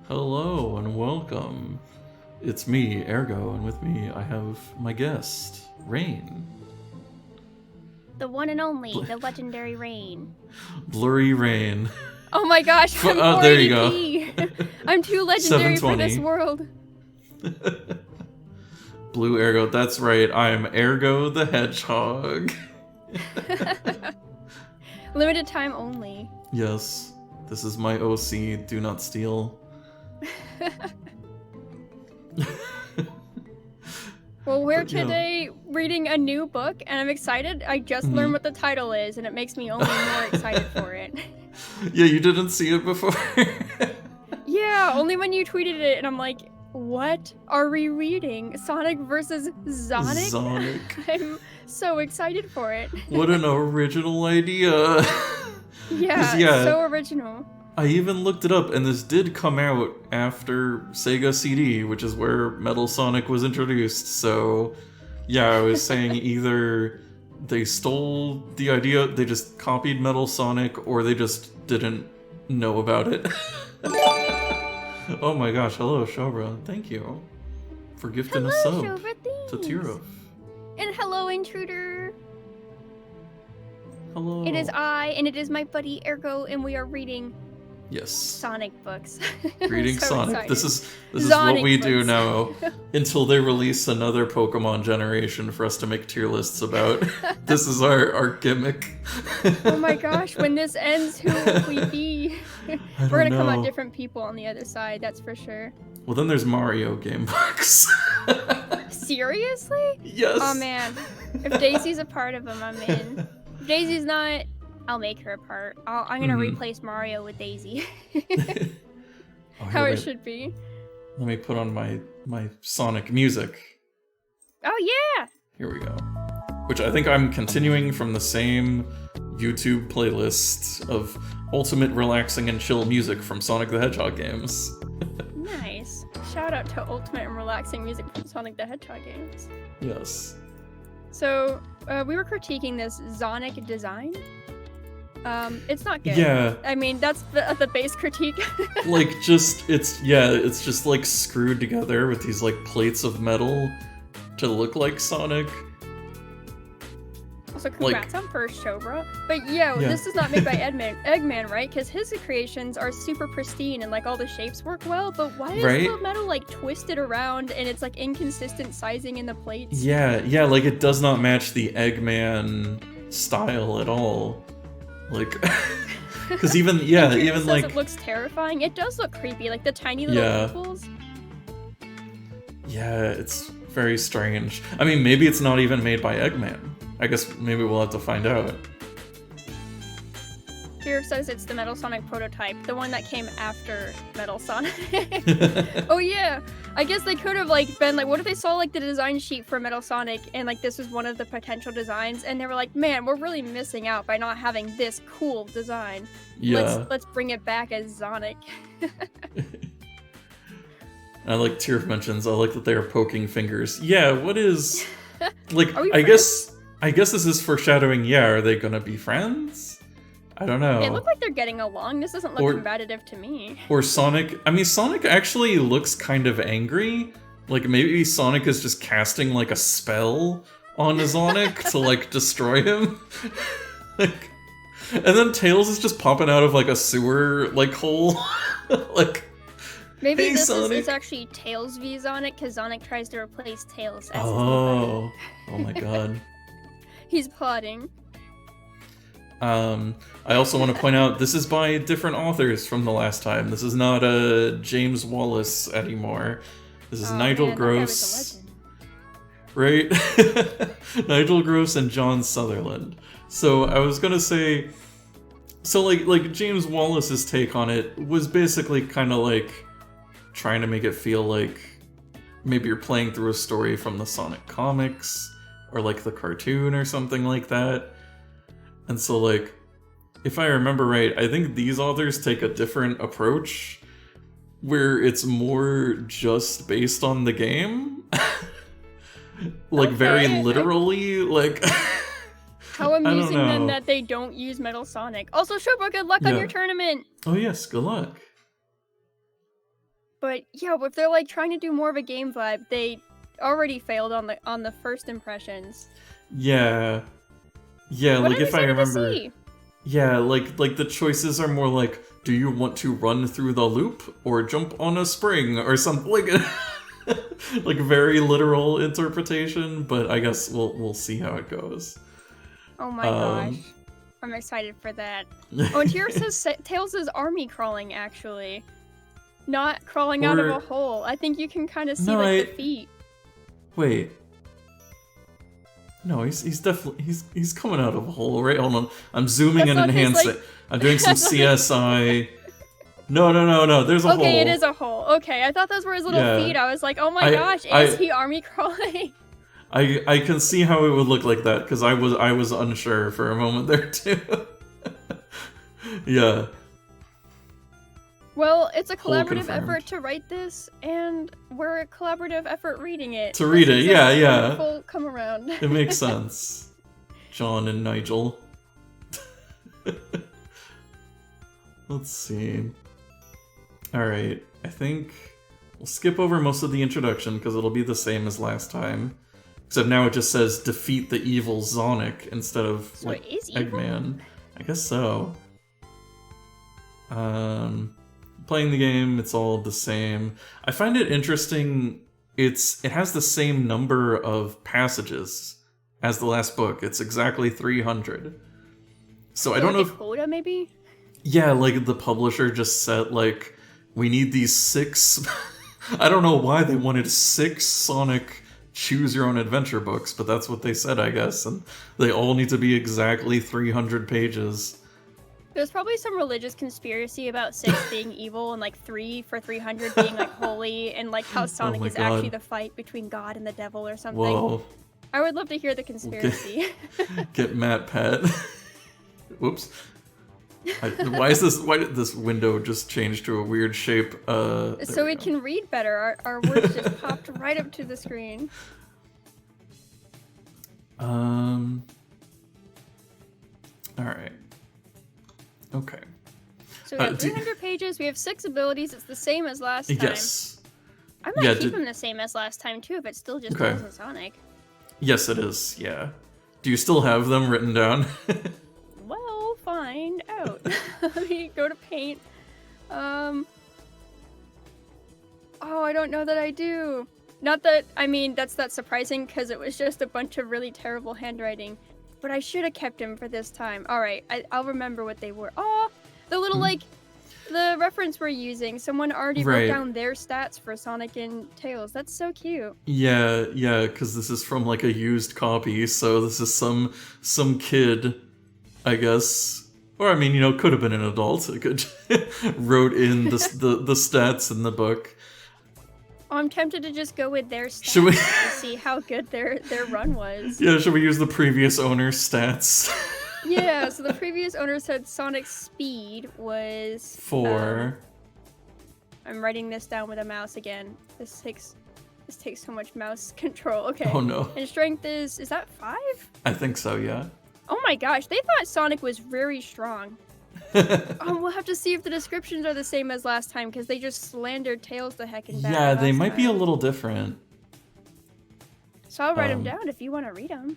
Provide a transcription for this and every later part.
Hello and welcome. It's me, Ergo, and with me I have my guest, Rain. The one and only, the legendary Rain. Blurry Rain. Oh my gosh, I'm Oh, there you go. I'm too legendary for this world. Blue Ergo, that's right, I'm Ergo the Hedgehog. Limited time only. Yes, this is my OC, do not steal. Well, we're today reading a new book, and I'm excited. I just learned what the title is, and it makes me only more excited for it. Yeah, you didn't see it before? Yeah, only when you tweeted it, and I'm like, what are we reading? Sonic versus Zonik? Zonik. I'm so excited for it. What an original idea. Yeah, so original. I even looked it up, and this did come out after Sega CD, which is where Metal Sonic was introduced, so yeah, I was saying either they stole the idea, they just copied Metal Sonic, or they just didn't know about it. Oh my gosh, hello Shobra, thank you for gifting a sub to Tiro. And hello Intruder! Hello. It is I, and it is my buddy Ergo, and we are reading Sonic books. Reading so Sonic. excited. This is Sonic what we books. do now until they release another Pokemon generation for us to make tier lists about. This is our gimmick. Oh my gosh, when this ends, who will we be? We're gonna come out different people on the other side, that's for sure. Well, then there's Mario game books. Seriously? Yes. Oh man, if Daisy's a part of them, I'm in. If Daisy's not, I'll make her a part. I'm gonna replace Mario with Daisy. How it should be. Let me put on my Sonic music. Oh yeah! Here we go. Which I think I'm continuing from the same YouTube playlist of ultimate relaxing and chill music from Sonic the Hedgehog games. Nice. Shout out to ultimate and relaxing music from Sonic the Hedgehog games. Yes. So, we were critiquing this Zonik design. It's not good. Yeah. I mean, that's the base critique. Like, it's just like screwed together with these like plates of metal to look like Sonic. Also, congrats on first show, bro. But yeah, this is not made by Eggman, right? Because his creations are super pristine and like all the shapes work well, but why is the metal like twisted around and it's like inconsistent sizing in the plates? Yeah, like it does not match the Eggman style at all. Like, because even like it looks terrifying. It does look creepy, like the tiny little nipples. Yeah, it's very strange. I mean, maybe it's not even made by Eggman. I guess maybe we'll have to find out. Here says it's the Metal Sonic prototype, the one that came after Metal Sonic. Oh yeah, I guess they could have like been like, what if they saw like the design sheet for Metal Sonic and like this was one of the potential designs, and they were like, man, we're really missing out by not having this cool design. Yeah. Let's bring it back as Zonik. I like Tier mentions. I like that they are poking fingers. Yeah, what is like? I guess this is foreshadowing. Yeah, are they gonna be friends? I don't know. It looked like they're getting along. This doesn't look combative to me. Or Sonic. I mean, Sonic actually looks kind of angry. Like maybe Sonic is just casting like a spell on Zonik to like destroy him. Like, and then Tails is just popping out of like a sewer like hole. Like. Maybe hey, this is actually Tails v Zonik, because Zonik tries to replace Tails as his oh my god. He's plotting. I also want to point out, this is by different authors from the last time. This is not James Wallace anymore. This is Nigel Gross. Right? Nigel Gross and John Sutherland. So I was gonna say, so like James Wallace's take on it was basically kind of like trying to make it feel like maybe you're playing through a story from the Sonic comics or like the cartoon or something like that. And so like, if I remember right, I think these authors take a different approach where it's more just based on the game. Like very literally, like how amusing then that they don't use Metal Sonic. Also, Shobra, good luck on your tournament. Oh yes, good luck. But yeah, if they're like trying to do more of a game vibe, they already failed on the first impressions. Yeah. Yeah, But like I'm if I excited to remember, see. yeah, like the choices are more like, do you want to run through the loop or jump on a spring or something like like very literal interpretation, but I guess we'll see how it goes. Oh my gosh. I'm excited for that. Oh, and here says Tails is army crawling, actually. Not crawling out of a hole. I think you can kind of see, like, the feet. Wait. No, he's definitely, he's coming out of a hole, right? Hold on. I'm zooming and enhancing. Like... I'm doing some CSI. No, there's a hole. Okay, it is a hole. Okay, I thought those were his little feet. I was like, oh my gosh, is he army crawling? I can see how it would look like that, because I was unsure for a moment there too. Yeah. Well, it's a collaborative effort to write this, and we're a collaborative effort reading it. To read it, yeah. Full come around. It makes sense. John and Nigel. Let's see. Alright, I think we'll skip over most of the introduction, because it'll be the same as last time. Except now it just says defeat the evil Zonik instead of, so like, it is Eggman. Evil? I guess so. Playing the game, it's all the same. I find it interesting, it has the same number of passages as the last book. It's exactly 300. So I don't know if... quota, maybe? Yeah, like the publisher just said, like, we need these 6... I don't know why they wanted 6 Sonic choose-your-own-adventure books, but that's what they said, I guess. And they all need to be exactly 300 pages. There's probably some religious conspiracy about 6 being evil and like 3 for 300 being like holy, and like how Sonic is actually the fight between God and the devil or something. Whoa. I would love to hear the conspiracy. Get Matt Pat. Whoops. Why did this window just change to a weird shape? So it can read better. Our words just popped right up to the screen. Alright. Okay. So we have 300 pages, we have 6 abilities, it's the same as last time. Yes. I might keep them the same as last time too, if it's still just Tails and Sonic. Yes, it is, yeah. Do you still have them written down? Well, find out. Let me go to paint. Oh, I don't know that I do. Not that, I mean, that's surprising because it was just a bunch of really terrible handwriting. But I should have kept him for this time. Alright, I'll remember what they were. Oh, the little, like, the reference we're using. Someone already wrote down their stats for Sonic and Tails. That's so cute. Yeah, because this is from, like, a used copy, so this is some kid, I guess. Or, I mean, you know, could have been an adult. It could wrote in the stats in the book. Oh, I'm tempted to just go with their stats to see how good their run was. Yeah, should we use the previous owner's stats? Yeah, so the previous owner said Sonic's speed was 4. I'm writing this down with a mouse again. This takes so much mouse control. Okay. Oh no. And strength is that 5? I think so, yeah. Oh my gosh, they thought Sonic was very strong. We'll have to see if the descriptions are the same as last time, because they just slandered Tails the heckin' bad. Yeah, they might be a little different. So I'll write them down if you want to read them.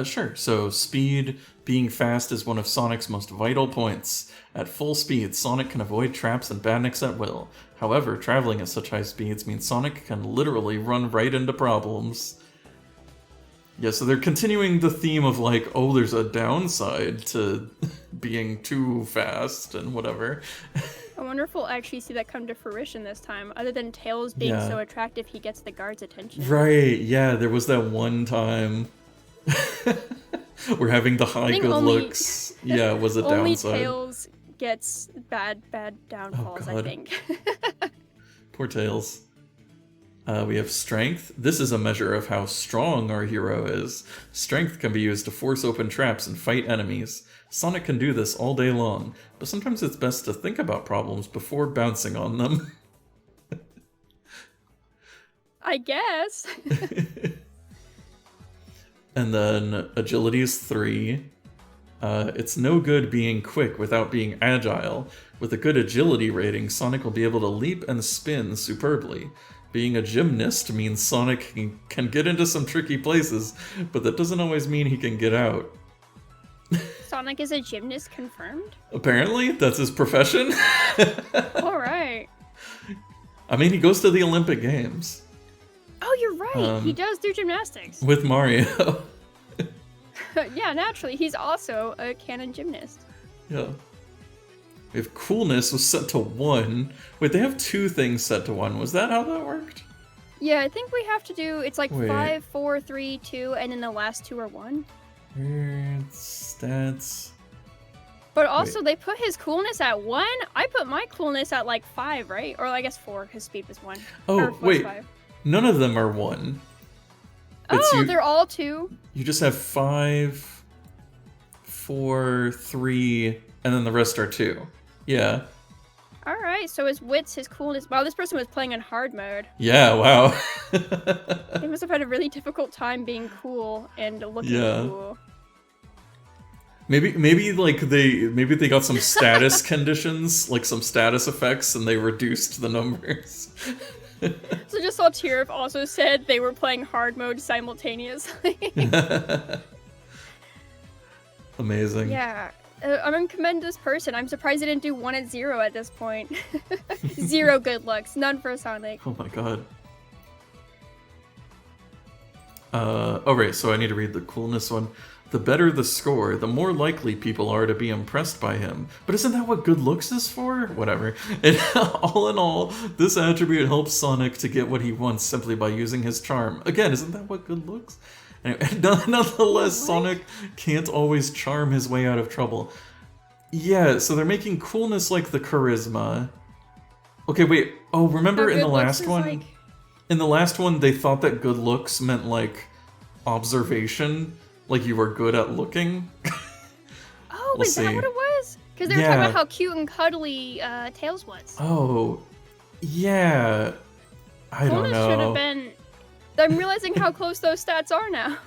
Sure. So, speed, being fast is one of Sonic's most vital points. At full speed, Sonic can avoid traps and badniks at will. However, traveling at such high speeds means Sonic can literally run right into problems. Yeah, so they're continuing the theme of, like, oh, there's a downside to being too fast and whatever. I wonder if we'll actually see that come to fruition this time, other than Tails being so attractive he gets the guards' attention. Right, yeah, there was that one time where having the high good looks, was a downside. Only Tails gets bad downfalls, I think. Poor Tails. We have strength. This is a measure of how strong our hero is. Strength can be used to force open traps and fight enemies. Sonic can do this all day long, but sometimes it's best to think about problems before bouncing on them. I guess. And then agility is 3. It's no good being quick without being agile. With a good agility rating, Sonic will be able to leap and spin superbly. Being a gymnast means Sonic can get into some tricky places, but that doesn't always mean he can get out. Sonic is a gymnast confirmed? Apparently, that's his profession. Alright. I mean, he goes to the Olympic Games. Oh, you're right. He does do gymnastics. With Mario. Yeah, naturally. He's also a canon gymnast. Yeah. If coolness was set to 1... Wait, they have 2 things set to 1. Was that how that worked? Yeah, I think we have to do... It's like Wait. 5, 4, 3, 2, and then the last 2 are 1. Weird stats... But also, they put his coolness at 1? I put my coolness at like 5, right? Or I guess 4, because speed was 1. Oh, wait. 5. None of them are 1. They're all 2? You just have 5, 4, 3, and then the rest are 2. Yeah. Alright, so his wits, his coolness... Wow, this person was playing in hard mode. Yeah, wow. They must have had a really difficult time being cool and looking cool. Maybe they got some status conditions, like some status effects, and they reduced the numbers. So just saw Tirif also said they were playing hard mode simultaneously. Amazing. Yeah. I'm gonna commend this person. I'm surprised they didn't do 1 at 0 at this point. 0 good looks. None for Sonic. Oh my god. Oh right, so I need to read the coolness one. The better the score, the more likely people are to be impressed by him. But isn't that what good looks is for? Whatever. And all in all, this attribute helps Sonic to get what he wants simply by using his charm. Again, isn't that what good looks? Anyway, nonetheless, Sonic can't always charm his way out of trouble. Yeah, so they're making coolness like the charisma. Okay, wait. Oh, remember in the last one? Like... In the last one, they thought that good looks meant, like, observation. Like you were good at looking. Oh, is that what it was? Because they were talking about how cute and cuddly Tails was. Oh, yeah. I don't know. Should have been... I'm realizing how close those stats are now.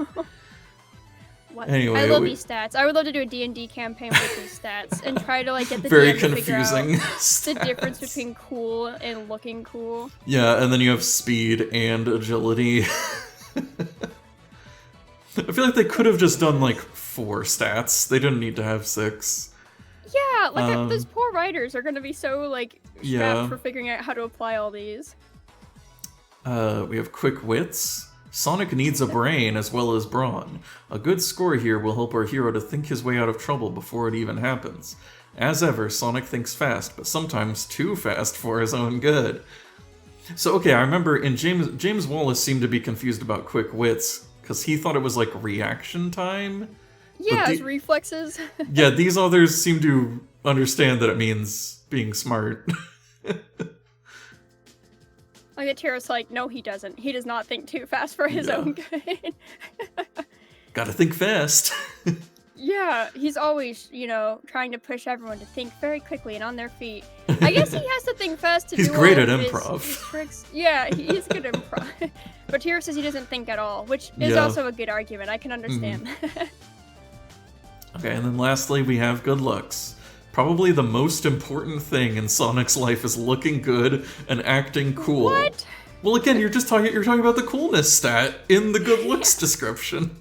What? Anyway, I love these stats. I would love to do a D&D campaign with these stats and try to like get the very DM confusing to figure out the difference between cool and looking cool. Yeah, and then you have speed and agility. I feel like they could have just done like 4 stats. They didn't need to have 6. Yeah, like those poor writers are going to be so like strapped for figuring out how to apply all these. We have quick wits. Sonic needs a brain as well as brawn. A good score here will help our hero to think his way out of trouble before it even happens. As ever, Sonic thinks fast, but sometimes too fast for his own good. So okay, I remember in James Wallace seemed to be confused about quick wits. Because he thought it was like reaction time. Yeah, his reflexes. Yeah, these others seem to understand that it means being smart. Like the Tira's like, no he doesn't. He does not think too fast for his own good. Gotta think fast. Yeah, he's always, you know, trying to push everyone to think very quickly and on their feet. I guess he has to think fast to do all great at of improv. His tricks. Yeah, he's good at improv. But Tira says he doesn't think at all, which is also a good argument. I can understand. Okay, and then lastly we have good looks. Probably the most important thing in Sonic's life is looking good and acting cool. What? Well, again, you're talking about the coolness stat in the good looks description.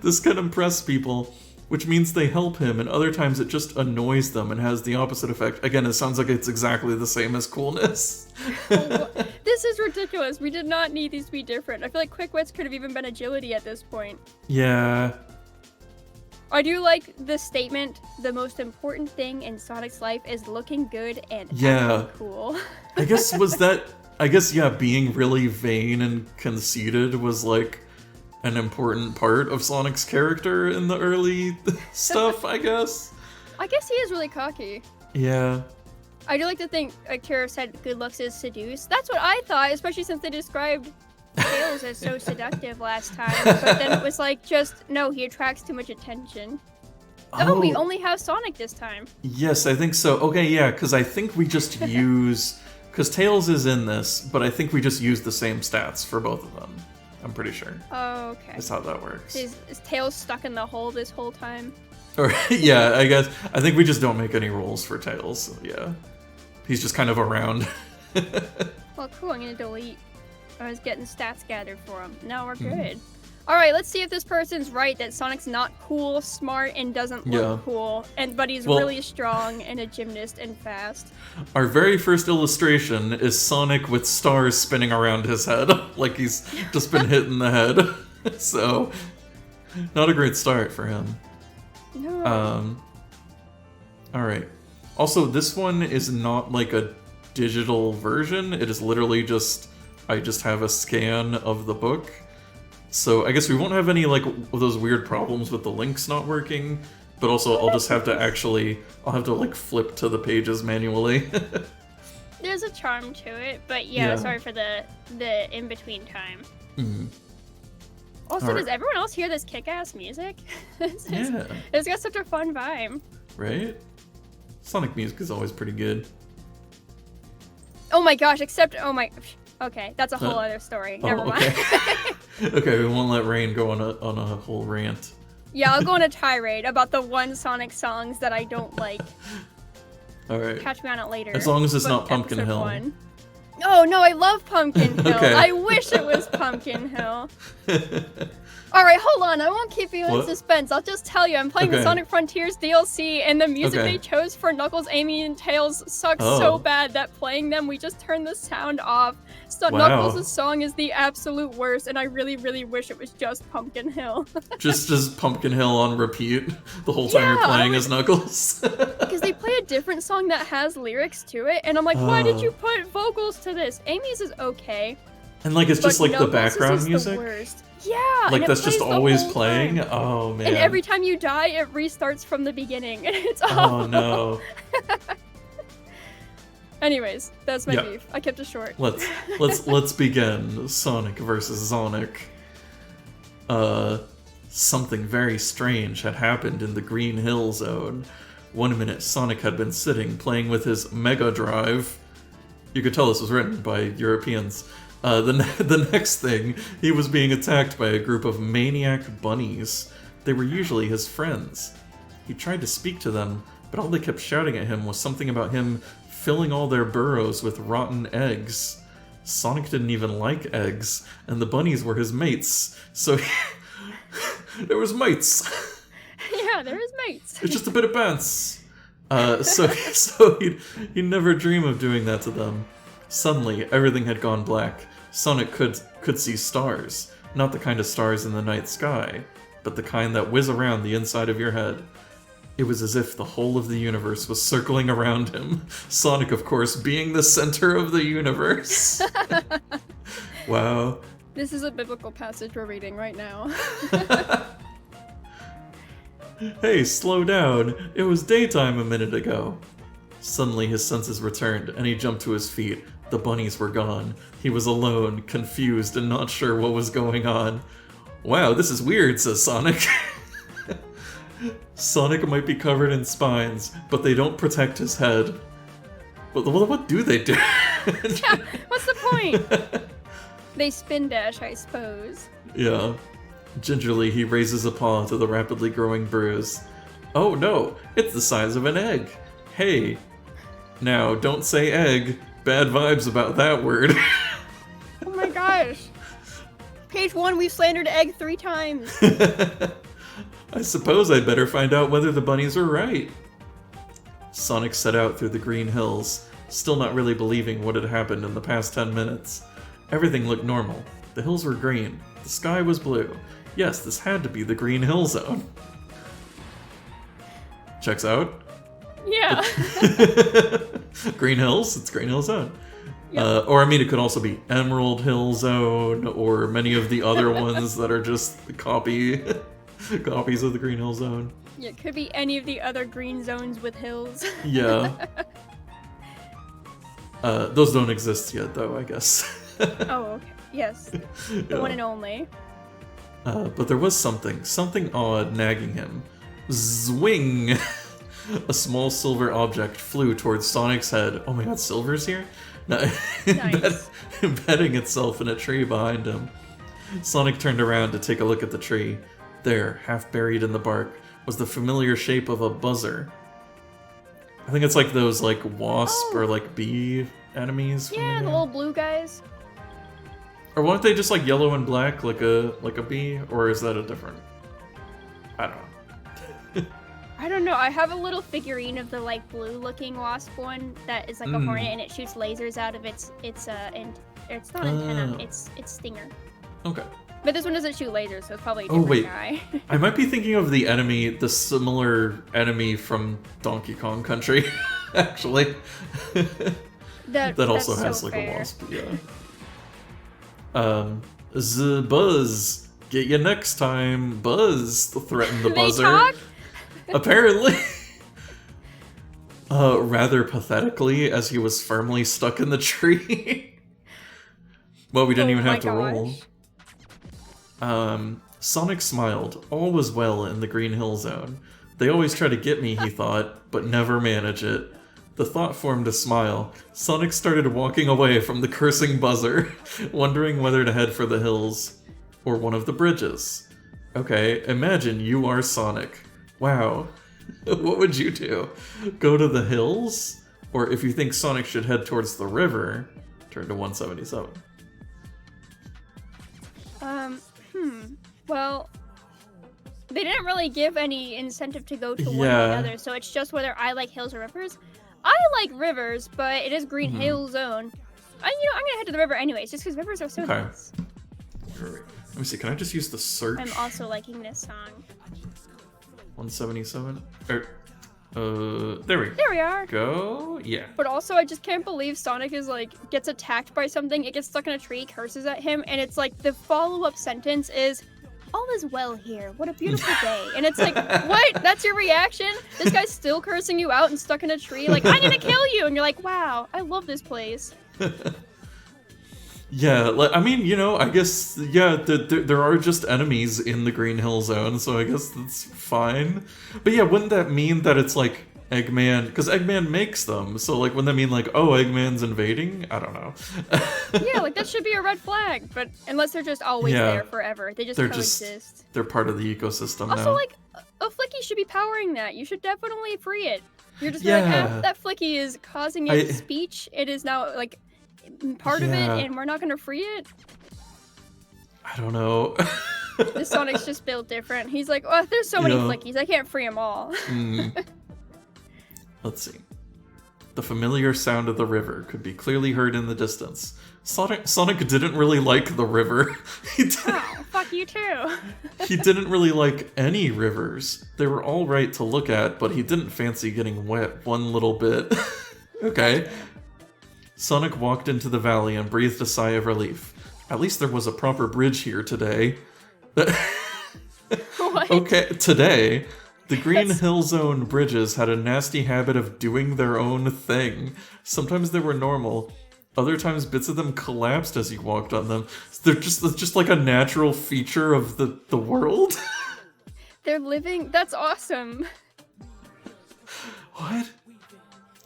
This can impress people, which means they help him, and other times it just annoys them and has the opposite effect. Again, it sounds like it's exactly the same as coolness. This is ridiculous. We did not need these to be different. I feel like quick wits could have even been agility at this point. Yeah. I do like the statement, the most important thing in Sonic's life is looking good and acting cool. I guess, being really vain and conceited was like an important part of Sonic's character in the early stuff, I guess. I guess he is really cocky. Yeah. I do like to think, like Tara said, good looks is seduce. That's what I thought, especially since they described Tails as so seductive last time. But then it was like, no, he attracts too much attention. Oh, we only have Sonic this time. Yes, I think so. Okay, yeah, because I think we just use... Because Tails is in this, but I think we just use the same stats for both of them. I'm pretty sure. Oh, okay. That's how that works. Is Tails stuck in the hole this whole time? Or yeah, I think we just don't make any rules for Tails. So yeah, he's just kind of around. Well, cool. I'm gonna delete. I was getting stats gathered for him. Now we're good. All right, let's see if this person's right that Sonic's not cool, smart, and doesn't look cool, but he's really strong and a gymnast and fast. Our very first illustration is Sonic with stars spinning around his head, like he's just been hit in the head. So, not a great start for him. No. All right. Also, this one is not like a digital version. It is literally just I just have a scan of the book. So I guess we won't have any like those weird problems with the links not working, but also I'll just have to I'll have to like flip to the pages manually. There's a charm to it, but yeah. Sorry for the in-between time. Also, does everyone else hear this kick-ass music? It's got such a fun vibe. Right? Sonic music is always pretty good. Oh my gosh, okay, that's a whole other story. Never mind. Okay, we won't let Rain go on a whole rant. Yeah, I'll go on a tirade about the one Sonic songs that I don't like. Alright. Catch me on it later. As long as it's not Pumpkin Hill. Oh no, I love Pumpkin Hill. Okay. I wish it was Pumpkin Hill. Alright, hold on. I won't keep you in suspense. I'll just tell you, I'm playing the Sonic Frontiers DLC, and the music they chose for Knuckles, Amy, and Tails sucks so bad that playing them, we just turned the sound off. So Knuckles' song is the absolute worst, and I really, really wish it was just Pumpkin Hill. just Pumpkin Hill on repeat the whole time you're playing as Knuckles? Because they play a different song that has lyrics to it, and I'm like, why did you put vocals to this? Amy's is okay. And like it's just like Knuckles' the background is music? The worst. Yeah, like that's just always the playing? time. Oh man. And every time you die, it restarts from the beginning. It's awful. Oh no. Anyways, that's my beef. I kept it short. Let's begin. Sonic versus Zonik. Something very strange had happened in the Green Hill Zone. 1 minute, Sonic had been sitting, playing with his Mega Drive. You could tell this was written by Europeans. The next thing, he was being attacked by a group of maniac bunnies. They were usually his friends. He tried to speak to them, but all they kept shouting at him was something about him filling all their burrows with rotten eggs. Sonic didn't even like eggs, and the bunnies were his mates, so there was mates. Yeah, there is mates. It's just a bit of pants. So he'd never dream of doing that to them. Suddenly, everything had gone black. Sonic could see stars. Not the kind of stars in the night sky, but the kind that whiz around the inside of your head. It was as if the whole of the universe was circling around him. Sonic, of course, being the center of the universe. Wow. This is a biblical passage we're reading right now. Hey, slow down. It was daytime a minute ago. Suddenly his senses returned, and he jumped to his feet. The bunnies were gone. He was alone, confused, and not sure what was going on. Wow, this is weird, says Sonic. Sonic might be covered in spines, but they don't protect his head. But what do they do? Yeah, what's the point? They spin dash, I suppose. Yeah. Gingerly, he raises a paw to the rapidly growing bruise. Oh no, it's the size of an egg. Hey. Now, don't say egg. Bad vibes about that word. Oh my gosh. Page 1, we've slandered egg 3 times. I suppose I'd better find out whether the bunnies were right. Sonic set out through the green hills, still not really believing what had happened in the past 10 minutes. Everything looked normal. The hills were green. The sky was blue. Yes, this had to be the Green Hill Zone. Checks out. Yeah. Green Hills, it's Green Hill Zone. Yep. Or I mean, it could also be Emerald Hill Zone, or many of the other ones that are just copies of the Green Hill Zone. Yeah, it could be any of the other green zones with hills. Yeah. Those don't exist yet, though, I guess. Oh, okay. Yes. The one and only. But there was something odd nagging him. Zwing! A small silver object flew towards Sonic's head. Oh my god, Silver's here? Nice. Embedding itself in a tree behind him. Sonic turned around to take a look at the tree. There, half buried in the bark, was the familiar shape of a buzzer. I think it's like those like wasp or like bee enemies. Yeah, the little blue guys. Or weren't they just like yellow and black, like a bee? Or is that a different? I don't know. I don't know. I have a little figurine of the like blue-looking wasp one that is like a hornet, and it shoots lasers out of its and it's not antenna, it's stinger. Okay. But this one doesn't shoot lasers, so it's probably a different guy. I might be thinking of the enemy, the similar enemy from Donkey Kong Country, actually. that also has like a wasp, yeah. The Buzz, get you next time. Buzz threatened the buzzer. Talk? Apparently. Rather pathetically, as he was firmly stuck in the tree. Well, we didn't even have to roll. Sonic smiled. All was well in the Green Hill Zone. They always try to get me, he thought, but never manage it. The thought formed a smile. Sonic started walking away from the cursing buzzer, wondering whether to head for the hills or one of the bridges. Okay, imagine you are Sonic. Wow. What would you do? Go to the hills? Or if you think Sonic should head towards the river, turn to 177. Well, they didn't really give any incentive to go to one or the other, so it's just whether I like hills or rivers. I like rivers, but it is Green Hill Zone. I'm gonna head to the river anyways, just because rivers are so nice. Let me see, can I just use the search? I'm also liking this song. 177? There we are. Go. Yeah. But also, I just can't believe Sonic is like, gets attacked by something, it gets stuck in a tree, curses at him, and it's like, the follow-up sentence is, all is well here, what a beautiful day. And it's like, what? That's your reaction? This guy's still cursing you out and stuck in a tree, like, I'm gonna kill you! And you're like, wow, I love this place. Yeah, like, I mean, I guess, yeah, there are just enemies in the Green Hill Zone, so I guess that's fine. But yeah, wouldn't that mean that it's like Eggman, because Eggman makes them, so like, wouldn't that mean like, oh, Eggman's invading? I don't know. Yeah, like that should be a red flag, but unless they're just always there forever, they just coexist. They're part of the ecosystem also, now. like, a Flicky should be powering that. You should definitely free it. You're just like, that Flicky is causing its speech. It is now like part of it, and we're not gonna free it. I don't know. The Sonic's just built different. He's like, oh, there's so many Flickies, I can't free them all. Let's see. The familiar sound of the river could be clearly heard in the distance. Sonic didn't really like the river. Oh, fuck you too. He didn't really like any rivers. They were all right to look at, but he didn't fancy getting wet one little bit. Okay. Sonic walked into the valley and breathed a sigh of relief. At least there was a proper bridge here today. What? Okay, today, the Green Hill Zone bridges had a nasty habit of doing their own thing. Sometimes they were normal. Other times, bits of them collapsed as you walked on them. They're just like a natural feature of the world. They're living. That's awesome. What?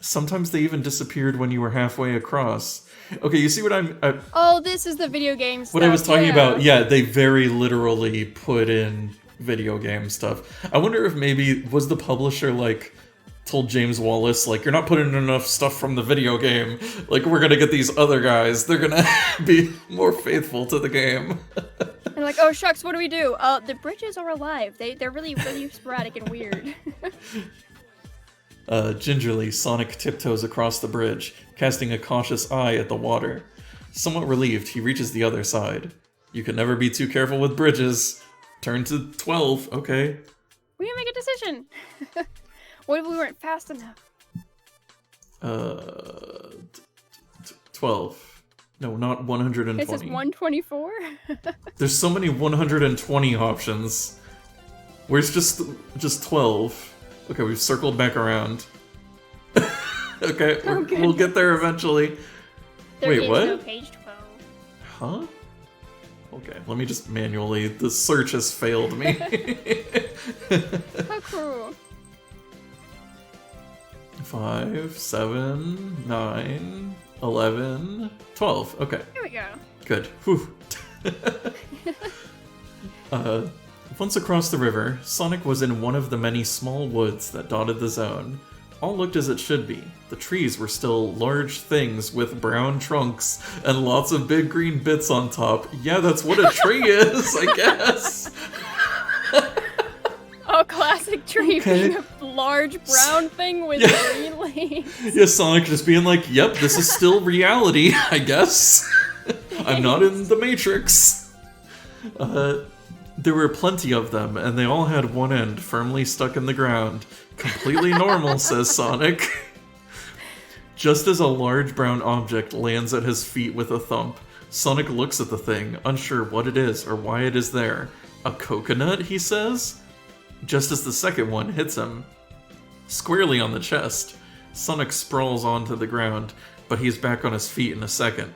Sometimes they even disappeared when you were halfway across. Okay, you see what oh, this is the video game stuff. What I was talking about, yeah, they very literally put in video game stuff. I wonder if maybe, was the publisher, like, told James Wallace, like, you're not putting in enough stuff from the video game. Like, we're gonna get these other guys. They're gonna be more faithful to the game. And like, oh, shucks, what do we do? The bridges are alive. They're really, really sporadic and weird. Gingerly, Sonic tiptoes across the bridge, casting a cautious eye at the water. Somewhat relieved, he reaches the other side. You can never be too careful with bridges. Turn to 12, okay. We didn't make a decision. What if we weren't fast enough? 12. No, not 120. It says 124? There's so many 120 options. Where's just 12? Okay, we've circled back around. Okay, we'll get there eventually. Wait, what? No page 12. Huh? Okay, let me just manually... The search has failed me. How cruel. 5, 7, 9, 11, 12. Okay. Here we go. Good. Whew. Once across the river, Sonic was in one of the many small woods that dotted the zone. All looked as it should be. The trees were still large things with brown trunks and lots of big green bits on top. Yeah, that's what a tree is, I guess. Oh, classic tree being a large brown thing with green leaves. Yeah, Sonic just being like, yep, this is still reality, I guess. I'm not in the Matrix. There were plenty of them, and they all had one end firmly stuck in the ground. Completely normal, says Sonic. Just as a large brown object lands at his feet with a thump, Sonic looks at the thing, unsure what it is or why it is there. A coconut, he says? Just as the second one hits him squarely on the chest, Sonic sprawls onto the ground, but he's back on his feet in a second.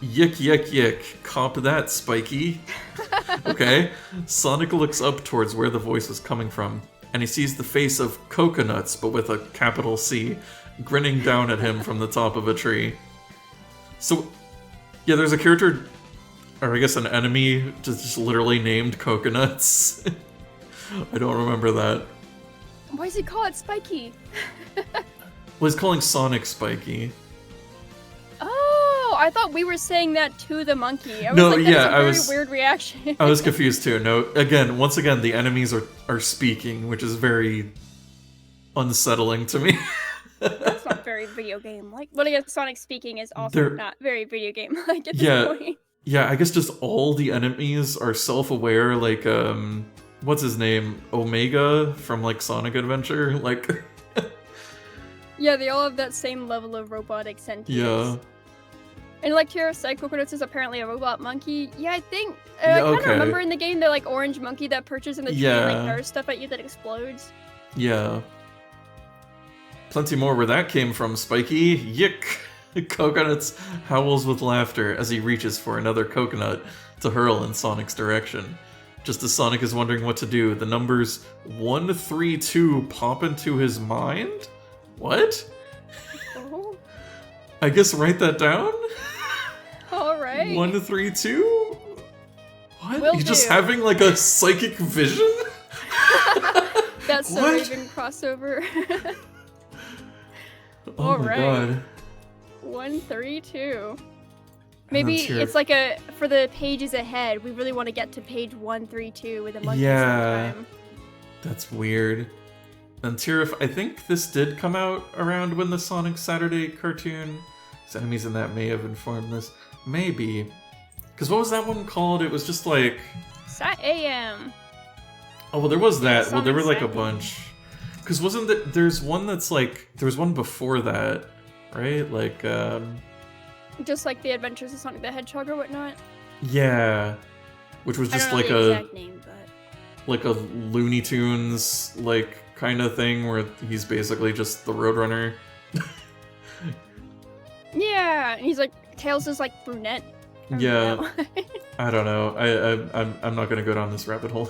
Yick, yick, yick. Cop that, Spiky. Okay. Sonic looks up towards where the voice was coming from, and he sees the face of Coconuts, but with a capital C, grinning down at him from the top of a tree. So, yeah, there's a character, or I guess an enemy, just literally named Coconuts. I don't remember that. Why does he call it Spiky? Well, he's calling Sonic Spiky. Oh, I thought we were saying that to the monkey. I was No, like, yeah, that's a very weird reaction. I was confused too. No, once again, the enemies are speaking, which is very unsettling to me. That's not very video game-like. But I guess Sonic speaking is also not very video game-like at this point. Yeah, I guess just all the enemies are self-aware, like, what's his name? Omega from, like, Sonic Adventure? Like... Yeah, they all have that same level of robotic sentience. Yeah. And like Tara said, Coconuts is apparently a robot monkey. Yeah, I think... I kind of remember in the game the, like, orange monkey that perches in the tree and, like, throws stuff at you that explodes. Yeah. Plenty more where that came from, Spiky. Yick! Coconuts howls with laughter as he reaches for another coconut to hurl in Sonic's direction. Just as Sonic is wondering what to do, the numbers 1, 3, 2 pop into his mind? What? Oh. I guess write that down? Alright. 1, 3, 2? What? Will He's do. just having like a psychic vision? That's so Raven crossover. Oh my god. 1, 3, 2. Maybe it's like for the pages ahead, we really want to get to page 1, 3, 2 with a monkey sometime. That's weird. And Tirif, I think this did come out around when the Sonic Saturday cartoon. His enemies in that may have informed this. Maybe. Because what was that one called? It was just like... Sat AM. Oh, well, there was that. Well, there were like a Sonic bunch. Because wasn't that... There's one that's like... There was one before that, right? Like, Just like the Adventures of Sonic the Hedgehog or whatnot? Yeah. Which was just like the exact name, but... Like a Looney Tunes, like, kind of thing where he's basically just the Roadrunner. Yeah, and he's like... Tails is like brunette. Yeah. I don't know. I'm not gonna go down this rabbit hole.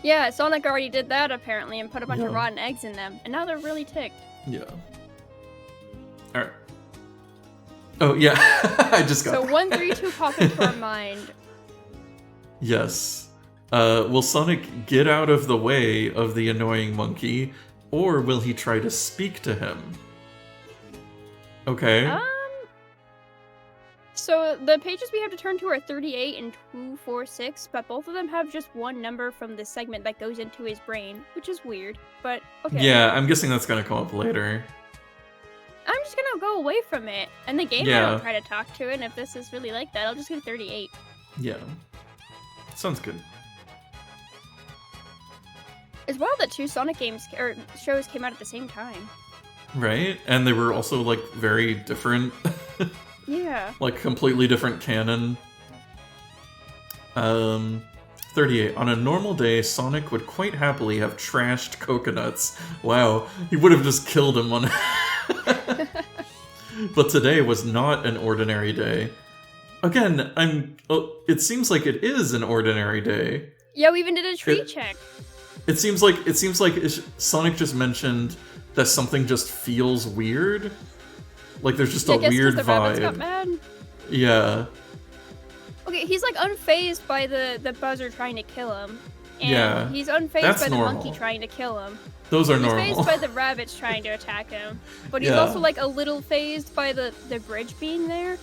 Yeah, Sonic already did that apparently and put a bunch of rotten eggs in them, and now they're really ticked. Yeah. Alright. Oh, yeah. I just got So 1, 3, 2 pop into our mind. Yes. Will Sonic get out of the way of the annoying monkey, or will he try to speak to him? Okay. So the pages we have to turn to are 38 and 246, but both of them have just one number from the segment that goes into his brain, which is weird, but okay. Yeah, I'm guessing that's gonna come up later. I'm just gonna go away from it, and the game I don't try to talk to it, and if this is really like that, I'll just go 38. Yeah. Sounds good. It's wild that 2 Sonic games, or shows came out at the same time. Right? And they were also, like, very different. Yeah. Like, completely different canon. 38. On a normal day, Sonic would quite happily have trashed Coconuts. Wow. He would have just killed him on... But today was not an ordinary day. Again, it seems like it is an ordinary day. Yeah, we even did a tree check. It seems like Sonic just mentioned that something just feels weird. Like there's just a weird the vibe. rabbits got mad. Yeah. Okay, he's like unfazed by the buzzer trying to kill him. And Yeah, he's unfazed that's by the normal. monkey trying to kill him. Those are He's normal. phased by the rabbits trying to attack him. But he's Yeah. also like a little phased by the bridge being there.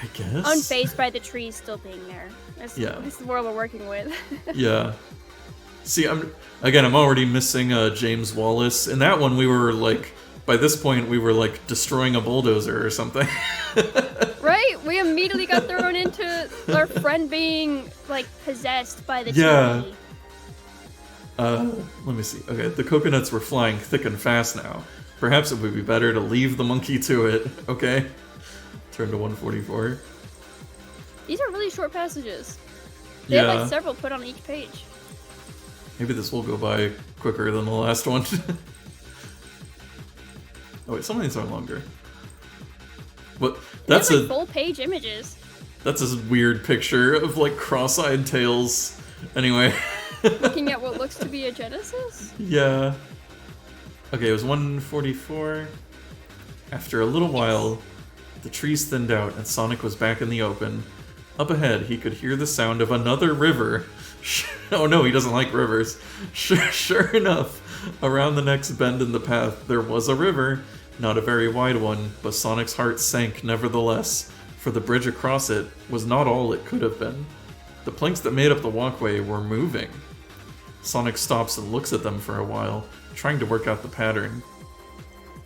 I guess. Unfazed by the trees still being there. This is the world we're working with. Yeah. See, I'm already missing James Wallace. In that one, we were like, by this point, we were like destroying a bulldozer or something. Right? We immediately got thrown into our friend being like possessed by the Yeah. tree. Let me see. Okay, the coconuts were flying thick and fast now. Perhaps it would be better to leave the monkey to it. Okay. Turn to 144. These are really short passages. They have like several put on each page. Maybe this will go by quicker than the last one. Oh wait, some of these are longer. But that's like full page images. That's a weird picture of like cross-eyed tails. Anyway. Looking at what looks to be a Genesis? Yeah. Okay, it was 144. After a little while, the trees thinned out and Sonic was back in the open. Up ahead, he could hear the sound of another river. Oh no, he doesn't like rivers. Sure enough, around the next bend in the path, there was a river. Not a very wide one, but Sonic's heart sank nevertheless, for the bridge across it was not all it could have been. The planks that made up the walkway were moving. Sonic stops and looks at them for a while, trying to work out the pattern.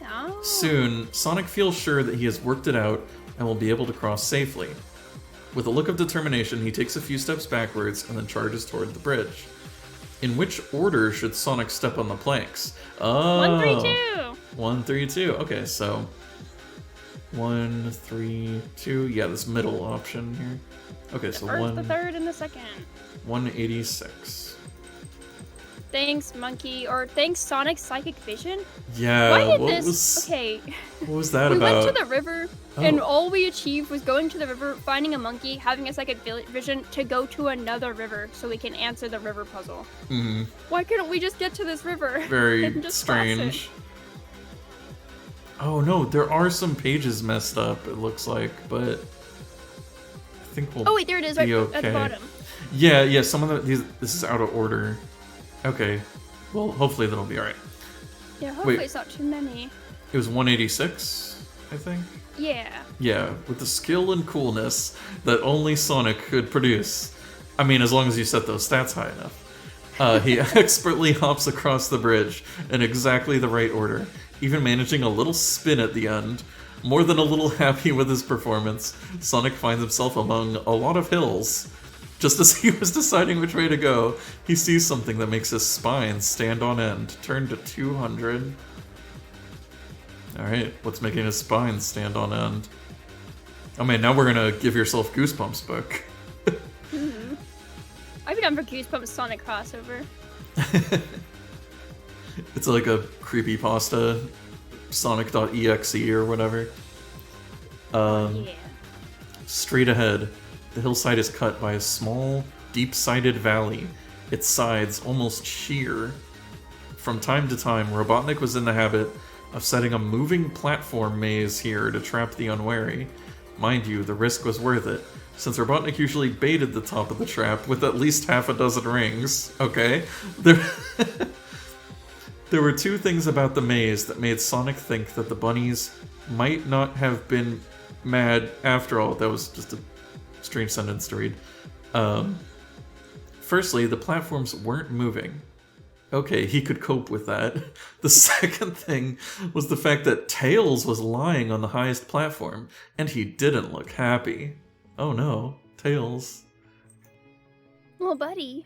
Oh. Soon, Sonic feels sure that he has worked it out and will be able to cross safely. With a look of determination, he takes a few steps backwards and then charges toward the bridge. In which order should Sonic step on the planks? Oh, 1, 3, 2. 1, 3, 2. Okay, so 1, 3, 2. Yeah, this middle option here. Okay, so First, the third, and the second. 186. Thanks, Monkey, or thanks, Sonic Psychic Vision. Yeah. Why did what this? Was, okay. What was that we about? We went to the river, and all we achieved was going to the river, finding a monkey, having a psychic vision to go to another river so we can answer the river puzzle. Mm-hmm. Why couldn't we just get to this river? Very just strange. Oh no, there are some pages messed up. It looks like, but I think we'll. Oh wait, there it is, right okay. at the bottom. Yeah. Some of these. This is out of order. Okay. Well, hopefully that'll be alright. Yeah, hopefully it's not too many. It was 186, I think? Yeah. Yeah, with the skill and coolness that only Sonic could produce. I mean, as long as you set those stats high enough. He expertly hops across the bridge in exactly the right order, even managing a little spin at the end. More than a little happy with his performance, Sonic finds himself among a lot of hills. Just as he was deciding which way to go, he sees something that makes his spine stand on end. Turn to 200. Alright, what's making his spine stand on end? Oh man, now we're gonna give yourself Goosebumps book. Mm-hmm. I've been down for Goosebumps Sonic crossover. It's like a creepypasta, Sonic.exe or whatever. Yeah. Straight ahead, the hillside is cut by a small, deep-sided valley, its sides almost sheer. From time to time, Robotnik was in the habit of setting a moving platform maze here to trap the unwary. Mind you, the risk was worth it, since Robotnik usually baited the top of the trap with at least half a dozen rings. Okay? There were two things about the maze that made Sonic think that the bunnies might not have been mad after all. That was just a strange sentence to read. Firstly, the platforms weren't moving. Okay, he could cope with that. The second thing was the fact that Tails was lying on the highest platform, and he didn't look happy. Oh no, Tails. Well, buddy.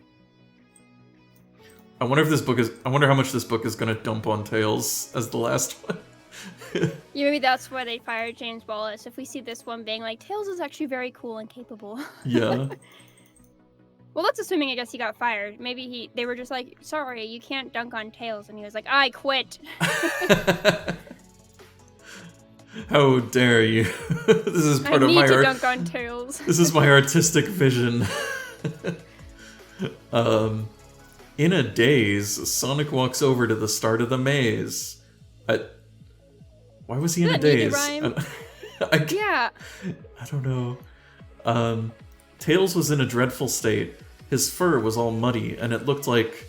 I wonder how much this book is gonna dump on Tails as the last one. Yeah, maybe that's why they fired James Wallace. If we see this one being like, Tails is actually very cool and capable. Yeah. Well, that's assuming, I guess, he got fired. Maybe they were just like, sorry, you can't dunk on Tails. And he was like, I quit. How dare you? This is part of my dunk on Tails. This is my artistic vision. In a daze, Sonic walks over to the start of the maze. Why was he in a daze? Yeah. I don't know. Tails was in a dreadful state. His fur was all muddy, and it looked like...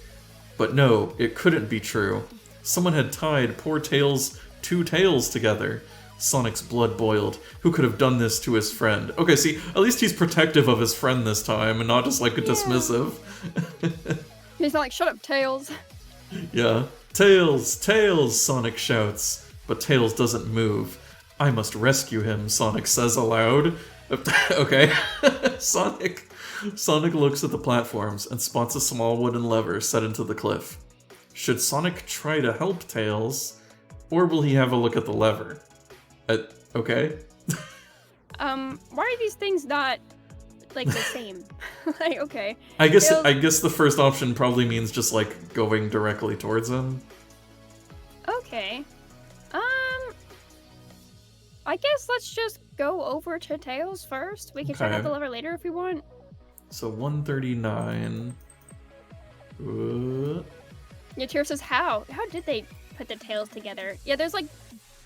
But no, it couldn't be true. Someone had tied poor Tails' two tails together. Sonic's blood boiled. Who could have done this to his friend? Okay, see, at least he's protective of his friend this time, and not just, like, dismissive. He's not like, shut up, Tails. Yeah. Tails! Tails! Sonic shouts. But Tails doesn't move. I must rescue him, Sonic says aloud. Okay. Sonic looks at the platforms and spots a small wooden lever set into the cliff. Should Sonic try to help Tails, or will he have a look at the lever? Okay. Why are these things not, like, the same? Like, okay. I guess the first option probably means just, like, going directly towards him. Okay. I guess let's just go over to Tails first. We can check out the lever later if we want. So 139. Yeah, Tira says, how? How did they put the tails together? Yeah, there's, like,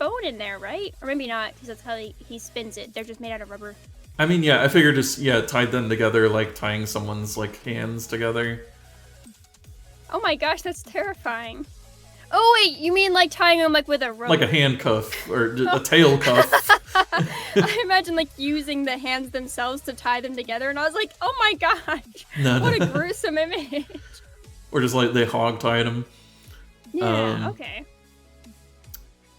bone in there, right? Or maybe not, because that's how he spins it. They're just made out of rubber. I mean, yeah, I figured just, tied them together, like tying someone's, like, hands together. Oh my gosh, that's terrifying. Oh wait, you mean like tying them like with a rope? Like a handcuff, or a tail cuff. I imagine like using the hands themselves to tie them together, and I was like, oh my gosh, what a gruesome image. Or just like they hog-tied him. Yeah, okay.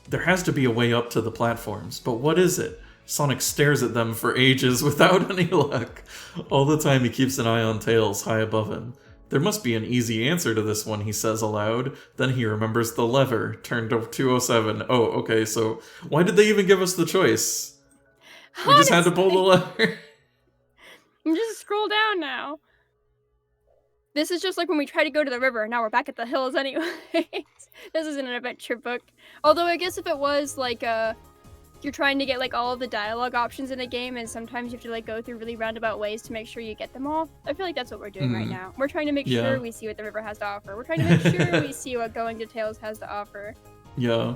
There has to be a way up to the platforms, but what is it? Sonic stares at them for ages without any luck. All the time he keeps an eye on Tails high above him. There must be an easy answer to this one, he says aloud. Then he remembers the lever, turned to 207. Oh, okay, so why did they even give us the choice? We just had to pull the lever. I'm just scroll down now. This is just like when we try to go to the river, and now we're back at the hills anyways. This isn't an adventure book. Although I guess if it was like you're trying to get like all of the dialogue options in a game, and sometimes you have to like go through really roundabout ways to make sure you get them all. I feel like that's what we're doing right now. We're trying to make sure we see what the river has to offer. We're trying to make sure we see what going to Tails has to offer. Yeah.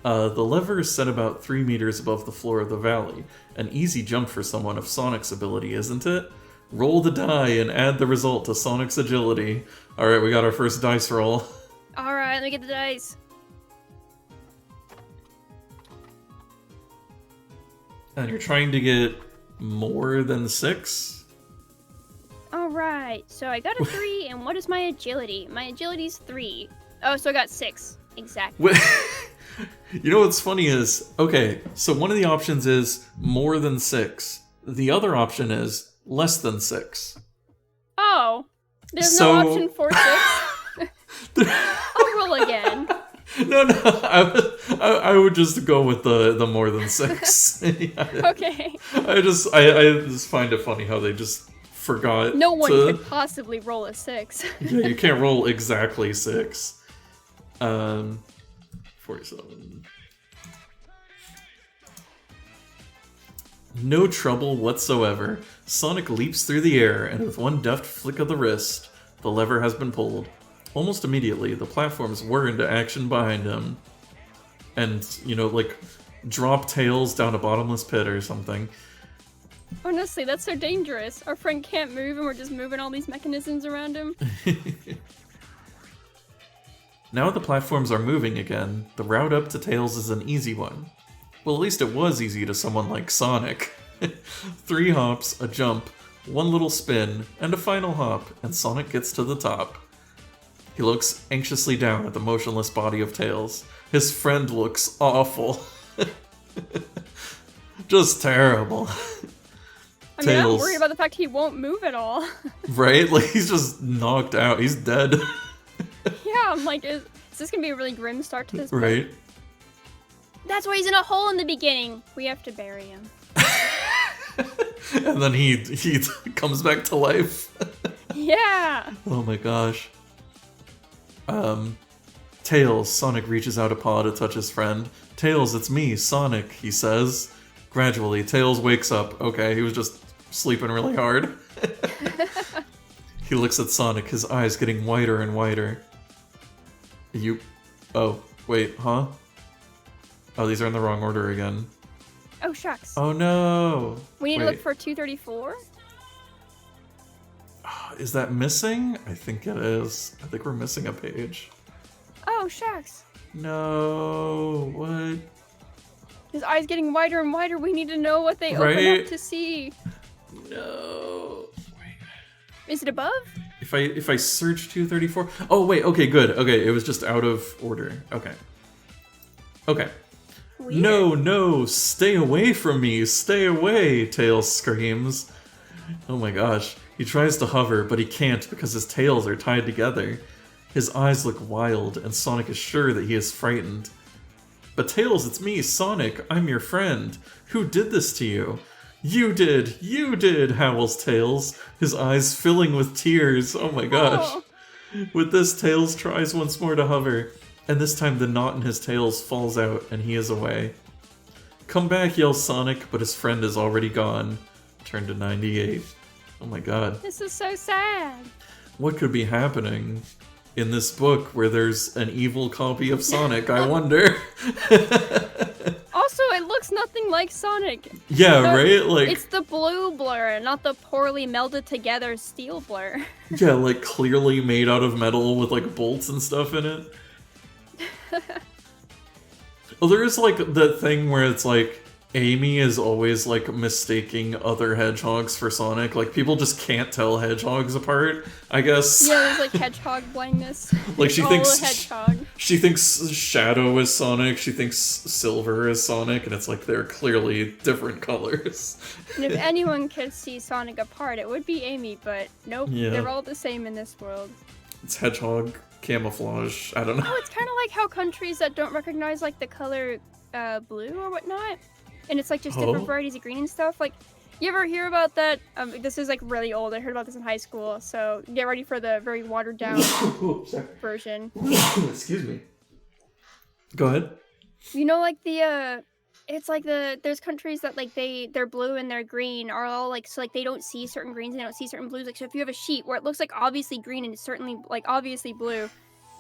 The lever is set about 3 meters above the floor of the valley. An easy jump for someone of Sonic's ability, isn't it? Roll the die and add the result to Sonic's agility. Alright, we got our first dice roll. Alright, let me get the dice. And you're trying to get more than 6? Alright, so I got a 3, and what is my agility? My agility's 3. Oh, so I got 6. Exactly. You know what's funny is, okay, so one of the options is more than 6. The other option is less than 6. Oh, there's no option for 6? I'll roll again. No, I would just go with the more than 6. Okay. I just find it funny how they just forgot. No one could possibly roll a 6. Yeah, you can't roll exactly 6. 47. No trouble whatsoever. Sonic leaps through the air, and with one deft flick of the wrist, the lever has been pulled. Almost immediately, the platforms whir into action behind him. And, you know, like, drop Tails down a bottomless pit or something. Honestly, that's so dangerous. Our friend can't move, and we're just moving all these mechanisms around him. Now the platforms are moving again, the route up to Tails is an easy one. Well, at least it was easy to someone like Sonic. 3 hops, a jump, 1 little spin, and a final hop, and Sonic gets to the top. He looks anxiously down at the motionless body of Tails. His friend looks awful. Just terrible. I mean, I'm worried about the fact he won't move at all. Right? Like, he's just knocked out. He's dead. Yeah, I'm like, is this gonna be a really grim start to this book? Right. That's why he's in a hole in the beginning. We have to bury him. And then he comes back to life. Yeah. Oh my gosh. Tails, Sonic reaches out a paw to touch his friend. Tails, it's me, Sonic, he says. Gradually, Tails wakes up. Okay, he was just sleeping really hard. He looks at Sonic, his eyes getting wider and wider. Oh, wait, huh? Oh, these are in the wrong order again. Oh, shucks. Oh no! We need to look for 234? Is that missing? I think it is. I think we're missing a page. Oh, shucks. No, what? His eyes getting wider and wider. We need to know what they open up to see. No. Wait. Is it above? If I search 234. Oh wait. Okay. Good. Okay. It was just out of order. Okay. Okay. Weird. No, no, stay away from me, stay away, Tails screams. Oh my gosh. He tries to hover, but he can't because his tails are tied together. His eyes look wild, and Sonic is sure that he is frightened. But Tails, it's me, Sonic. I'm your friend. Who did this to you? You did, howls Tails, his eyes filling with tears. Oh my gosh. Oh. With this, Tails tries once more to hover, and this time the knot in his tails falls out and he is away. Come back, yells Sonic, but his friend is already gone. Turn to 98. Oh my god. This is so sad. What could be happening in this book where there's an evil copy of Sonic, I wonder? Also, it looks nothing like Sonic. Yeah, right? Like, it's the blue blur, not the poorly melded together steel blur. yeah, like clearly made out of metal with like bolts and stuff in it. Well, there is like the thing where it's like Amy is always like mistaking other hedgehogs for Sonic. Like people just can't tell hedgehogs apart, I guess. Yeah, there's like hedgehog blindness. Like she thinks hedgehog. She thinks Shadow is Sonic, she thinks Silver is Sonic, and it's like they're clearly different colors. And if anyone could see Sonic apart, it would be Amy, but nope, Yeah. They're all the same in this world. It's hedgehog camouflage. I don't know. Oh, it's kind of like how countries that don't recognize like the color blue or whatnot, and it's like just different varieties of green and stuff. Like, you ever hear about that? This is like really old. I heard about this in high school, so get ready for the very watered down version. Excuse me. Go ahead. You know, like it's like there's countries that like they're blue and they're green are all like, so like they don't see certain greens and they don't see certain blues. Like, so if you have a sheet where it looks like obviously green and it's certainly like obviously blue,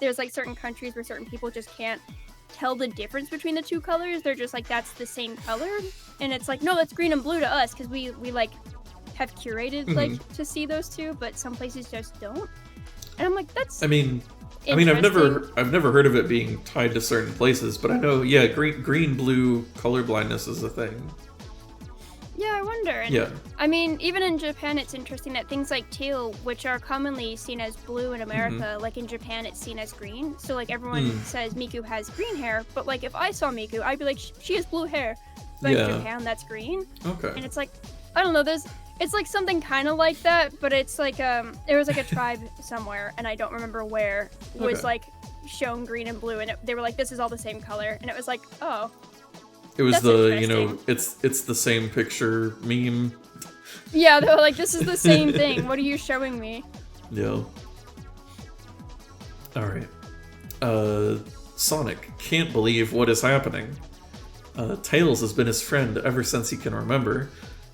there's like certain countries where certain people just can't tell the difference between the two colors. They're just like, that's the same color, and it's like, no, that's green and blue to us because we like have curated like to see those two, but some places just don't. And I'm like, that's I mean I've never heard of it being tied to certain places, but I know, yeah, green blue color blindness is a thing. Yeah, I wonder. And yeah. I mean, even in Japan, it's interesting that things like teal, which are commonly seen as blue in America, like in Japan, it's seen as green. So like everyone says Miku has green hair, but like if I saw Miku, I'd be like, she has blue hair. But in Japan, that's green. Okay. And it's like, I don't know, it's like something kind of like that, but it's like, there was like a tribe somewhere, and I don't remember where, was like shown green and blue, and they were like, this is all the same color. And it was like, oh. It was the, you know, it's the same picture meme. Yeah, they were like, this is the same thing. What are you showing me? Yeah. Alright. Sonic can't believe what is happening. Tails has been his friend ever since he can remember.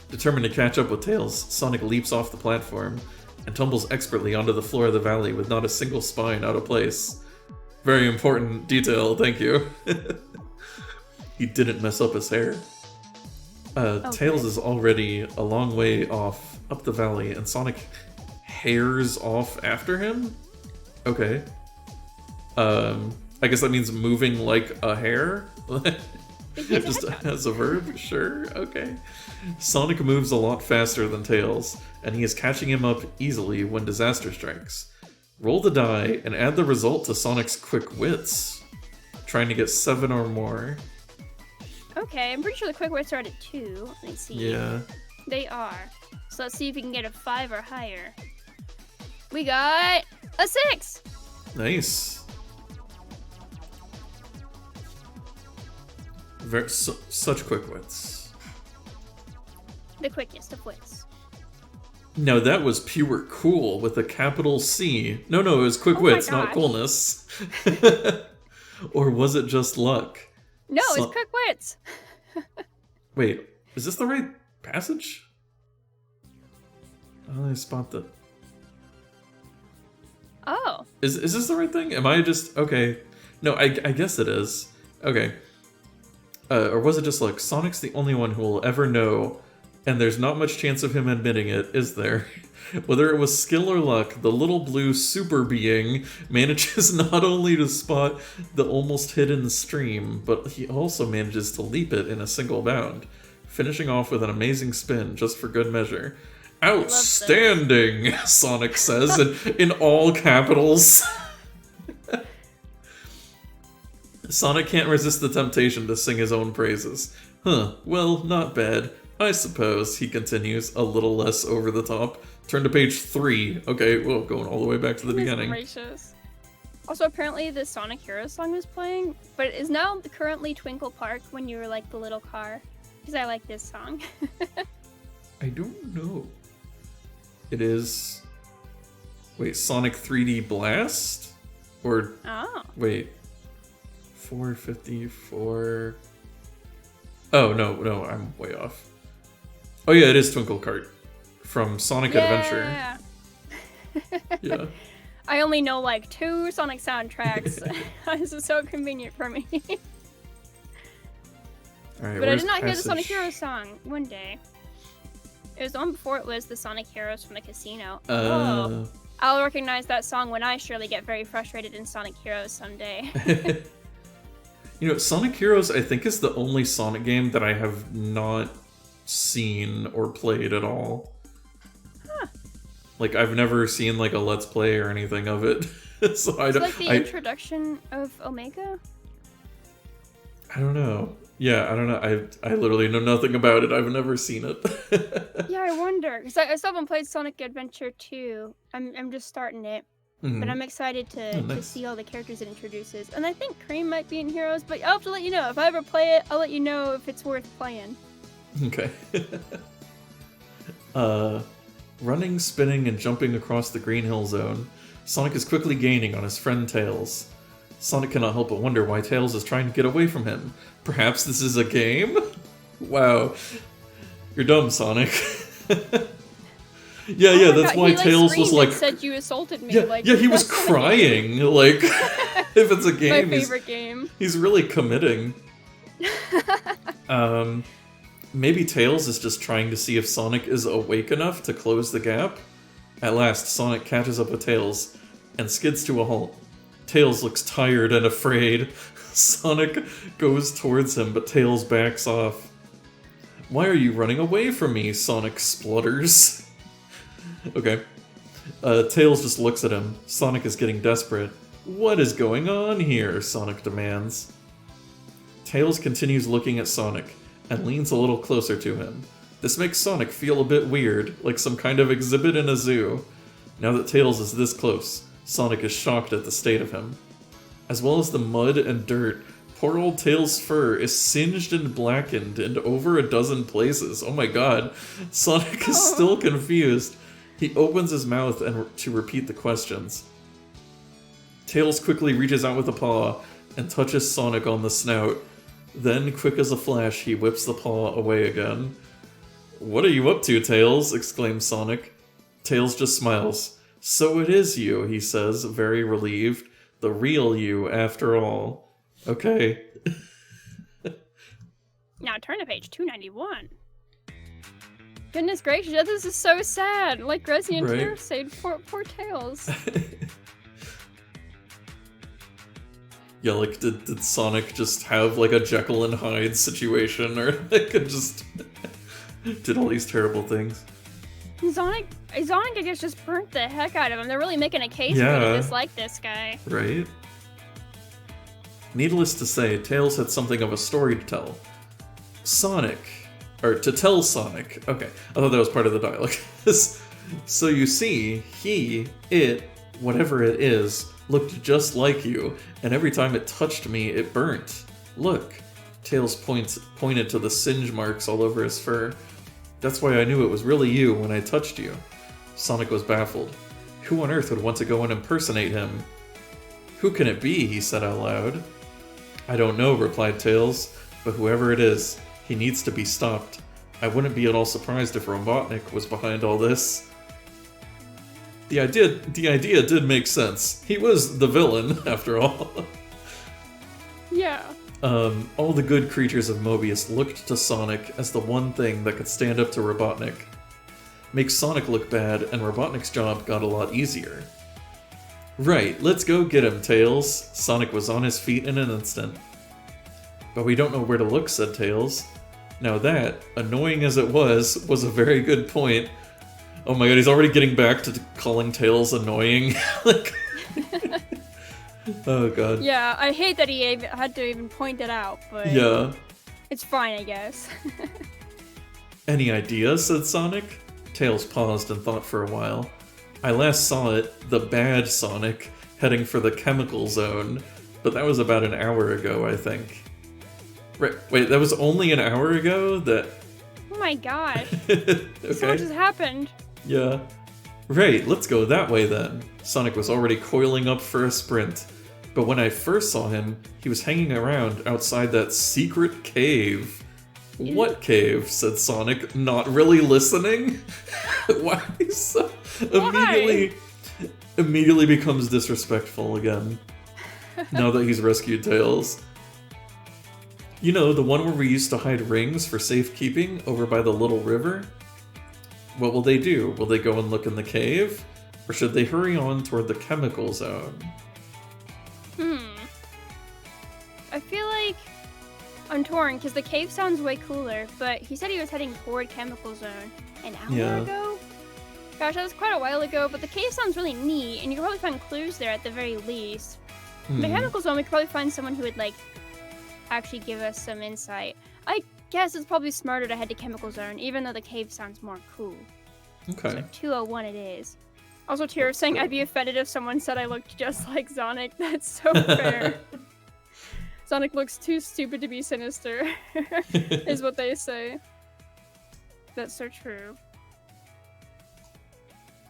Determined to catch up with Tails, Sonic leaps off the platform and tumbles expertly onto the floor of the valley with not a single spine out of place. Very important detail, thank you. He didn't mess up his hair. Tails is already a long way off up the valley, and Sonic hairs off after him? Okay. I guess that means moving like a hare? Just as a verb? Sure, okay. Sonic moves a lot faster than Tails, and he is catching him up easily when disaster strikes. Roll the die and add the result to Sonic's quick wits. Trying to get 7 or more. Okay, I'm pretty sure the quick wits are at a 2. Let me see. Yeah. They are. So let's see if we can get a 5 or higher. We got a 6! Nice. Such quick wits. The quickest of wits. No, that was pure cool with a capital C. No, it was quick wits, not coolness. Or was it just luck? No, it's quick wits. Wait, is this the right passage? I spot the... Oh. Is this the right thing? Am I just... Okay. No, I guess it is. Okay. Or was it just like, Sonic's the only one who will ever know And there's not much chance of him admitting it, is there? Whether it was skill or luck, the little blue super being manages not only to spot the almost hidden stream, but he also manages to leap it in a single bound, finishing off with an amazing spin just for good measure. Outstanding, Sonic says in all capitals. Sonic can't resist the temptation to sing his own praises. Huh, well, not bad. I suppose, he continues, a little less over the top. Turn to page 3. Okay, well, going all the way back to the beginning. Gracious. Also, apparently the Sonic Heroes song was playing, but it is now currently Twinkle Park when you were like the little car. Because I like this song. I don't know. It is... Wait, Sonic 3D Blast? Or... Oh. Wait. 454... Oh, no, I'm way off. Oh yeah, it is Twinkle Cart. From Sonic Adventure. Yeah. I only know like 2 Sonic soundtracks. This is so convenient for me. Alright, but I did not hear the Sonic Heroes song one day. It was the one before it was the Sonic Heroes from the casino. Oh. I'll recognize that song when I surely get very frustrated in Sonic Heroes someday. You know, Sonic Heroes, I think, is the only Sonic game that I have not seen or played at all. Huh. Like, I've never seen, like, a Let's Play or anything of it. So it's like the introduction of Omega? I don't know. Yeah, I don't know. I literally know nothing about it. I've never seen it. Yeah, I wonder. Because I still haven't played Sonic Adventure 2. I'm just starting it. But I'm excited to see all the characters it introduces. And I think Cream might be in Heroes, but I'll have to let you know. If I ever play it, I'll let you know if it's worth playing. Okay. Running, spinning, and jumping across the Green Hill Zone, Sonic is quickly gaining on his friend Tails. Sonic cannot help but wonder why Tails is trying to get away from him. Perhaps this is a game? Wow. You're dumb, Sonic. Yeah, that's why Tails was like... said you assaulted me. Yeah, he was crying. Like, if it's a game, my favorite game. He's really committing. Maybe Tails is just trying to see if Sonic is awake enough to close the gap. At last, Sonic catches up with Tails and skids to a halt. Tails looks tired and afraid. Sonic goes towards him, but Tails backs off. Why are you running away from me? Sonic splutters. Okay. Tails just looks at him. Sonic is getting desperate. What is going on here? Sonic demands. Tails continues looking at Sonic and leans a little closer to him. This makes Sonic feel a bit weird, like some kind of exhibit in a zoo. Now that Tails is this close, Sonic is shocked at the state of him. As well as the mud and dirt, poor old Tails' fur is singed and blackened in over a dozen places. Oh my god. Sonic is still confused. He opens his mouth to repeat the questions. Tails quickly reaches out with a paw and touches Sonic on the snout. Then, quick as a flash, he whips the paw away again. What are you up to, Tails? Exclaims Sonic. Tails just smiles. So it is you, he says, very relieved. The real you, after all. Okay. Now turn to page 291. Goodness gracious, this is so sad. Like Resident Evil said, poor Tails. Yeah, like, did Sonic just have, like, a Jekyll and Hyde situation, or, like, it just did all these terrible things? Sonic, I guess, just burnt the heck out of him. They're really making a case for me to dislike this guy. Right? Needless to say, Tails had something of a story to tell. To tell Sonic. Okay, I thought that was part of the dialogue. So you see, whatever it is, looked just like you, and every time it touched me, it burnt. Look. Tails pointed to the singe marks all over his fur. That's why I knew it was really you when I touched you. Sonic was baffled. Who on earth would want to go and impersonate him? Who can it be? He said out loud. I don't know, replied Tails, but whoever it is, he needs to be stopped. I wouldn't be at all surprised if Robotnik was behind all this. The idea did make sense. He was the villain, after all. Yeah. All the good creatures of Mobius looked to Sonic as the one thing that could stand up to Robotnik. Make Sonic look bad, and Robotnik's job got a lot easier. Right, let's go get him, Tails. Sonic was on his feet in an instant. But we don't know where to look, said Tails. Now that, annoying as it was a very good point. Oh my god, he's already getting back to calling Tails annoying. Like, oh god. Yeah, I hate that he had to even point it out, but yeah, it's fine, I guess. Any ideas, said Sonic. Tails paused and thought for a while. I last saw it, the bad Sonic, heading for the chemical zone, but that was about an hour ago, I think. Right, wait, that was only an hour ago? That... Oh my gosh. Okay. So what just happened? Yeah. Right, let's go that way then. Sonic was already coiling up for a sprint. But when I first saw him, he was hanging around outside that secret cave. What cave? Said Sonic, not really listening. Why? So immediately becomes disrespectful again. Now that he's rescued Tails. You know, the one where we used to hide rings for safekeeping over by the little river? What will they do? Will they go and look in the cave? Or should they hurry on toward the chemical zone? I feel like I'm torn, because the cave sounds way cooler, but he said he was heading toward chemical zone an hour ago? Gosh, that was quite a while ago, but the cave sounds really neat, and you could probably find clues there at the very least. The chemical zone, we could probably find someone who would, like, actually give us some insight. I guess it's probably smarter to head to chemical zone, even though the cave sounds more cool. Okay. So 201 it is. Also, Tira saying I'd be offended if someone said I looked just like Zonik. That's so fair. Sonic looks too stupid to be sinister, is what they say. That's so true.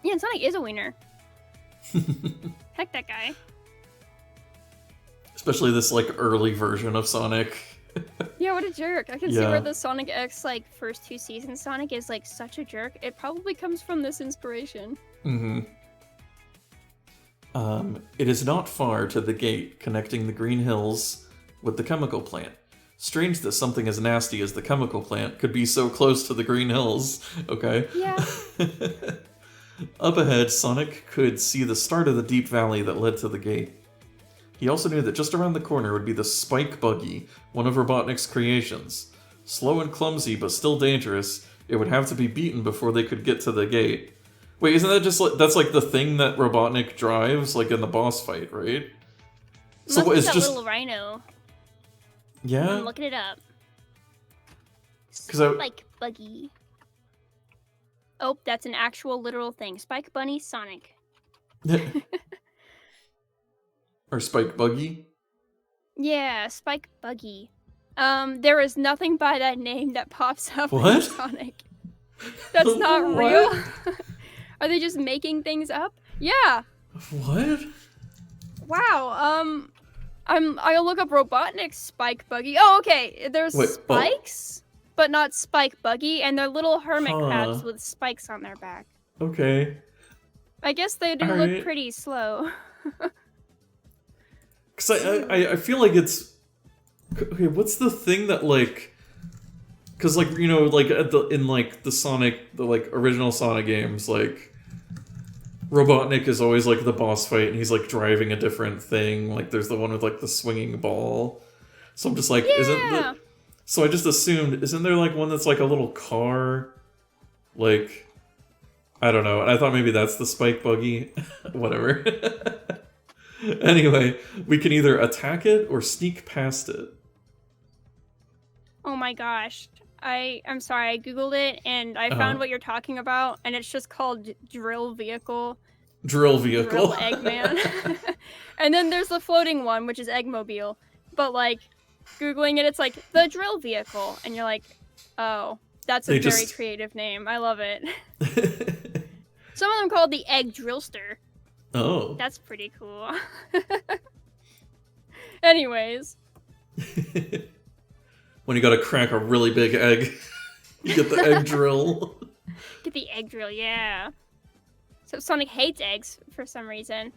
Yeah, and Sonic is a wiener. Heck, that guy. Especially this, like, early version of Sonic. Yeah, what a jerk. I can see where the Sonic X, like, first 2 seasons Sonic is, like, such a jerk. It probably comes from this inspiration. It is not far to the gate connecting the Green Hills with the chemical plant. Strange that something as nasty as the chemical plant could be so close to the Green Hills. Okay. Yeah. Up ahead, Sonic could see the start of the deep valley that led to the gate. He also knew that just around the corner would be the Spike Buggy, one of Robotnik's creations. Slow and clumsy, but still dangerous, it would have to be beaten before they could get to the gate. Wait, isn't that just like, that's like the thing that Robotnik drives, like in the boss fight, right? So what is that just little rhino? Yeah. I'm looking it up. Spike Buggy. Oh, that's an actual literal thing. Spike Bunny Sonic. Or Spike Buggy? Yeah, Spike Buggy. There is nothing by that name that pops up in Sonic. That's not real. Are they just making things up? Yeah. What? Wow. I'll look up Robotnik's Spike Buggy. Oh, okay. There's spikes, but not Spike Buggy, and they're little hermit crabs with spikes on their back. Okay. I guess they do look pretty slow. Cause I feel like it's okay. What's the thing that like? Cause like you know like in like the Sonic the like original Sonic games like. Robotnik is always like the boss fight, and he's like driving a different thing. Like there's the one with like the swinging ball. So I'm just like, So I just assumed, isn't there like one that's like a little car? Like, I don't know. And I thought maybe that's the Spike Buggy. Whatever. Anyway, we can either attack it or sneak past it. Oh my gosh. I'm sorry, I googled it and I found what you're talking about, and it's just called Drill Vehicle. Drill Vehicle. Drill Eggman. And then there's the floating one, which is Eggmobile. But like, Googling it, it's like the Drill Vehicle, and you're like, oh, that's a very creative name. I love it. Some of them called the Egg Drillster. Oh. That's pretty cool. Anyways. When you gotta crack a really big egg, you get the egg drill. Get the egg drill, yeah. So Sonic hates eggs for some reason.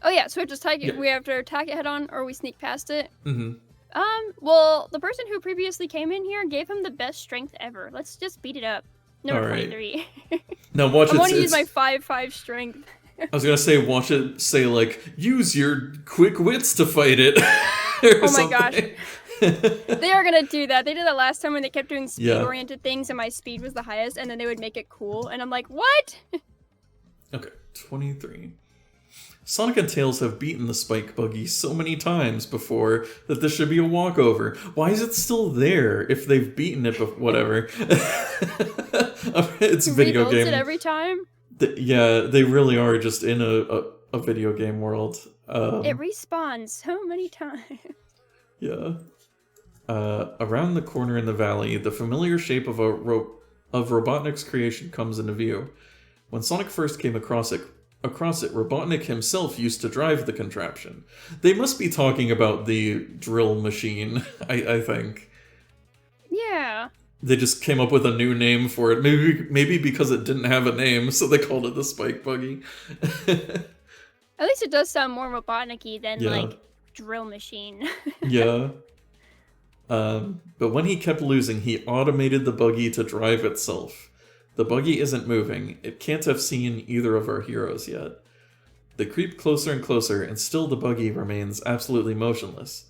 Oh yeah, so just Yeah. we have to attack it head on, or we sneak past it. Mm-hmm. Well, the person who previously came in here gave him the best strength ever. Let's just beat it up. Number 23. Now watch I it. want to use my 5/5 strength. I was gonna say, watch it say like, use your quick wits to fight it. Oh my gosh. They are gonna do that. They did that last time when they kept doing speed-oriented things and my speed was the highest, and then they would make it cool, and I'm like, what? Okay, 23. Sonic and Tails have beaten the Spike Buggy so many times before that this should be a walkover. Why is it still there if they've beaten it whatever? It's a video game. It every time? Yeah, they really are just in a video game world. It respawns so many times. Yeah. Around the corner in the valley, the familiar shape of Robotnik's creation comes into view. When Sonic first came across it, Robotnik himself used to drive the contraption. They must be talking about the drill machine, I think. Yeah. They just came up with a new name for it. Maybe because it didn't have a name, so they called it the Spike Buggy. At least it does sound more Robotnik-y than, like, drill machine. Yeah. But when he kept losing, he automated the buggy to drive itself. The buggy isn't moving. It can't have seen either of our heroes yet. They creep closer and closer, and still the buggy remains absolutely motionless.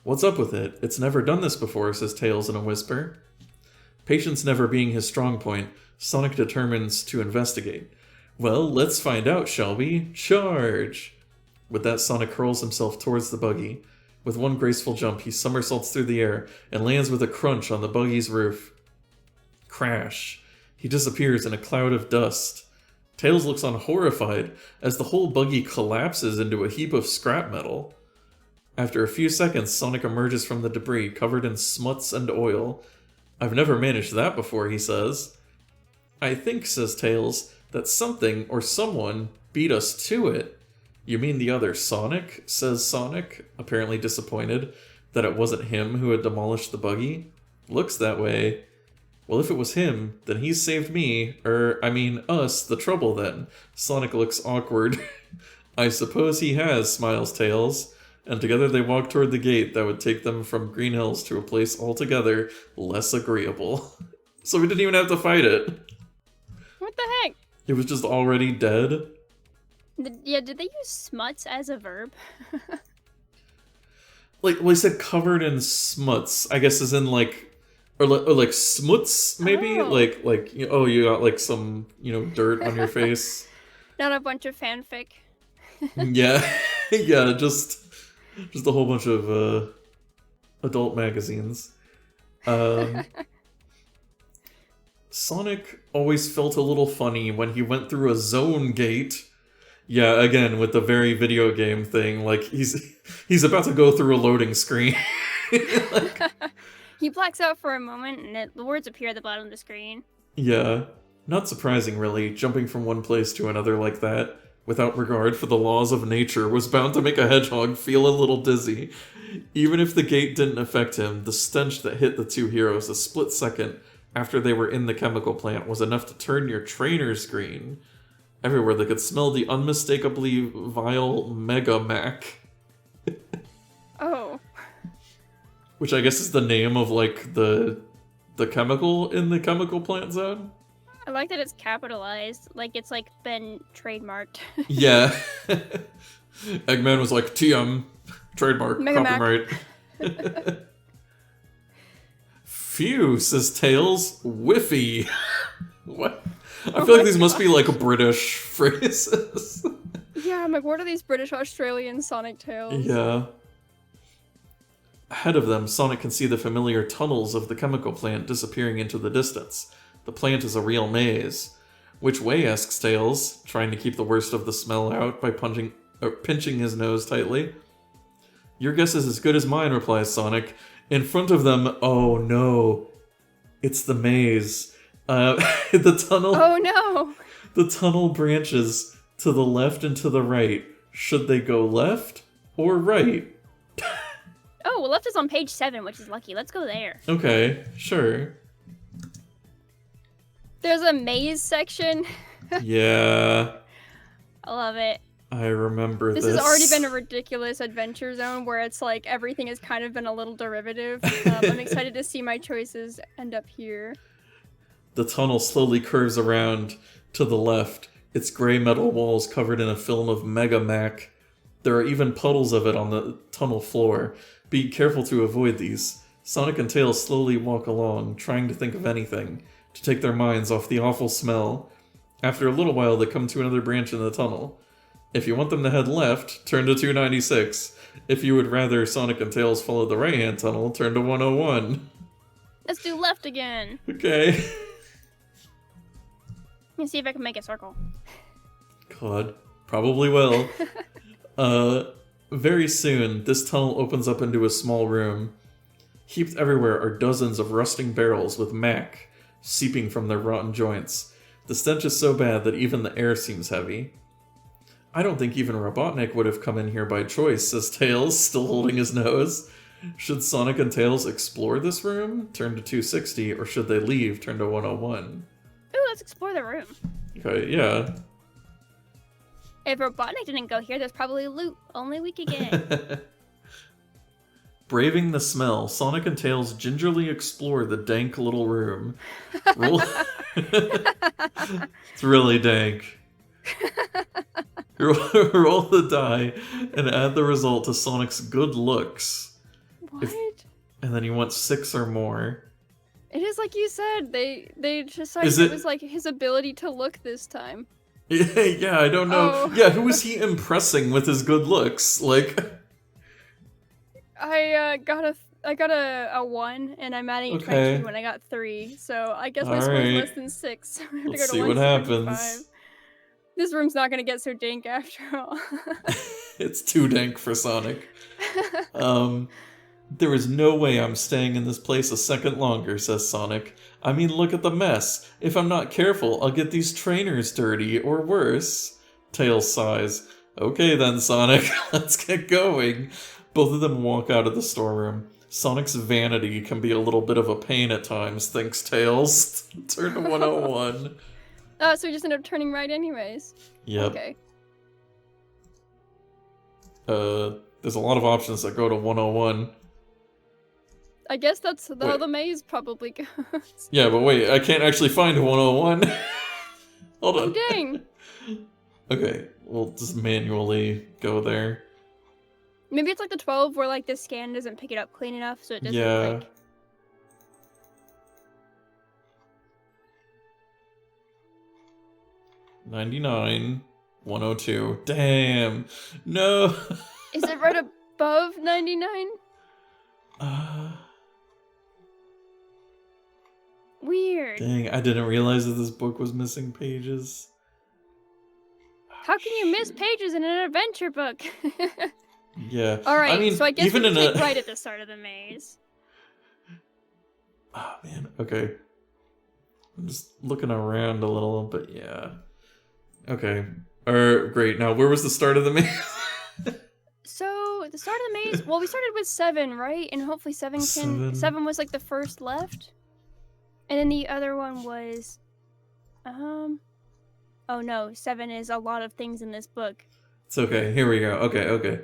What's up with it? It's never done this before, says Tails in a whisper. Patience never being his strong point, Sonic determines to investigate. Well, let's find out, shall we? Charge! With that, Sonic hurls himself towards the buggy. With one graceful jump, he somersaults through the air and lands with a crunch on the buggy's roof. Crash. He disappears in a cloud of dust. Tails looks on horrified as the whole buggy collapses into a heap of scrap metal. After a few seconds, Sonic emerges from the debris, covered in smuts and oil. I've never managed that before, he says. I think, says Tails, that something or someone beat us to it. You mean the other Sonic? Says Sonic, apparently disappointed that it wasn't him who had demolished the buggy. Looks that way. Well, if it was him, then he saved me, us, the trouble then. Sonic looks awkward. I suppose he has, smiles Tails. And together they walk toward the gate that would take them from Green Hills to a place altogether less agreeable. So we didn't even have to fight it. What the heck? It was just already dead. Did they use smuts as a verb? Well, he said covered in smuts. I guess as in or like smuts, maybe? Oh. You got like some, dirt on your face. Not a bunch of fanfic. Yeah. Yeah, just a whole bunch of adult magazines. Sonic always felt a little funny when he went through a zone gate. Yeah, again, with the very video game thing, like, he's about to go through a loading screen. He blacks out for a moment, and the words appear at the bottom of the screen. Yeah. Not surprising, really, jumping from one place to another like that, without regard for the laws of nature, was bound to make a hedgehog feel a little dizzy. Even if the gate didn't affect him, the stench that hit the two heroes a split second after they were in the chemical plant was enough to turn your trainer's green. Everywhere they could smell the unmistakably vile Mega Mac. Oh. Which I guess is the name of, like, the chemical in the chemical plant zone? I like that it's capitalized, like it's like been trademarked. Yeah. Eggman was like, TM, trademark, Mega copyright. Phew, says Tails, whiffy. What? I feel like these must be like British phrases. Yeah, I'm like, what are these British Australian Sonic tales? Yeah. Ahead of them, Sonic can see the familiar tunnels of the chemical plant disappearing into the distance. The plant is a real maze. Which way, asks Tails, trying to keep the worst of the smell out by pinching his nose tightly. Your guess is as good as mine, replies Sonic. In front of them, oh no, it's the maze. The tunnel... Oh no! The tunnel branches to the left and to the right. Should they go left or right? Oh, well, left is on page 7, which is lucky. Let's go there. Okay, sure. There's a maze section. Yeah. I love it. I remember this. This has already been a ridiculous adventure zone where it's like everything has kind of been a little derivative. I'm excited to see my choices end up here. The tunnel slowly curves around to the left, its gray metal walls covered in a film of Megamac. There are even puddles of it on the tunnel floor. Be careful to avoid these. Sonic and Tails slowly walk along, trying to think of anything, to take their minds off the awful smell. After a little while, they come to another branch in the tunnel. If you want them to head left, turn to 296. If you would rather Sonic and Tails follow the right-hand tunnel, turn to 101. Let's do left again. Okay. Let me see if I can make a circle. God, probably will. Very soon, this tunnel opens up into a small room. Heaped everywhere are dozens of rusting barrels with mac seeping from their rotten joints. The stench is so bad that even the air seems heavy. I don't think even Robotnik would have come in here by choice, says Tails, still holding his nose. Should Sonic and Tails explore this room? Turn to 260, or should they leave? Turn to 101. Ooh, let's explore the room. Okay, yeah. If Robotnik didn't go here, there's probably loot only we could get. Braving the smell, Sonic and Tails gingerly explore the dank little room. Roll... It's really dank. Roll the die and add the result to Sonic's good looks. What? And then you want 6 or more. It is like you said. They decided it was like his ability to look this time. Yeah, I don't know. Oh. Yeah, who is he impressing with his good looks? Like, I got a 1, and I'm adding it to my 2 when I got 3. So I guess my score is less than 6. Let's see what happens. This room's not gonna get so dank after all. It's too dank for Sonic. There is no way I'm staying in this place a second longer, says Sonic. I mean, look at the mess. If I'm not careful, I'll get these trainers dirty, or worse. Tails sighs. Okay then, Sonic, let's get going. Both of them walk out of the storeroom. Sonic's vanity can be a little bit of a pain at times, thinks Tails. Turn to 101. Oh, so we just end up turning right anyways. Yep. Okay. There's a lot of options that go to 101. I guess that's how the maze probably goes. Yeah, but wait, I can't actually find 101. Hold on. Oh, dang. Okay, we'll just manually go there. Maybe it's like the 12 where like the scan doesn't pick it up clean enough, so it doesn't like... 99, 102. Damn. No. Is it right above 99? Weird. Dang, I didn't realize that this book was missing pages. How can you miss pages in an adventure book? Yeah. Alright, I mean, so I guess even we can take right at the start of the maze. Oh, man. Okay. I'm just looking around a little, but yeah. Okay. Great. Now, where was the start of the maze? So, the start of the maze... Well, we started with 7, right? And hopefully 7 can... 7 was like the first left. And then the other one was... Oh no, 7 is a lot of things in this book. It's okay. Here we go. Okay.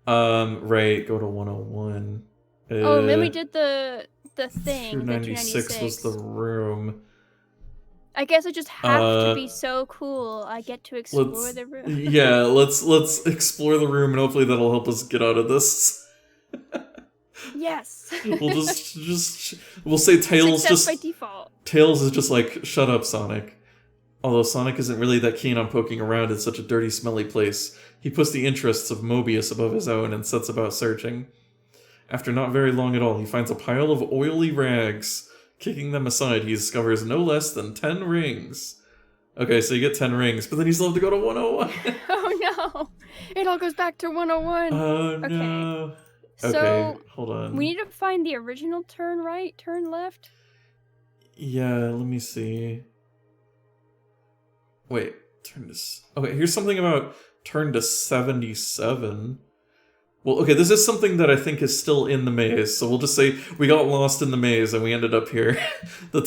Right. Go to 101. Oh, and then we did the thing. 296 was the room. I guess I just have to be so cool. I get to explore the room. Yeah, let's explore the room, and hopefully that'll help us get out of this. Yes. We'll we'll say Tails Success by default. Tails is just like, shut up, Sonic. Although Sonic isn't really that keen on poking around in such a dirty, smelly place, he puts the interests of Mobius above his own and sets about searching. After not very long at all, he finds a pile of oily rags. Kicking them aside, he discovers no less than 10 rings. Okay, so you get 10 rings, but then you still have to go to 101. Oh no! It all goes back to 101. Oh no. Okay, so, hold on. We need to find the original turn right, turn left. Yeah, let me see. Wait, okay, here's something about turn to 77. Well, okay, this is something that I think is still in the maze, so we'll just say we got lost in the maze and we ended up here. The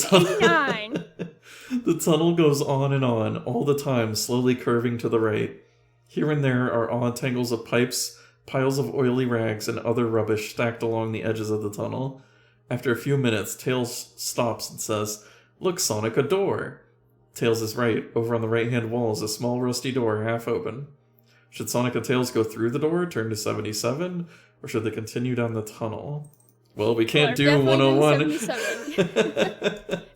tunnel goes on and on, all the time, slowly curving to the right. Here and there are odd tangles of pipes, piles of oily rags, and other rubbish stacked along the edges of the tunnel. After a few minutes, Tails stops and says, "Look, Sonic, a door." Tails is right. Over on the right-hand wall is a small rusty door, half open. Should Sonic and Tails go through the door, turn to 77, or should they continue down the tunnel? Well, we can't do 101.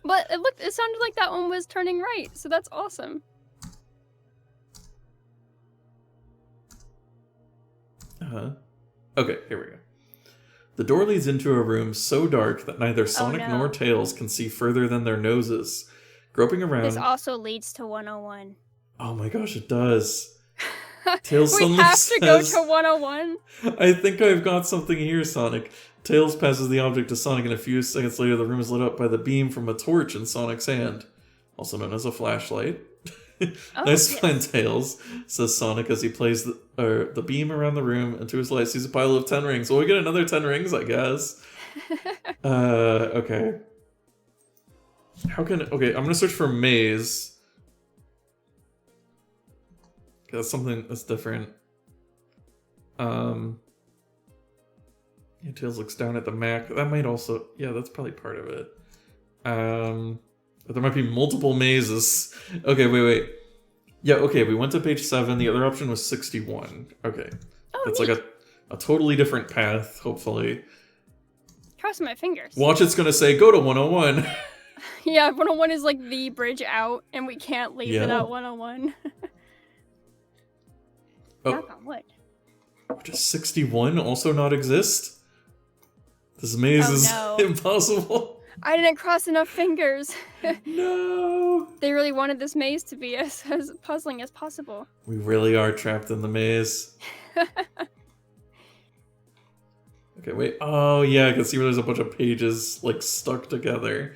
But it sounded like that one was turning right, so that's awesome. Okay, here we go. The door leads into a room so dark that neither Sonic nor Tails can see further than their noses. Groping around... This also leads to 101. Oh my gosh, it does. Tails we have to go to 101? I think I've got something here, Sonic. Tails passes the object to Sonic, and a few seconds later the room is lit up by the beam from a torch in Sonic's hand, also known as a flashlight. Nice find, Tails, says Sonic as he plays the beam around the room. Into his light sees a pile of 10 rings. Well, we get another 10 rings, I guess. Okay. Okay, I'm gonna search for maze. Okay, that's something that's different. Yeah, Tails looks down at the map. That might also... Yeah, that's probably part of it. But there might be multiple mazes. Okay, wait. Yeah, okay, we went to page 7. The other option was 61. Okay. Oh, that's neat. like a totally different path, hopefully. Cross my fingers. Watch, it's gonna say, go to 101. Yeah, 101 is like the bridge out, and we can't leave it at 101. Knock on wood. Does 61 also not exist? This maze is impossible. I didn't cross enough fingers. No. They really wanted this maze to be as puzzling as possible. We really are trapped in the maze. Okay, wait. Oh, yeah, I can see where there's a bunch of pages, like, stuck together.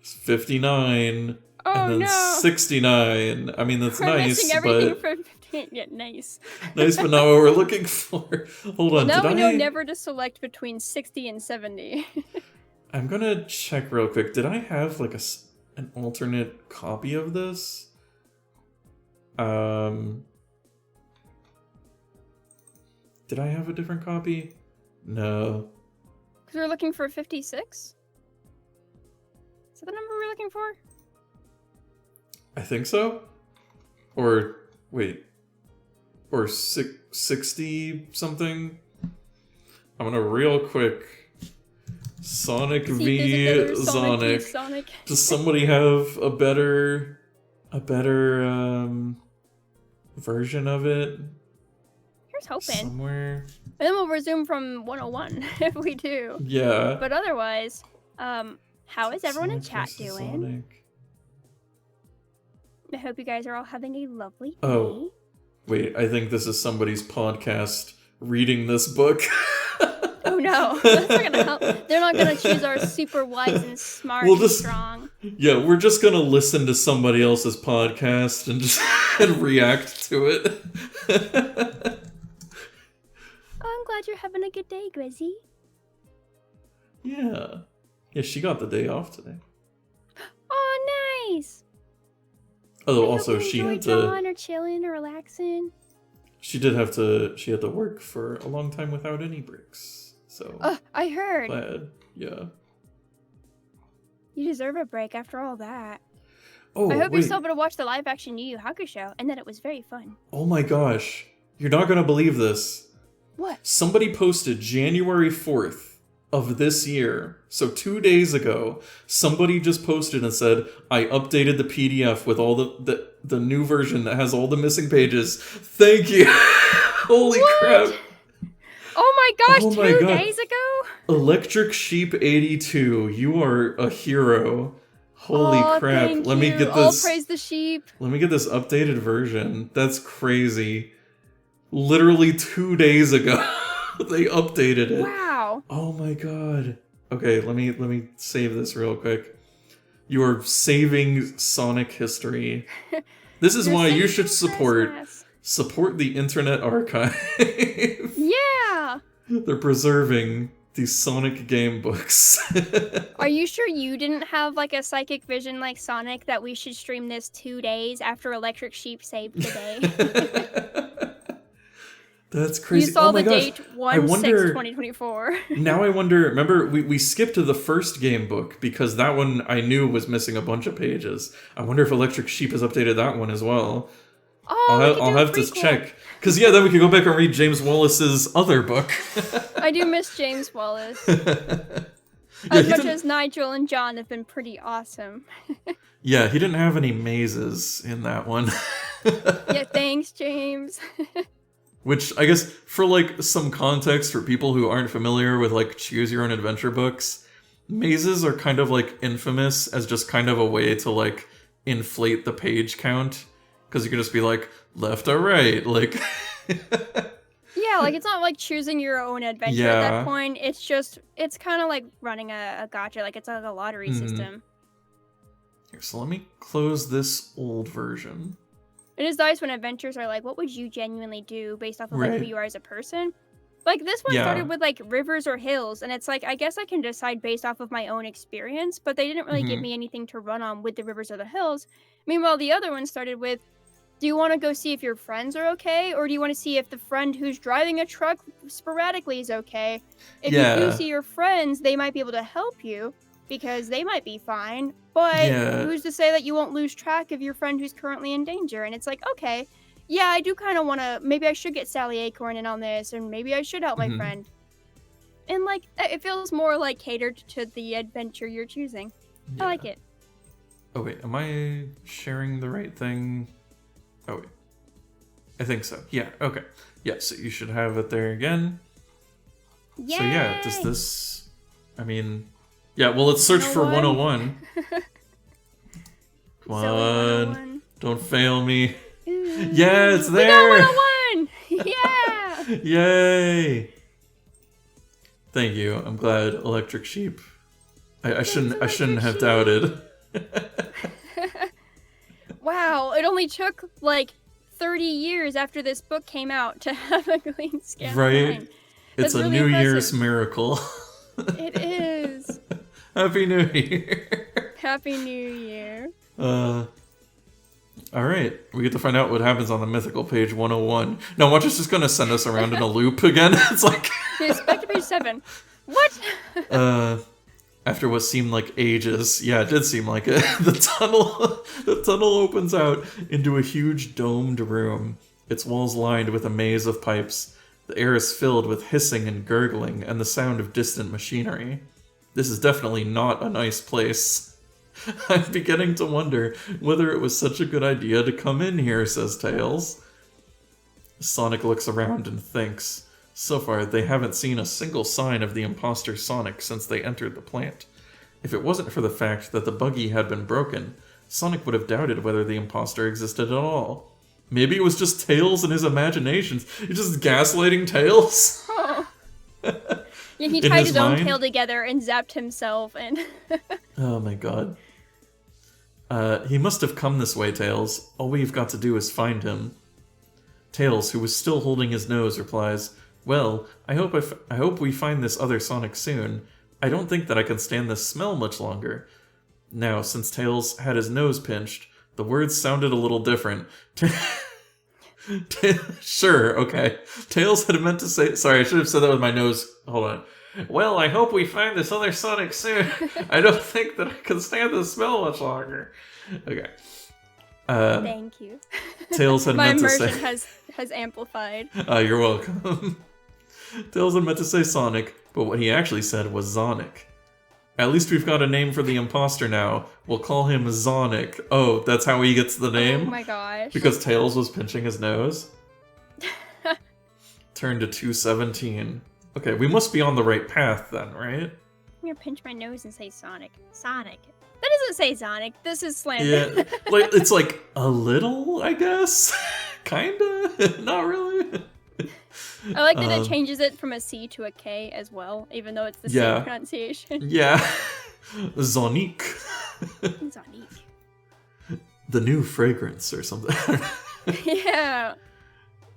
59. Oh, and then 69. I mean, that's nice, missing everything but... for 15. Yeah, nice. Nice, but not what we're looking for. Hold on, now we know never to select between 60 and 70. I'm gonna check real quick. Did I have, like, an alternate copy of this? Did I have a different copy? No. Because we're looking for 56? Is that the number we're looking for? I think so. Or, wait. Or 60 something? I'm gonna real quick. Sonic v Zonik. Does somebody have a better version of it? Here's hoping. Somewhere. And then we'll resume from 101 if we do. Yeah. But otherwise, how is everyone in chat doing? Sonic. I hope you guys are all having a lovely day. Oh, wait, I think this is somebody's podcast reading this book. Oh no, that's not gonna help. They're not gonna choose our super wise and smart and strong. Yeah, we're just gonna listen to somebody else's podcast and just and react to it. Oh, I'm glad you're having a good day, Grizzy. Yeah. Yeah, she got the day off today. Oh, nice. Although also she had to... or chilling or relaxing. She had to work for a long time without any breaks. So... I heard. Glad. Yeah. You deserve a break after all that. Oh, I hope you're still able to watch the live-action Yu Yu Hakusho, and that it was very fun. Oh my gosh. You're not gonna believe this. What? Somebody posted January 4th of this year, so 2 days ago, somebody just posted and said, I updated the PDF with all the new version that has all the missing pages. Thank you. Holy crap. Oh my gosh, 2 days ago? Electric Sheep 82, you are a hero. Holy crap. Let me get this. All praise the sheep. Let me get this updated version. That's crazy. Literally 2 days ago, they updated it. Wow. Oh my god. Okay, let me save this real quick. You are saving Sonic history. This is why you should support the Internet Archive. Yeah. They're preserving these Sonic game books. Are you sure you didn't have like a psychic vision like Sonic that we should stream this 2 days after Electric Sheep saved the day? That's crazy. You saw oh my the gosh. date I wonder 1/6/2024. now I wonder, remember we skipped to the first game book because that one I knew was missing a bunch of pages. I wonder if Electric Sheep has updated that one as well. Oh, we could I'll do a have to prequel. check. Because, yeah, then we could go back and read James Wallace's other book. I do miss James Wallace. Yeah, As much as Nigel and John have been pretty awesome. Yeah, he didn't have any mazes in that one. Yeah, thanks, James. Which, I guess, for, like, some context for people who aren't familiar with, like, choose-your-own-adventure books, mazes are kind of, like, infamous as just kind of a way to, like, inflate the page count. Because you can just be like, left or right, like... Yeah, like, it's not like choosing your own adventure at that point. It's just, it's kind of like running a gacha, like it's like a lottery system. Here, so let me close this old version. It is nice when adventures are like, what would you genuinely do based off of like who you are as a person? Like, this one started with like rivers or hills, and it's like, I guess I can decide based off of my own experience, but they didn't really give me anything to run on with the rivers or the hills. Meanwhile, the other one started with, do you want to go see if your friends are okay, or do you want to see if the friend who's driving a truck sporadically is okay? If you do see your friends, they might be able to help you, because they might be fine, but who's to say that you won't lose track of your friend who's currently in danger? And it's like, okay, yeah, I do kind of want to, maybe I should get Sally Acorn in on this, and maybe I should help my friend. And like, it feels more like catered to the adventure you're choosing. I like it. Oh wait, am I sharing the right thing? Oh wait, I think so. Yeah, okay. Yeah, so you should have it there again. Yay! So yeah, does this, I mean, yeah, well, let's search for 101. Come on, don't fail me. Ooh. Yeah, it's there! We got 101! Yeah! Yay! Thank you. I'm glad, Electric Sheep. I shouldn't have doubted. Wow, it only took like 30 years after this book came out to have a clean scan. Right? It's a really New impressive. Year's miracle. It is. Happy New Year. Happy New Year. Alright, we get to find out what happens on the mythical page 101. Now, watch, it's just gonna send us around in a loop again. It's like... It's back to page 7. What? After what seemed like ages, yeah, it did seem like it. The tunnel opens out into a huge domed room. Its walls lined with a maze of pipes. The air is filled with hissing and gurgling and the sound of distant machinery. This is definitely not a nice place. I'm beginning to wonder whether it was such a good idea to come in here, says Tails. Sonic looks around and thinks. So far, they haven't seen a single sign of the imposter Sonic since they entered the plant. If it wasn't for the fact that the buggy had been broken, Sonic would have doubted whether the imposter existed at all. Maybe it was just Tails in his imaginations. He's just gaslighting Tails. Oh. Yeah, he tied his own tail together and zapped himself and... Oh my god. He must have come this way, Tails. All we've got to do is find him. Tails, who was still holding his nose, replies, well, I hope we find this other Sonic soon. I don't think that I can stand this smell much longer. Now, since Tails had his nose pinched, the words sounded a little different. Sure, okay. Tails had meant to say... Sorry, I should have said that with my nose. Hold on. Well, I hope we find this other Sonic soon. I don't think that I can stand the smell much longer. Okay. Thank you. Tails had meant to say... My immersion has amplified. You're welcome. Tails had meant to say Sonic, but what he actually said was Zonik. At least we've got a name for the imposter now. We'll call him Zonik. Oh, that's how he gets the name? Oh my gosh. Because Tails was pinching his nose? Turn to 217. Okay, we must be on the right path then, right? I'm gonna pinch my nose and say Sonic. Sonic. That doesn't say Sonic. This is slander. Yeah, like, it's like a little, I guess? Kinda? Not really? I like that it changes it from a C to a K as well, even though it's the same pronunciation. Yeah. Zonik. Zonik. The new fragrance or something. Yeah.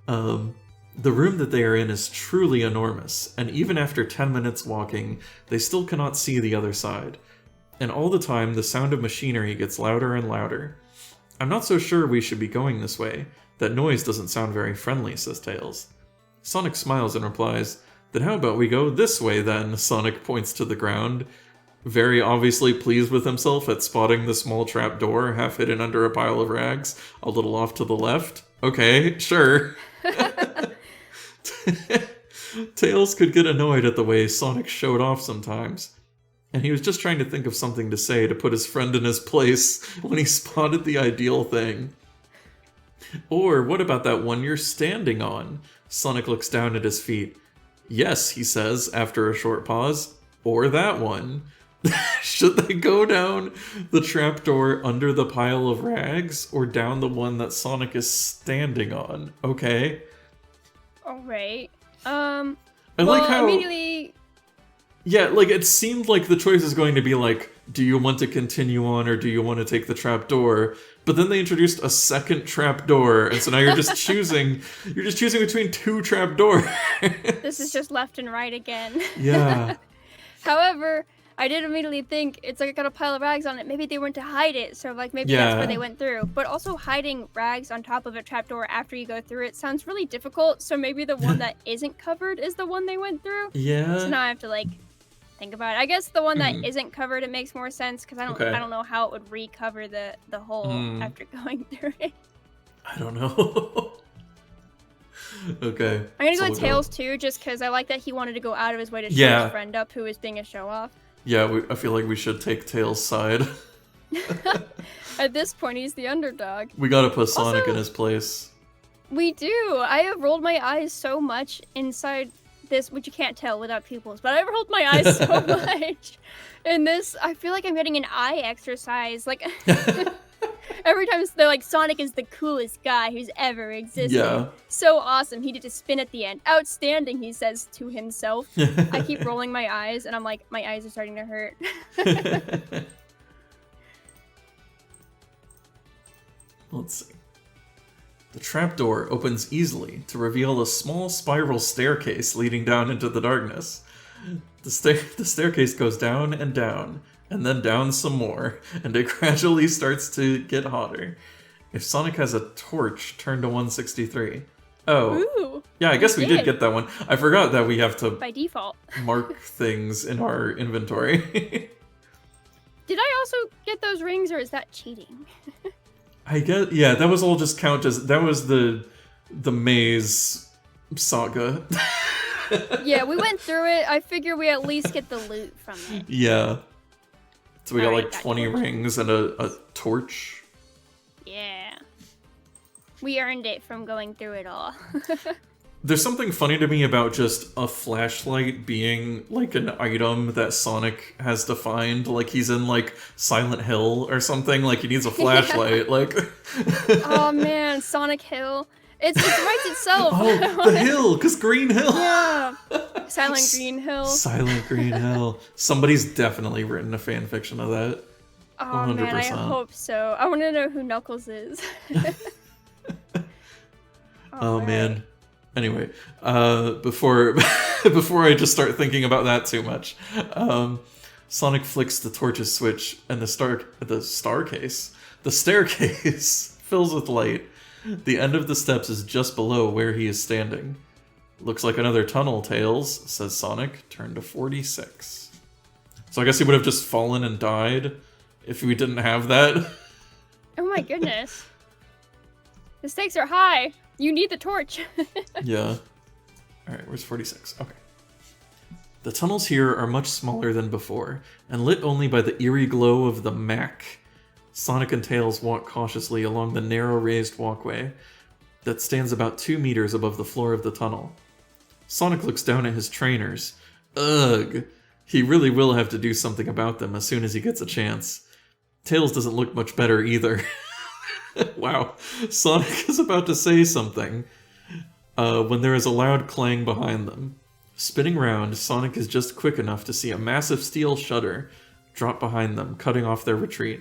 The room that they are in is truly enormous, and even after 10 minutes walking, they still cannot see the other side. And all the time, the sound of machinery gets louder and louder. I'm not so sure we should be going this way. That noise doesn't sound very friendly, says Tails. Sonic smiles and replies, "Then how about we go this way then?" Sonic points to the ground, very obviously pleased with himself at spotting the small trap door half hidden under a pile of rags, a little off to the left. Okay, sure. Tails could get annoyed at the way Sonic showed off sometimes, and he was just trying to think of something to say to put his friend in his place when he spotted the ideal thing. Or what about that one you're standing on? Sonic looks down at his feet. Yes, he says after a short pause. Or that one. Should they go down the trapdoor under the pile of rags or down the one that Sonic is standing on? Okay. Alright. I like how immediately... Yeah, like, it seemed like the choice is going to be like, do you want to continue on or do you want to take the trapdoor? But then they introduced a second trapdoor, and so now you're just choosing between two trapdoors. This is just left and right again. Yeah. However, I did immediately think, it's like I got a pile of rags on it, maybe they went to hide it, so like maybe that's where they went through. But also hiding rags on top of a trapdoor after you go through it sounds really difficult, so maybe the one that isn't covered is the one they went through. Yeah. So now I have to like think about it. I guess the one that isn't covered, it makes more sense because I don't know how it would recover the hole after going through it. I don't know. Okay. I'm gonna go with Tails too, just because I like that he wanted to go out of his way to show his friend up who was being a show off. Yeah, I feel like we should take Tails' side. At this point, he's the underdog. We gotta put Sonic in his place. We do. I have rolled my eyes so much inside this, which you can't tell without pupils, but I've rolled my eyes so much in this. I feel like I'm getting an eye exercise. Like every time they're like, Sonic is the coolest guy who's ever existed. Yeah. So awesome. He did a spin at the end. Outstanding, he says to himself. I keep rolling my eyes, and I'm like, my eyes are starting to hurt. Let's see. The trapdoor opens easily to reveal a small spiral staircase leading down into the darkness. The staircase goes down, and then down some more, and it gradually starts to get hotter. If Sonic has a torch, turn to 163. Oh. Ooh, yeah, I guess we did get that one. I forgot that we have to by default mark things in our inventory. Did I also get those rings, or is that cheating? I guess, yeah, that was all just count as, that was the maze saga. Yeah, we went through it. I figure we at least get the loot from it. Yeah. So we got like 20 rings and a torch. Yeah. We earned it from going through it all. There's something funny to me about just a flashlight being like an item that Sonic has to find. Like he's in like Silent Hill or something. Like he needs a flashlight. Like. Oh man, Sonic Hill. It writes itself. Oh, the hill, because Green Hill. Yeah. Silent Green Hill. Silent Green Hill. Somebody's definitely written a fan fiction of that. Oh 100%. man, I hope so. I want to know who Knuckles is. Oh man. Anyway, before I just start thinking about that too much, Sonic flicks the torch's switch, and the staircase fills with light. The end of the steps is just below where he is standing. Looks like another tunnel, Tails, says Sonic. Turn to 46. So I guess he would have just fallen and died if we didn't have that. Oh my goodness. The stakes are high. You need the torch. Yeah. Alright, where's 46? Okay. The tunnels here are much smaller than before, and lit only by the eerie glow of the Mac. Sonic and Tails walk cautiously along the narrow raised walkway that stands about 2 meters above the floor of the tunnel. Sonic looks down at his trainers. Ugh. He really will have to do something about them as soon as he gets a chance. Tails doesn't look much better either. Wow. Sonic is about to say something when there is a loud clang behind them. Spinning round, Sonic is just quick enough to see a massive steel shutter drop behind them, cutting off their retreat.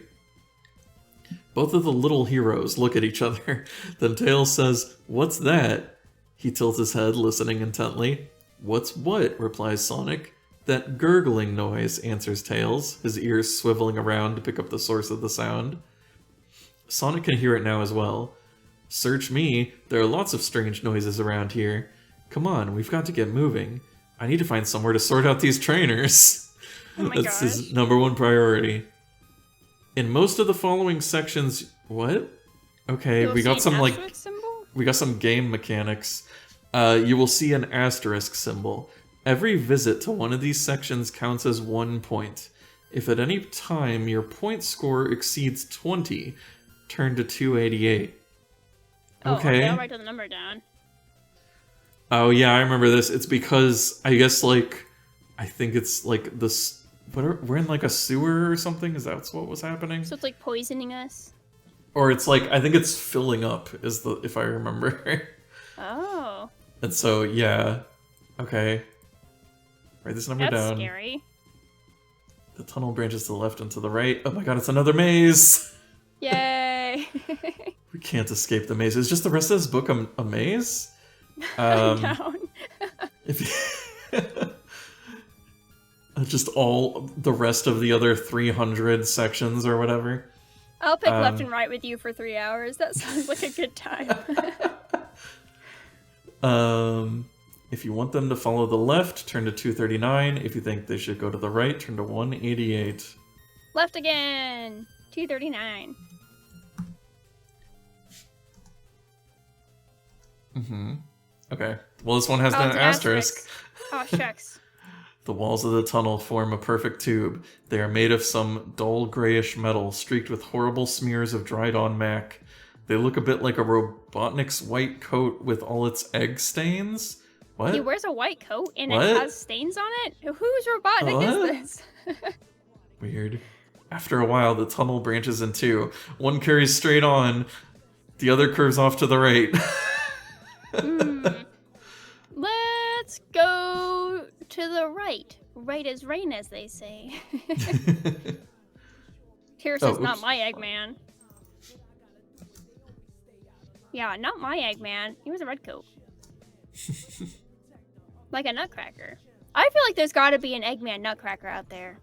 Both of the little heroes look at each other. Then Tails says, "What's that?" He tilts his head, listening intently. "What's what?" replies Sonic. "That gurgling noise," answers Tails, his ears swiveling around to pick up the source of the sound. Sonic can hear it now as well. "Search me, there are lots of strange noises around here. Come on, we've got to get moving. I need to find somewhere to sort out these trainers. Oh my That's gosh. his #1 priority. In most of the following sections... What? Okay, You'll we got see an some, like... asterisk symbol? We got some game mechanics. You will see an asterisk symbol. Every visit to one of these sections counts as 1 point. If at any time your point score exceeds 20, turn to 288. Okay. I'll write the number down. Oh yeah, I remember this. It's because, I guess, like... I think it's, like, this... We're in, like, a sewer or something? Is that what was happening? So it's, like, poisoning us? Or it's, like, I think it's filling up, is the... if I remember. Oh. And so, yeah. Okay. Write this number down. That's scary. The tunnel branches to the left and to the right. Oh my god, it's another maze! Yay! We can't escape the maze. Is just the rest of this book a maze? Down. If you... Just all the rest of the other 300 sections or whatever. I'll pick left and right with you for 3 hours. That sounds like a good time. If you want them to follow the left, turn to 239. If you think they should go to the right, turn to 188. Left again! 239. Okay. Well, this one has an it's asterisk. Oh, shucks. The walls of the tunnel form a perfect tube. They are made of some dull grayish metal, streaked with horrible smears of dried-on mac. They look a bit like a Robotnik's white coat with all its egg stains. What? He wears a white coat and What? it has stains on it? Whose Robotnik is this? Weird. After a while, the tunnel branches in two. One carries straight on, the other curves off to the right. Let's go to the right. Right as rain, as they say. Here says not my Eggman. Yeah, not my Eggman. He was a red coat. Like a nutcracker. I feel like there's gotta be an Eggman nutcracker out there.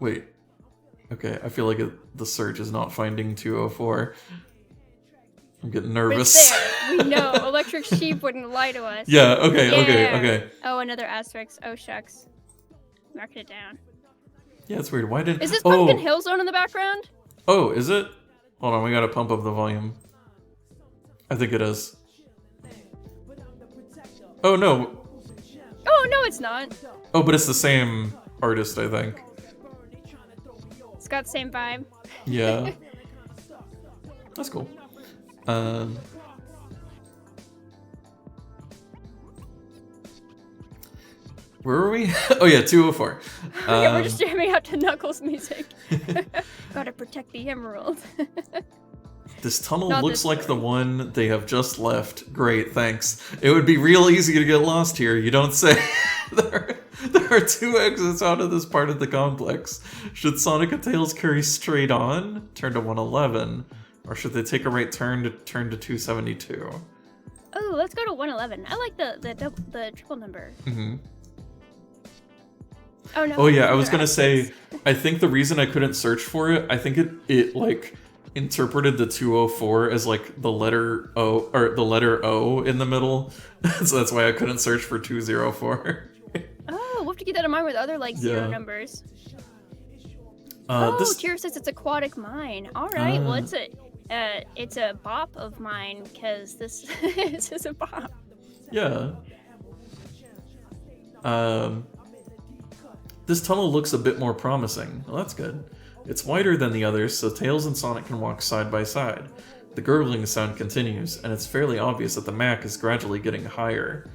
Wait. Okay, I feel like the search is not finding 204. I'm getting nervous. But it's there. We know. Electric Sheep wouldn't lie to us. Yeah, okay. Oh, another asterisk. Oh, shucks. Marking it down. Yeah, it's weird. Why did... Is this Pumpkin Hill Zone in the background? Oh, is it? Hold on, we gotta pump up the volume. I think it is. Oh, no. Oh, no, it's not. Oh, but it's the same artist, I think. It's got the same vibe. Yeah. That's cool. Where are we? Oh yeah, 204. Yeah, we're just jamming out to Knuckles music. Gotta protect the emerald. This tunnel looks like the one they have just left. Great, thanks. It would be real easy to get lost here, you don't say. There are two exits out of this part of the complex. Should Sonic and Tails carry straight on, turn to 111, or should they take a right turn to 272? Oh, let's go to 111. I like the triple number. Oh no. Oh yeah, I was gonna say, I think the reason I couldn't search for it, I think it like interpreted the 204 as like the letter O, or the letter O in the middle. So that's why I couldn't search for 204. Oh, we'll have to keep that in mind with other like zero numbers. Tier says it's aquatic mine. All right, well it's a bop of mine because this is a bop. Yeah. This tunnel looks a bit more promising. Well, that's good. It's wider than the others, so Tails and Sonic can walk side by side. The gurgling sound continues, and it's fairly obvious that the Mac is gradually getting higher.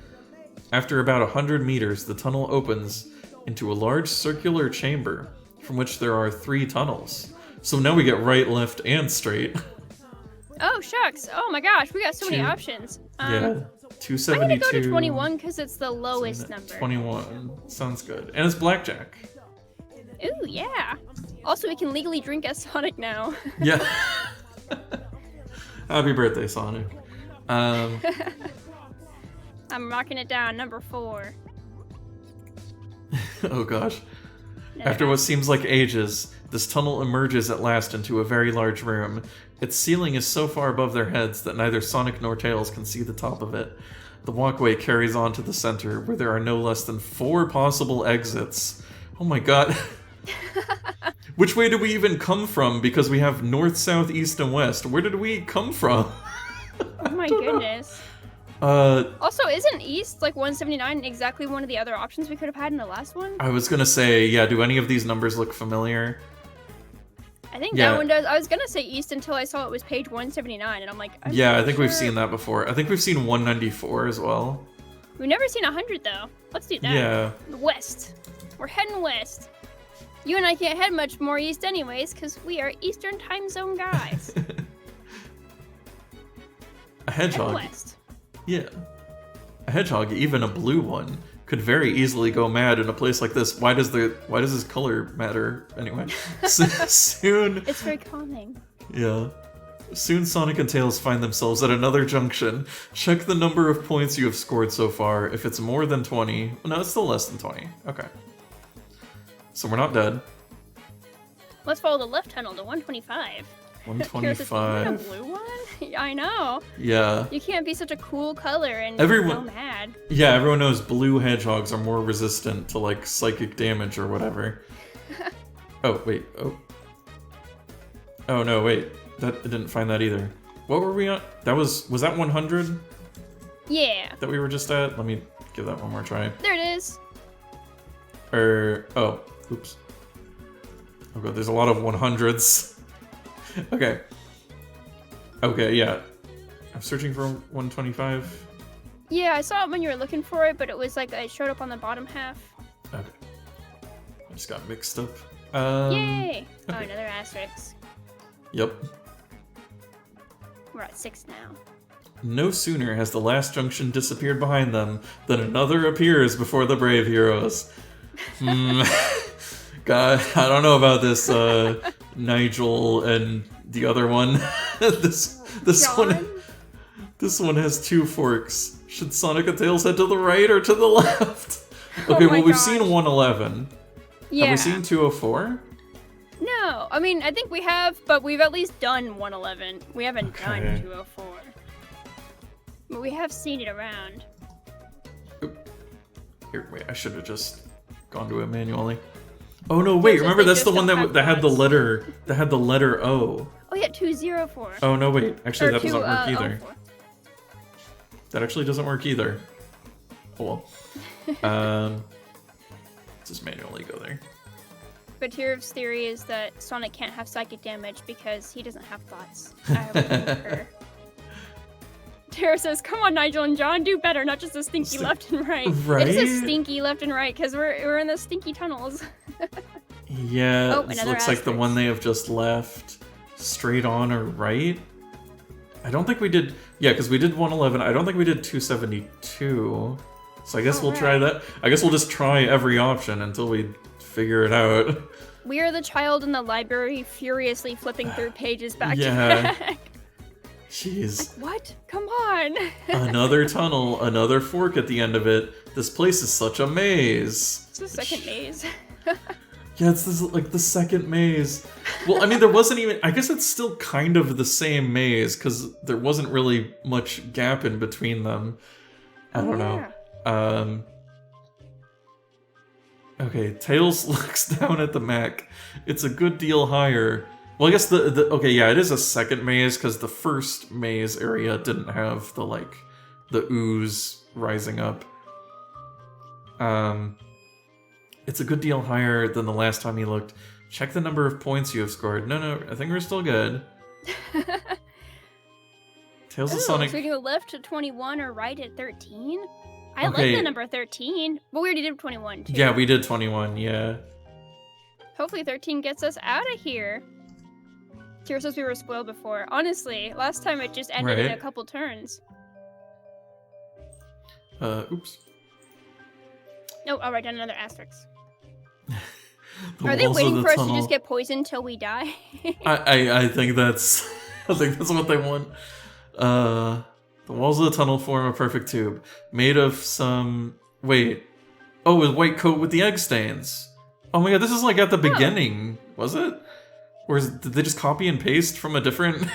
After about 100 meters, the tunnel opens into a large circular chamber, from which there are 3 tunnels. So now we get right, left, and straight. Oh, shucks. Oh my gosh, we got so many options. Yeah, 272. I'm gonna go to 21 because it's the lowest number. 21. Sounds good. And it's blackjack. Ooh, yeah. Also, we can legally drink as Sonic now. Yeah. Happy birthday, Sonic. I'm marking it down, number 4. Oh gosh. After what seems like ages, this tunnel emerges at last into a very large room. Its ceiling is so far above their heads that neither Sonic nor Tails can see the top of it. The walkway carries on to the center, where there are no less than 4 possible exits. Oh my god. Which way do we even come from? Because we have north, south, east, and west. Where did we come from? Oh my goodness. Also, isn't east, like 179, exactly one of the other options we could have had in the last one? I was gonna say, yeah, do any of these numbers look familiar? I think that one does. I was gonna say east until I saw it was page 179, and I'm like, yeah, I think we've seen that before. I think we've seen 194 as well. We've never seen 100 though. Let's do that. Yeah. West. We're heading west. You and I can't head much more east anyways, because we are Eastern time zone guys. A hedgehog. Head west. Yeah. A hedgehog, even a blue one, could very easily go mad in a place like this. Why does his color matter anyway? Soon. It's very calming. Yeah. Soon Sonic and Tails find themselves at another junction. Check the number of points you have scored so far. If it's more than 20... No, it's still less than 20. Okay. So we're not dead. Let's follow the left tunnel to 125. 125. A blue one? I know. Yeah. You can't be such a cool color and everyone, go mad. Yeah, everyone knows blue hedgehogs are more resistant to, like, psychic damage or whatever. Oh, wait. Oh. Oh, no, wait. I didn't find that either. What were we on? That was that 100? Yeah. That we were just at? Let me give that one more try. There it is. Oh, oops. Oh god, there's a lot of 100s. Okay. Okay, yeah. I'm searching for 125. Yeah, I saw it when you were looking for it, but it was like it showed up on the bottom half. Okay. I just got mixed up. Yay! Okay. Oh, another asterisk. Yep. We're at 6 now. No sooner has the last junction disappeared behind them than another appears before the brave heroes. God, I don't know about this, Nigel and the other one. this one has 2 forks. Should Sonic and Tails head to the right or to the left? Okay, well we've seen 111. Yeah. Have we seen 204? No, I mean I think we have, but we've at least done 111. We haven't done 204. But we have seen it around. Here, wait, I should have just gone to it manually. Oh no, wait, remember that's the one that had the letter O. Oh yeah, 204. Oh no, wait, actually that doesn't work either. 04. That actually doesn't work either. Oh well. Just manually go there. But Tiriv's theory is that Sonic can't have psychic damage because he doesn't have thoughts. I would concur. Tara says, come on, Nigel and John, do better, not just a stinky left and right. Right? It is a stinky left and right, because we're in the stinky tunnels. Yeah, oh, this looks like the one they have just left. Straight on or right? I don't think we did... Yeah, because we did 111. I don't think we did 272. So I guess we'll try that. I guess we'll just try every option until we figure it out. We are the child in the library furiously flipping through pages back to back. Jeez. Like, what? Come on. Another tunnel, another fork at the end of it. This place is such a maze. It's the second maze. Yeah, it's this, like the second maze. Well, I mean, there wasn't even... I guess it's still kind of the same maze, because there wasn't really much gap in between them. I don't know. Okay, Tails looks down at the mech. It's a good deal higher. Well, I guess okay, yeah, it is a second maze, because the first maze area didn't have the, like, the ooze rising up. It's a good deal higher than the last time he looked. Check the number of points you have scored. No, I think we're still good. Tails of Sonic... So we go left to 21 or right at 13? I like the number 13. But we already did 21, too. Yeah, we did 21, yeah. Hopefully 13 gets us out of here. Tira says we were spoiled before. Honestly, last time it just ended in a couple turns. Oops. No, I'll write down another asterisk. Are they waiting for us to just get poisoned until we die? I think that's what they want. The walls of the tunnel form a perfect tube, made of some... Wait. Oh, with white coat with the egg stains. Oh my god, this is like at the beginning, was it? Or did they just copy and paste from a different...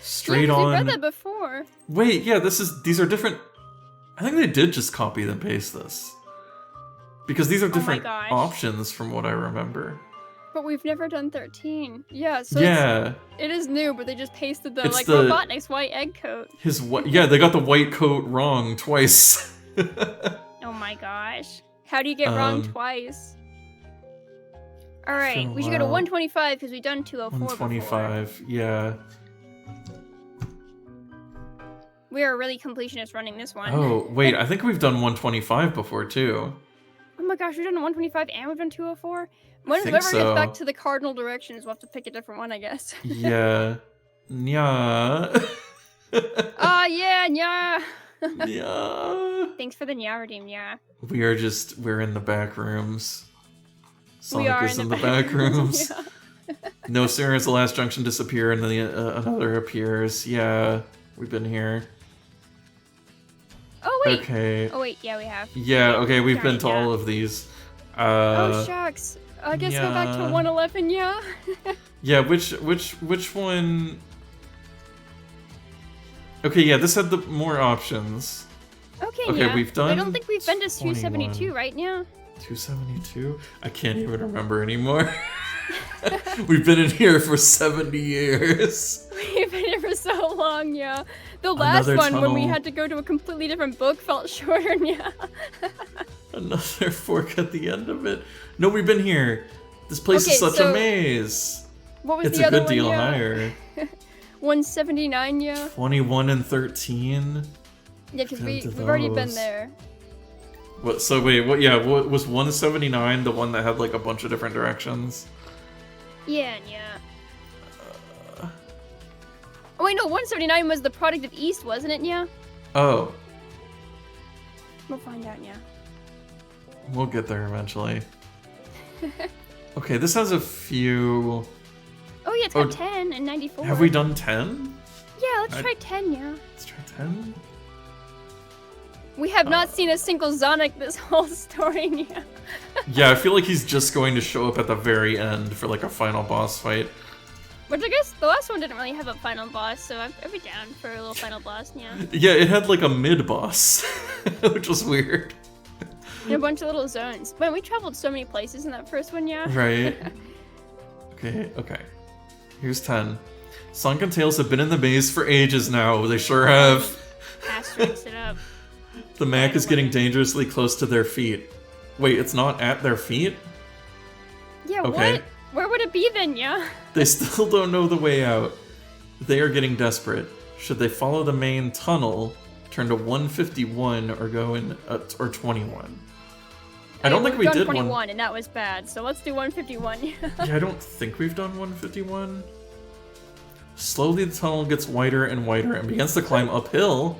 Straight yeah, on... We've read that before. Wait, yeah, these are different... I think they did just copy and paste this. Because these are different options from what I remember. But we've never done 13. Yeah, so yeah. it is new, but they just pasted the, Robotnik's white egg coat. Yeah, they got the white coat wrong twice. Oh my gosh. How do you get wrong twice? Alright, we should go to 125 because we've done 204 125, yeah. We are really completionists running this one. Oh, wait, I think we've done 125 before, too. Oh my gosh, we've done 125 and we've done 204? Whenever we get back to the cardinal directions, we'll have to pick a different one, I guess. Yeah. Nya. Yeah, nya. Nya. Thanks for the nya redeem, nya. We're in the back rooms. Sonic is in the back rooms. Yeah. No sooner has the last junction disappear and then another appears. Yeah, we've been here. Oh wait. Okay. Oh wait, yeah, we have. Yeah, okay, we've been to all of these. Oh shucks. I guess go back to 111, yeah. Yeah, which one? Okay, yeah, this had the more options. Okay, yeah. We've done. I don't think we've been to 272 right now. 272? I can't even remember anymore. We've been in here for 70 years. We've been here for so long, yeah. The last one, when we had to go to a completely different book, felt shorter, yeah. Another fork at the end of it. No, we've been here. This place is such a maze. What was it's the other one? It's a good deal higher. 179, yeah. 21 and 13. Yeah, because we've already been there. What? So wait, what? Yeah, what was 179 the one that had like a bunch of different directions? Yeah, yeah. Oh wait, no, 179 was the product of East, wasn't it? Yeah. Oh. We'll find out, yeah. We'll get there eventually. Okay, this has a few. Oh yeah, it's got 10 and 94. Have we done 10? Yeah, let's try 10, yeah. Let's try 10? We have not seen a single Zonik this whole story, yeah. Yeah, I feel like he's just going to show up at the very end for like a final boss fight. Which I guess the last one didn't really have a final boss, so I'd be down for a little final boss, yeah. Yeah, it had like a mid-boss, which was weird. And a bunch of little zones. Man, we traveled so many places in that first one, yeah. Right. Okay. Here's 10. Sonic and Tails have been in the maze for ages now. They sure have. Asterisks it up. The Mac is getting dangerously close to their feet. Wait, it's not at their feet? Yeah, okay. What? Where would it be then, yeah? They still don't know the way out. They are getting desperate. Should they follow the main tunnel, turn to 151, or go in, or 21? I don't think we did 21, and that was bad, so let's do 151. Yeah, I don't think we've done 151. Slowly the tunnel gets wider and wider and begins to climb uphill.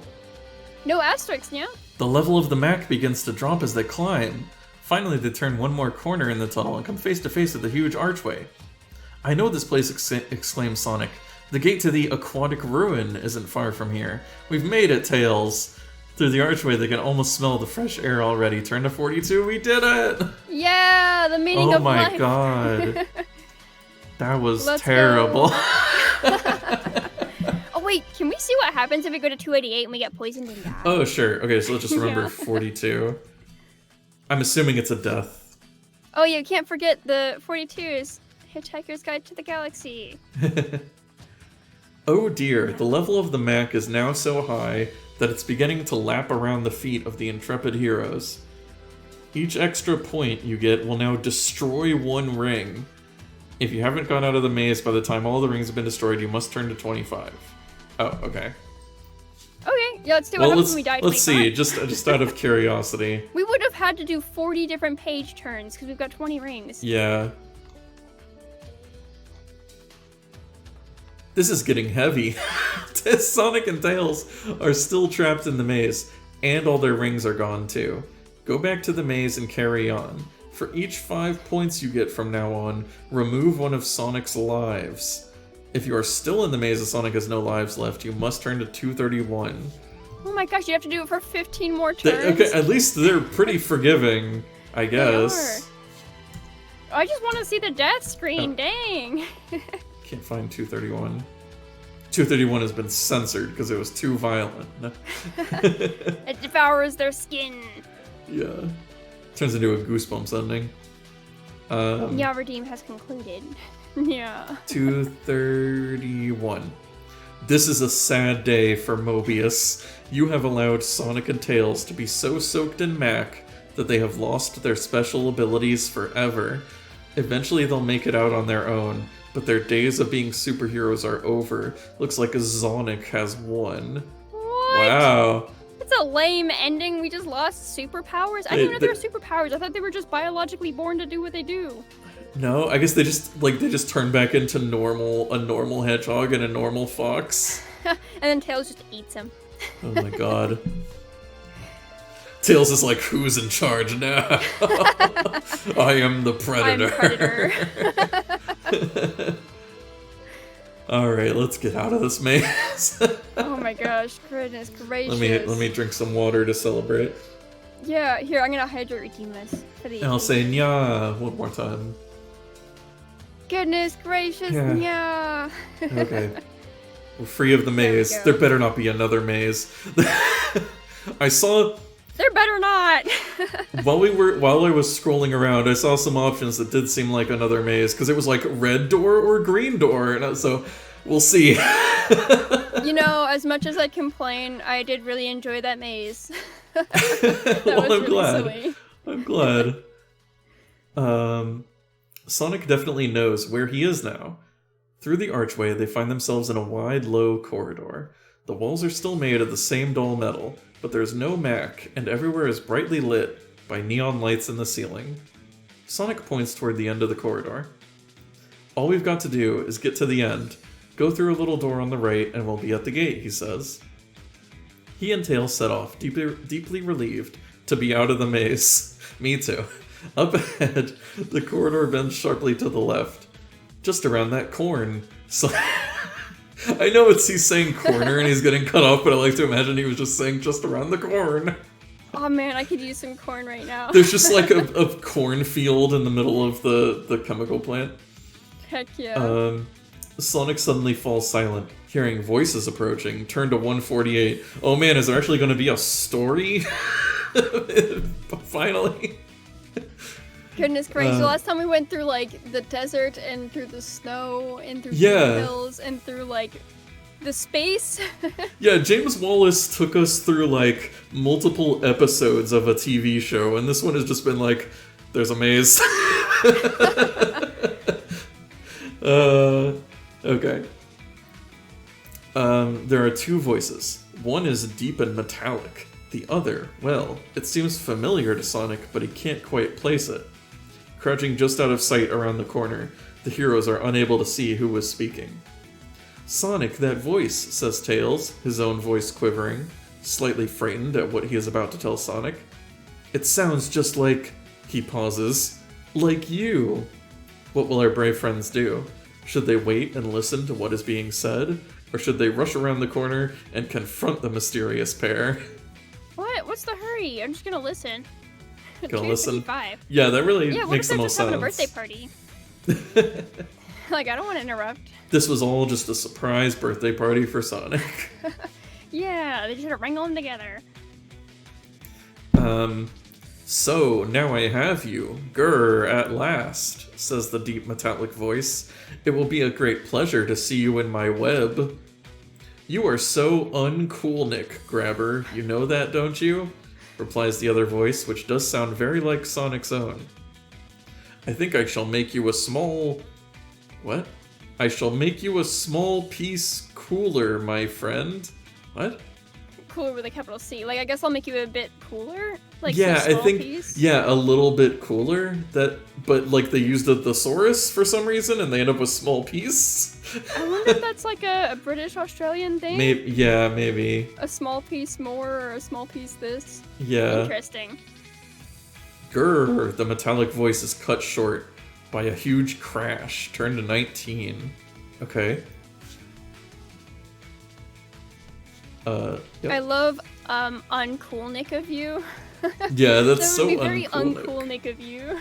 No asterisks, yeah? The level of the Mac begins to drop as they climb. Finally, they turn one more corner in the tunnel and come face to face with the huge archway. I know this place, exclaims Sonic. The gate to the aquatic ruin isn't far from here. We've made it, Tails. Through the archway, they can almost smell the fresh air already. Turn to 42, we did it! Yeah, the meaning of life. Oh my god. That was terrible. Oh wait, can we see what happens if we go to 288 and we get poisoned and die? Oh sure, okay, so let's just remember 42. I'm assuming it's a death. Oh, you can't forget the 42's Hitchhiker's Guide to the Galaxy. Oh dear, the level of the Mac is now so high that it's beginning to lap around the feet of the intrepid heroes. Each extra point you get will now destroy one ring. If you haven't gone out of the maze by the time all the rings have been destroyed, you must turn to 25. Oh, okay. Okay, yeah, let's do what happens when we die 25. Let's see, just out of curiosity. We would have had to do 40 different page turns, because we've got 20 rings. Yeah. This is getting heavy. Sonic and Tails are still trapped in the maze, and all their rings are gone too. Go back to the maze and carry on. For each 5 points you get from now on, remove one of Sonic's lives. If you are still in the maze and Sonic has no lives left, you must turn to 231. Oh my gosh, you have to do it for 15 more turns? Okay, at least they're pretty forgiving, I guess. I just want to see the death screen, dang. Can't find 231. 231 has been censored because it was too violent. It devours their skin. Yeah. Turns into a Goosebumps ending. Yeah, Redeem has concluded. Yeah. 231. This is a sad day for Mobius. You have allowed Sonic and Tails to be so soaked in Mac that they have lost their special abilities forever. Eventually they'll make it out on their own, but their days of being superheroes are over. Looks like Zonik has won. What? Wow. That's a lame ending. We just lost superpowers? I didn't know they were superpowers. I thought they were just biologically born to do what they do. No, I guess they just turn back into a normal hedgehog and a normal fox. And then Tails just eats him. Oh my god. Tails is like, who's in charge now? I am the predator. I'm Predator. Alright, let's get out of this maze. Oh my gosh, goodness gracious. Let me drink some water to celebrate. Yeah, here, I'm gonna hydrate Redeem this. For the And I'll say nya one more time. Goodness gracious, yeah. Okay. We're free of the maze. There better not be another maze. I saw... There better not! While I was scrolling around, I saw some options that did seem like another maze, because it was like red door or green door, and so we'll see. You know, as much as I complain, I did really enjoy that maze. Well, I'm glad. I'm glad. Sonic definitely knows where he is now. Through the archway, they find themselves in a wide, low corridor. The walls are still made of the same dull metal, but there's no Mac, and everywhere is brightly lit by neon lights in the ceiling. Sonic points toward the end of the corridor. All we've got to do is get to the end, go through a little door on the right, and we'll be at the gate, he says. He and Tails set off, deeply relieved to be out of the maze. Me too. Up ahead, the corridor bends sharply to the left. Just around that corn. So I know he's saying corner and he's getting cut off, but I like to imagine he was just saying just around the corn. Oh man, I could use some corn right now. There's just like a cornfield in the middle of the chemical plant. Heck yeah. Sonic suddenly falls silent, hearing voices approaching. Turn to 148. Oh man, is there actually going to be a story? Finally. Goodness gracious, last time we went through like the desert and through the snow and through the hills and through like the space. Yeah, James Wallace took us through like multiple episodes of a TV show, and this one has just been like, there's a maze. Okay. There are two voices. One is deep and metallic. The other, well, it seems familiar to Sonic, but he can't quite place it. Crouching just out of sight around the corner, the heroes are unable to see who was speaking. Sonic, that voice, says Tails, his own voice quivering, slightly frightened at what he is about to tell Sonic. It sounds just like... He pauses. Like you. What will our brave friends do? Should they wait and listen to what is being said? Or should they rush around the corner and confront the mysterious pair? What? What's the hurry? I'm just gonna listen. Gonna listen? Yeah, that really makes the most sense. Yeah, what if they're just having a birthday party? Like, I don't want to interrupt. This was all just a surprise birthday party for Sonic. Yeah, they just had to wrangle them together. So, now I have you. Grr, at last, says the deep metallic voice. It will be a great pleasure to see you in my web. You are so uncool, Nick, Grabber. You know that, don't you? Replies the other voice, which does sound very like Sonic's own. I think I shall make you a small... What? I shall make you a small piece cooler, my friend. What? Cooler with a capital C. Like, I guess I'll make you a bit cooler? Like, yeah, I think, piece? Yeah, a little bit cooler. But, like, they used a thesaurus for some reason, and they end up with small piece. I wonder if that's, like, a British-Australian thing? Maybe. A small piece more, or a small piece this? Yeah. Interesting. Grr, the metallic voice is cut short by a huge crash. Turn to 19. Okay. Yep. I love, uncool Nick of you. Yeah, that's so uncool. That would be very uncool uncool Nick of you.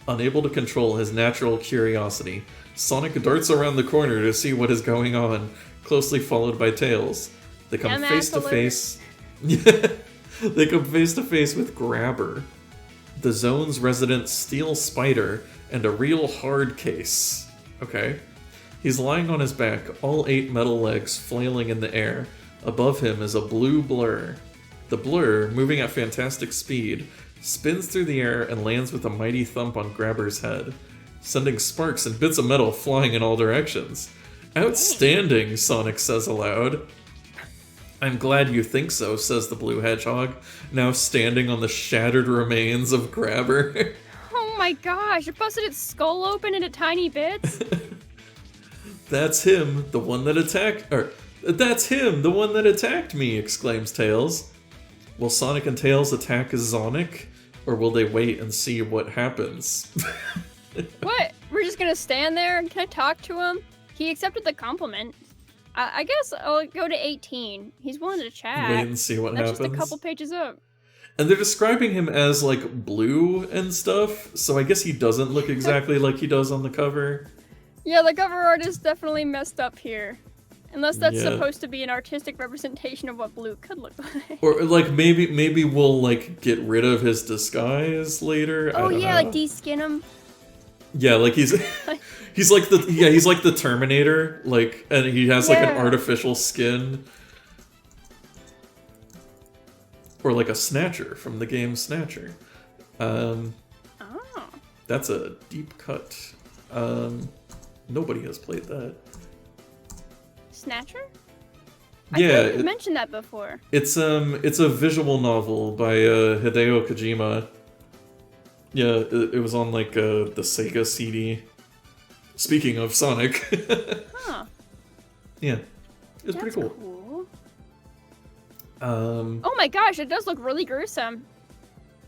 Unable to control his natural curiosity, Sonic darts around the corner to see what is going on, closely followed by Tails. They come face to face. They come face to face with Grabber, the zone's resident steel spider, and a real hard case. Okay. He's lying on his back, all 8 metal legs flailing in the air. Above him is a blue blur. The blur, moving at fantastic speed, spins through the air and lands with a mighty thump on Grabber's head, sending sparks and bits of metal flying in all directions. Outstanding, Sonic says aloud. I'm glad you think so, says the blue hedgehog, now standing on the shattered remains of Grabber. Oh my gosh, it busted its skull open into tiny bits? That's him, the one that attacked me, exclaims Tails. Will Sonic and Tails attack Zonik, or will they wait and see what happens? What? We're just gonna stand there? Can I talk to him? He accepted the compliment. I guess I'll go to 18. He's willing to chat. Wait and see what happens. That's just a couple pages up. And they're describing him as, like, blue and stuff, so I guess he doesn't look exactly like he does on the cover. Yeah, the cover art is definitely messed up here. Unless that's supposed to be an artistic representation of what blue could look like. Or, like, maybe we'll, like, get rid of his disguise later. Oh, I don't know. like de-skin him. Yeah, like he's like the Terminator, like, and he has like an artificial skin. Or like a Snatcher from the game Snatcher. That's a deep cut. Nobody has played that. Snatcher? Yeah, I think you mentioned that before. It's a visual novel by Hideo Kojima. Yeah, it was on like the Sega CD. Speaking of Sonic. Huh. Yeah, it's pretty cool. Oh my gosh, it does look really gruesome.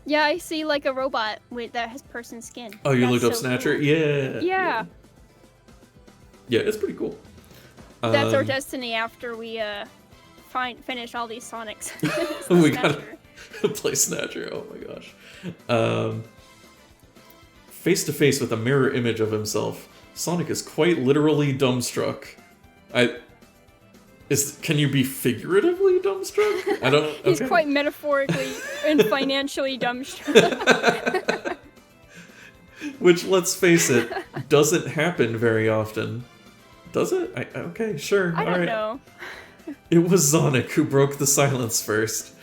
Yeah, I see like a robot that has person skin. Oh, you looked up Snatcher? Cool. Yeah. Yeah, it's pretty cool. That's our destiny after we finish all these Sonics. We gotta play Snatcher. Oh my gosh. Face to face with a mirror image of himself, Sonic is quite literally dumbstruck. Can you be figuratively dumbstruck? I don't know. He's quite metaphorically and financially dumbstruck. Which, let's face it, doesn't happen very often. Does it? Okay, sure. I don't know. It was Zonik who broke the silence first.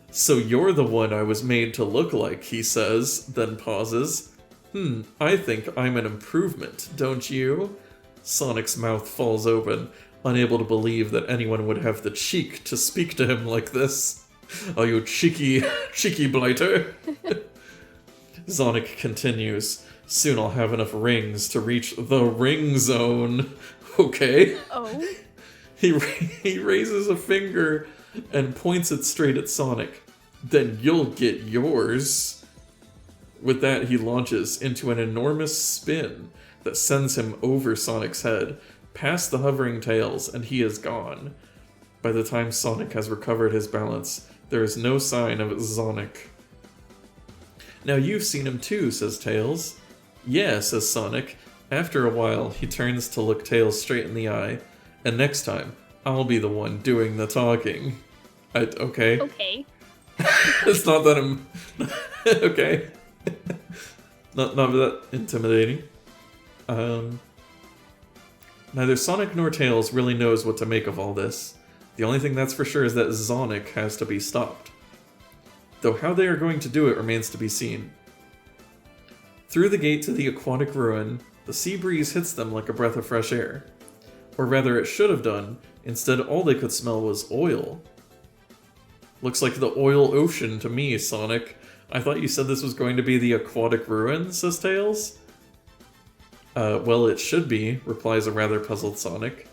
So you're the one I was made to look like, he says, then pauses. I think I'm an improvement, don't you? Sonic's mouth falls open, unable to believe that anyone would have the cheek to speak to him like this. Oh, you cheeky blighter. Zonik continues. Soon I'll have enough rings to reach the ring zone. Okay. Oh? He raises a finger and points it straight at Sonic. Then you'll get yours. With that, he launches into an enormous spin that sends him over Sonic's head, past the hovering Tails, and he is gone. By the time Sonic has recovered his balance, there is no sign of Zonik. Now you've seen him too, says Tails. Yeah, says Sonic. After a while, he turns to look Tails straight in the eye, and next time, I'll be the one doing the talking. Okay. Okay. It's not that I'm... okay. not that intimidating. Neither Sonic nor Tails really knows what to make of all this. The only thing that's for sure is that Zonik has to be stopped. Though how they are going to do it remains to be seen. Through the gate to the aquatic ruin, the sea breeze hits them like a breath of fresh air. Or rather, it should have done. Instead, all they could smell was oil. Looks like the oil ocean to me, Sonic. I thought you said this was going to be the aquatic ruin, says Tails. Well, it should be, replies a rather puzzled Sonic.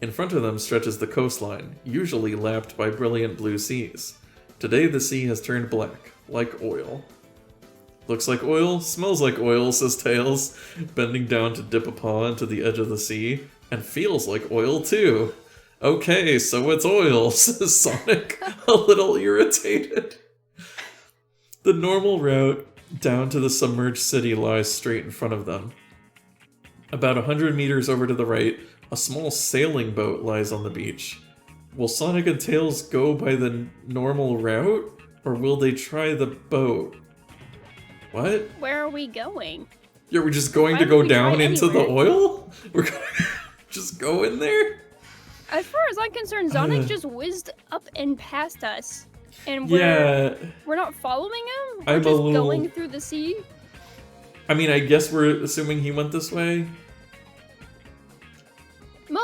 In front of them stretches the coastline, usually lapped by brilliant blue seas. Today the sea has turned black, like oil. Looks like oil, smells like oil, says Tails, bending down to dip a paw into the edge of the sea, and feels like oil too. Okay, so it's oil, says Sonic, a little irritated. The normal route down to the submerged city lies straight in front of them. About 100 meters over to the right, a small sailing boat lies on the beach. Will Sonic and Tails go by the normal route, or will they try the boat? What? Where are we going? Yeah, we're just going Why to would go we down try into the anywhere? oil? We're going to just go in there? As far as I'm concerned, Zonik just whizzed up and past us. And Yeah. we're not following him? We're I'm a just little... going through the sea? I mean, I guess we're assuming he went this way. Well,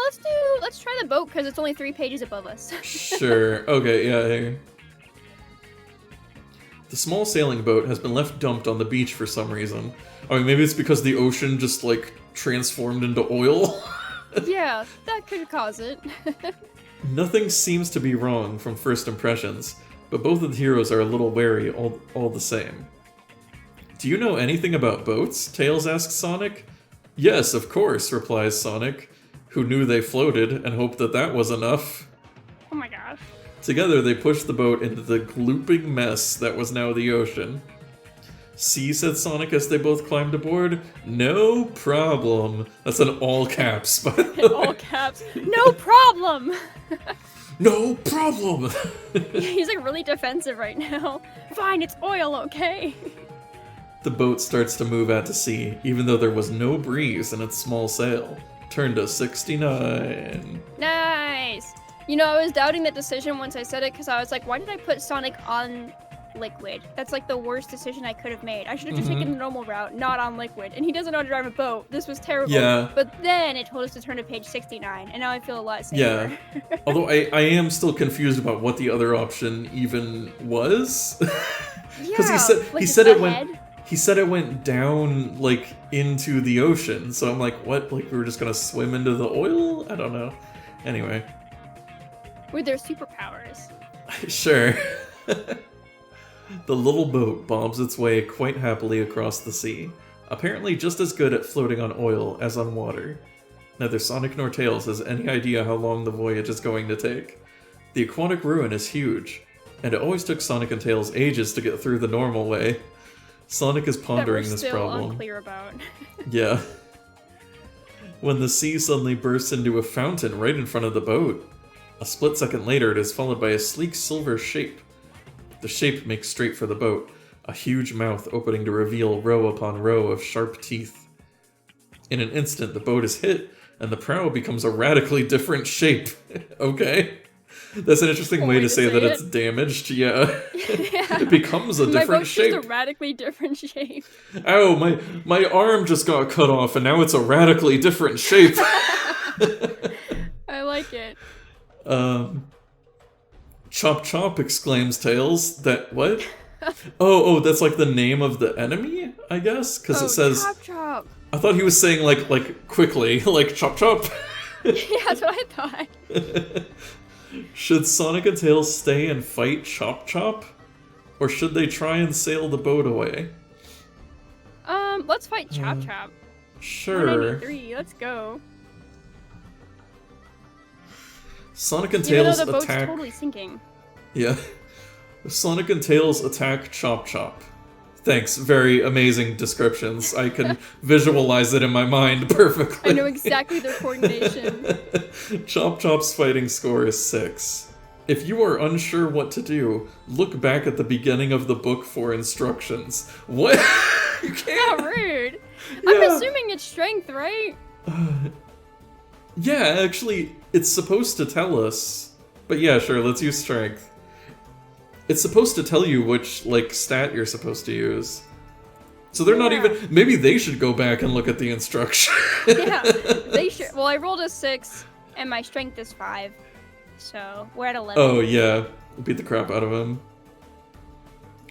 let's try the boat because it's only 3 pages above us. Sure. Okay, yeah. The small sailing boat has been left dumped on the beach for some reason. I mean, maybe it's because the ocean just, like, transformed into oil. Yeah, that could cause it. Nothing seems to be wrong from first impressions, but both of the heroes are a little wary all the same. Do you know anything about boats? Tails asks Sonic. Yes, of course, replies Sonic, who knew they floated and hoped that that was enough. Oh my gosh. Together they pushed the boat into the glooping mess that was now the ocean. See, said Sonic as they both climbed aboard. No problem. That's in all caps, by the way. All caps. No problem! No problem! He's like really defensive right now. Fine, it's oil, okay? The boat starts to move out to sea, even though there was no breeze in its small sail. Turned to 69. Nice! You know, I was doubting that decision once I said it because I was like, why did I put Sonic on liquid? That's like the worst decision I could have made. I should have just taken the normal route, not on liquid. And he doesn't know how to drive a boat. This was terrible. Yeah. But then it told us to turn to page 69, and now I feel a lot safer. Yeah. Although I am still confused about what the other option even was. Because he said it went... He said it went down, like, into the ocean, so I'm like, what? Like, we were just gonna swim into the oil? I don't know. Anyway. With their superpowers. Sure. The little boat bobs its way quite happily across the sea, apparently just as good at floating on oil as on water. Neither Sonic nor Tails has any idea how long the voyage is going to take. The aquatic ruin is huge, and it always took Sonic and Tails ages to get through the normal way. Sonic is pondering this problem. Unclear about. Yeah. When the sea suddenly bursts into a fountain right in front of the boat. A split second later, it is followed by a sleek silver shape. The shape makes straight for the boat, a huge mouth opening to reveal row upon row of sharp teeth. In an instant, the boat is hit, and the prow becomes a radically different shape. Okay. That's an interesting way to say that it's damaged, yeah. Yeah. It becomes a different shape. Just a radically different shape. Ow, my arm just got cut off, and now it's a radically different shape. I like it. Chop Chop, exclaims Tails. That, what? Oh, that's like the name of the enemy, I guess? Because it says... Chop Chop. I thought he was saying, like quickly, like Chop Chop. Yeah, that's what I thought. Should Sonic and Tails stay and fight Chop Chop? Or should they try and sail the boat away? Let's fight Chop Chop. Sure. 193, let's go. Sonic and Tails Even though the boat's attack... totally sinking. Yeah. Sonic and Tails attack Chop Chop. Thanks, very amazing descriptions. I can visualize it in my mind perfectly. I know exactly their coordination. Chop Chop's fighting score is 6. If you are unsure what to do, look back at the beginning of the book for instructions. What? You can't. How rude. Yeah. I'm assuming it's strength, right? Yeah, actually, it's supposed to tell us. But yeah, sure, let's use strength. It's supposed to tell you which, like, stat you're supposed to use. So they're not even... Maybe they should go back and look at the instruction. Yeah, they should. Well, I rolled a 6, and my strength is 5. So, we're at 11. Oh, yeah. Beat the crap out of him.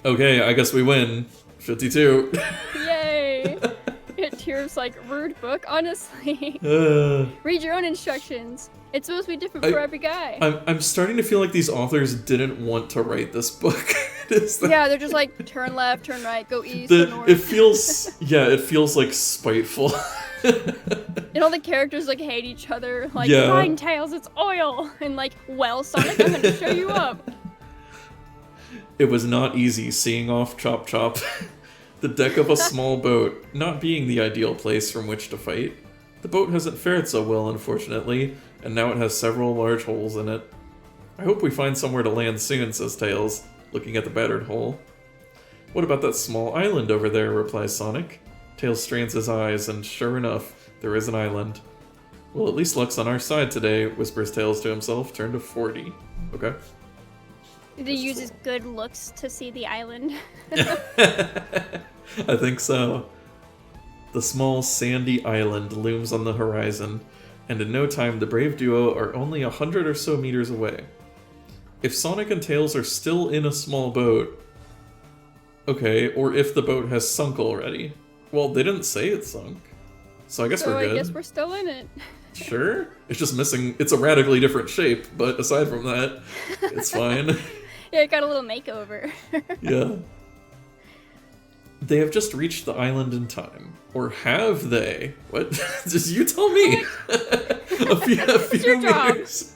Okay, I guess we win. 52. Yay! Tears like, rude book, honestly. Read your own instructions. It's supposed to be different for every guy. I'm starting to feel like these authors didn't want to write this book. Yeah, they're just like, turn left, turn right, go east, go north. It feels like spiteful. And all the characters like hate each other. Like, yeah. Fine, Tails, it's oil. And like, well, Sonic, I'm gonna show you up. It was not easy seeing off Chop Chop. The deck of a small boat, not being the ideal place from which to fight. The boat hasn't fared so well, unfortunately, and now it has several large holes in it. I hope we find somewhere to land soon, says Tails, looking at the battered hull. What about that small island over there, replies Sonic. Tails strains his eyes, and sure enough, there is an island. Well, at least luck's on our side today, whispers Tails to himself, turn to 40. Okay. Did he use his good looks to see the island? I think so. The small sandy island looms on the horizon, and in no time the brave duo are only 100 or so meters away. If Sonic and Tails are still in a small boat... Okay, or if the boat has sunk already. Well, they didn't say it sunk. So I guess we're good. I guess we're still in it. Sure. It's just missing... It's a radically different shape, but aside from that, it's fine. Yeah, it got a little makeover. Yeah. They have just reached the island in time. Or have they? What? Just you tell me! a few meters.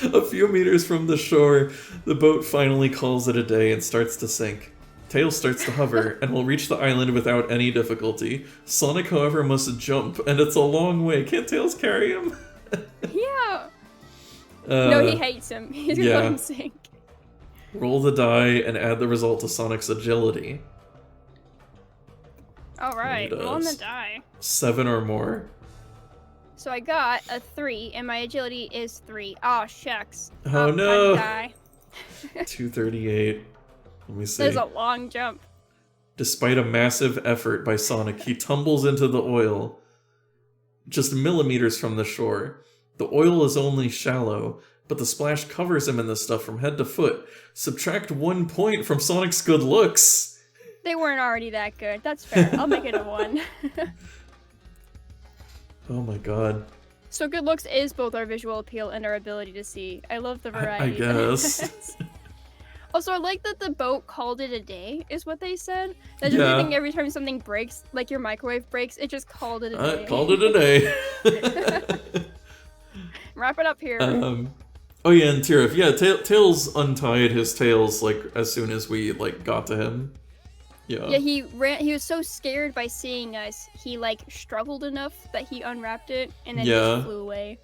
A few meters from the shore, the boat finally calls it a day and starts to sink. Tails starts to hover, and will reach the island without any difficulty. Sonic, however, must jump, and it's a long way. Can't Tails carry him? Yeah! No, he hates him. He's gonna let him sink. Roll the die and add the result to Sonic's agility. Alright, roll on the die. 7 or more. So I got a 3, and my agility is 3. Oh, shucks. Oh no! Die. 238. Let me see. There's a long jump. Despite a massive effort by Sonic, he tumbles into the oil, just millimeters from the shore. The oil is only shallow, but the splash covers him in the stuff from head to foot. Subtract 1 point from Sonic's good looks. They weren't already that good. That's fair. I'll make it a 1. Oh my god. So good looks is both our visual appeal and our ability to see. I love the variety. I guess. Also, I like that the boat called it a day, is what they said. That just I think every time something breaks, like your microwave breaks, it just called it a day. Called it a day. Wrap it up here. Oh yeah, and Tira, yeah, Tails untied his tails, like, as soon as we, like, got to him. Yeah. Yeah, he was so scared by seeing us, he, like, struggled enough that he unwrapped it, and then just flew away.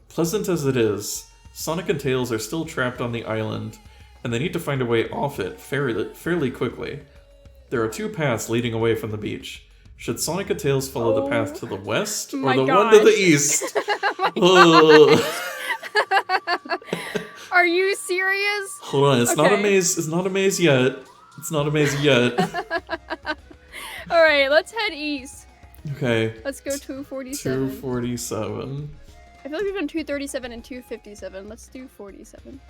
Pleasant as it is, Sonic and Tails are still trapped on the island, and they need to find a way off it fairly quickly. There are 2 paths leading away from the beach. Should Sonic and Tails follow the path to the west, or the one to the east? Are you serious? Hold on, it's not a maze. It's not a maze yet. It's not a maze yet. All right, let's head east. Okay. Let's go 247. 247. I feel like we've done 237 and 257. Let's do 47.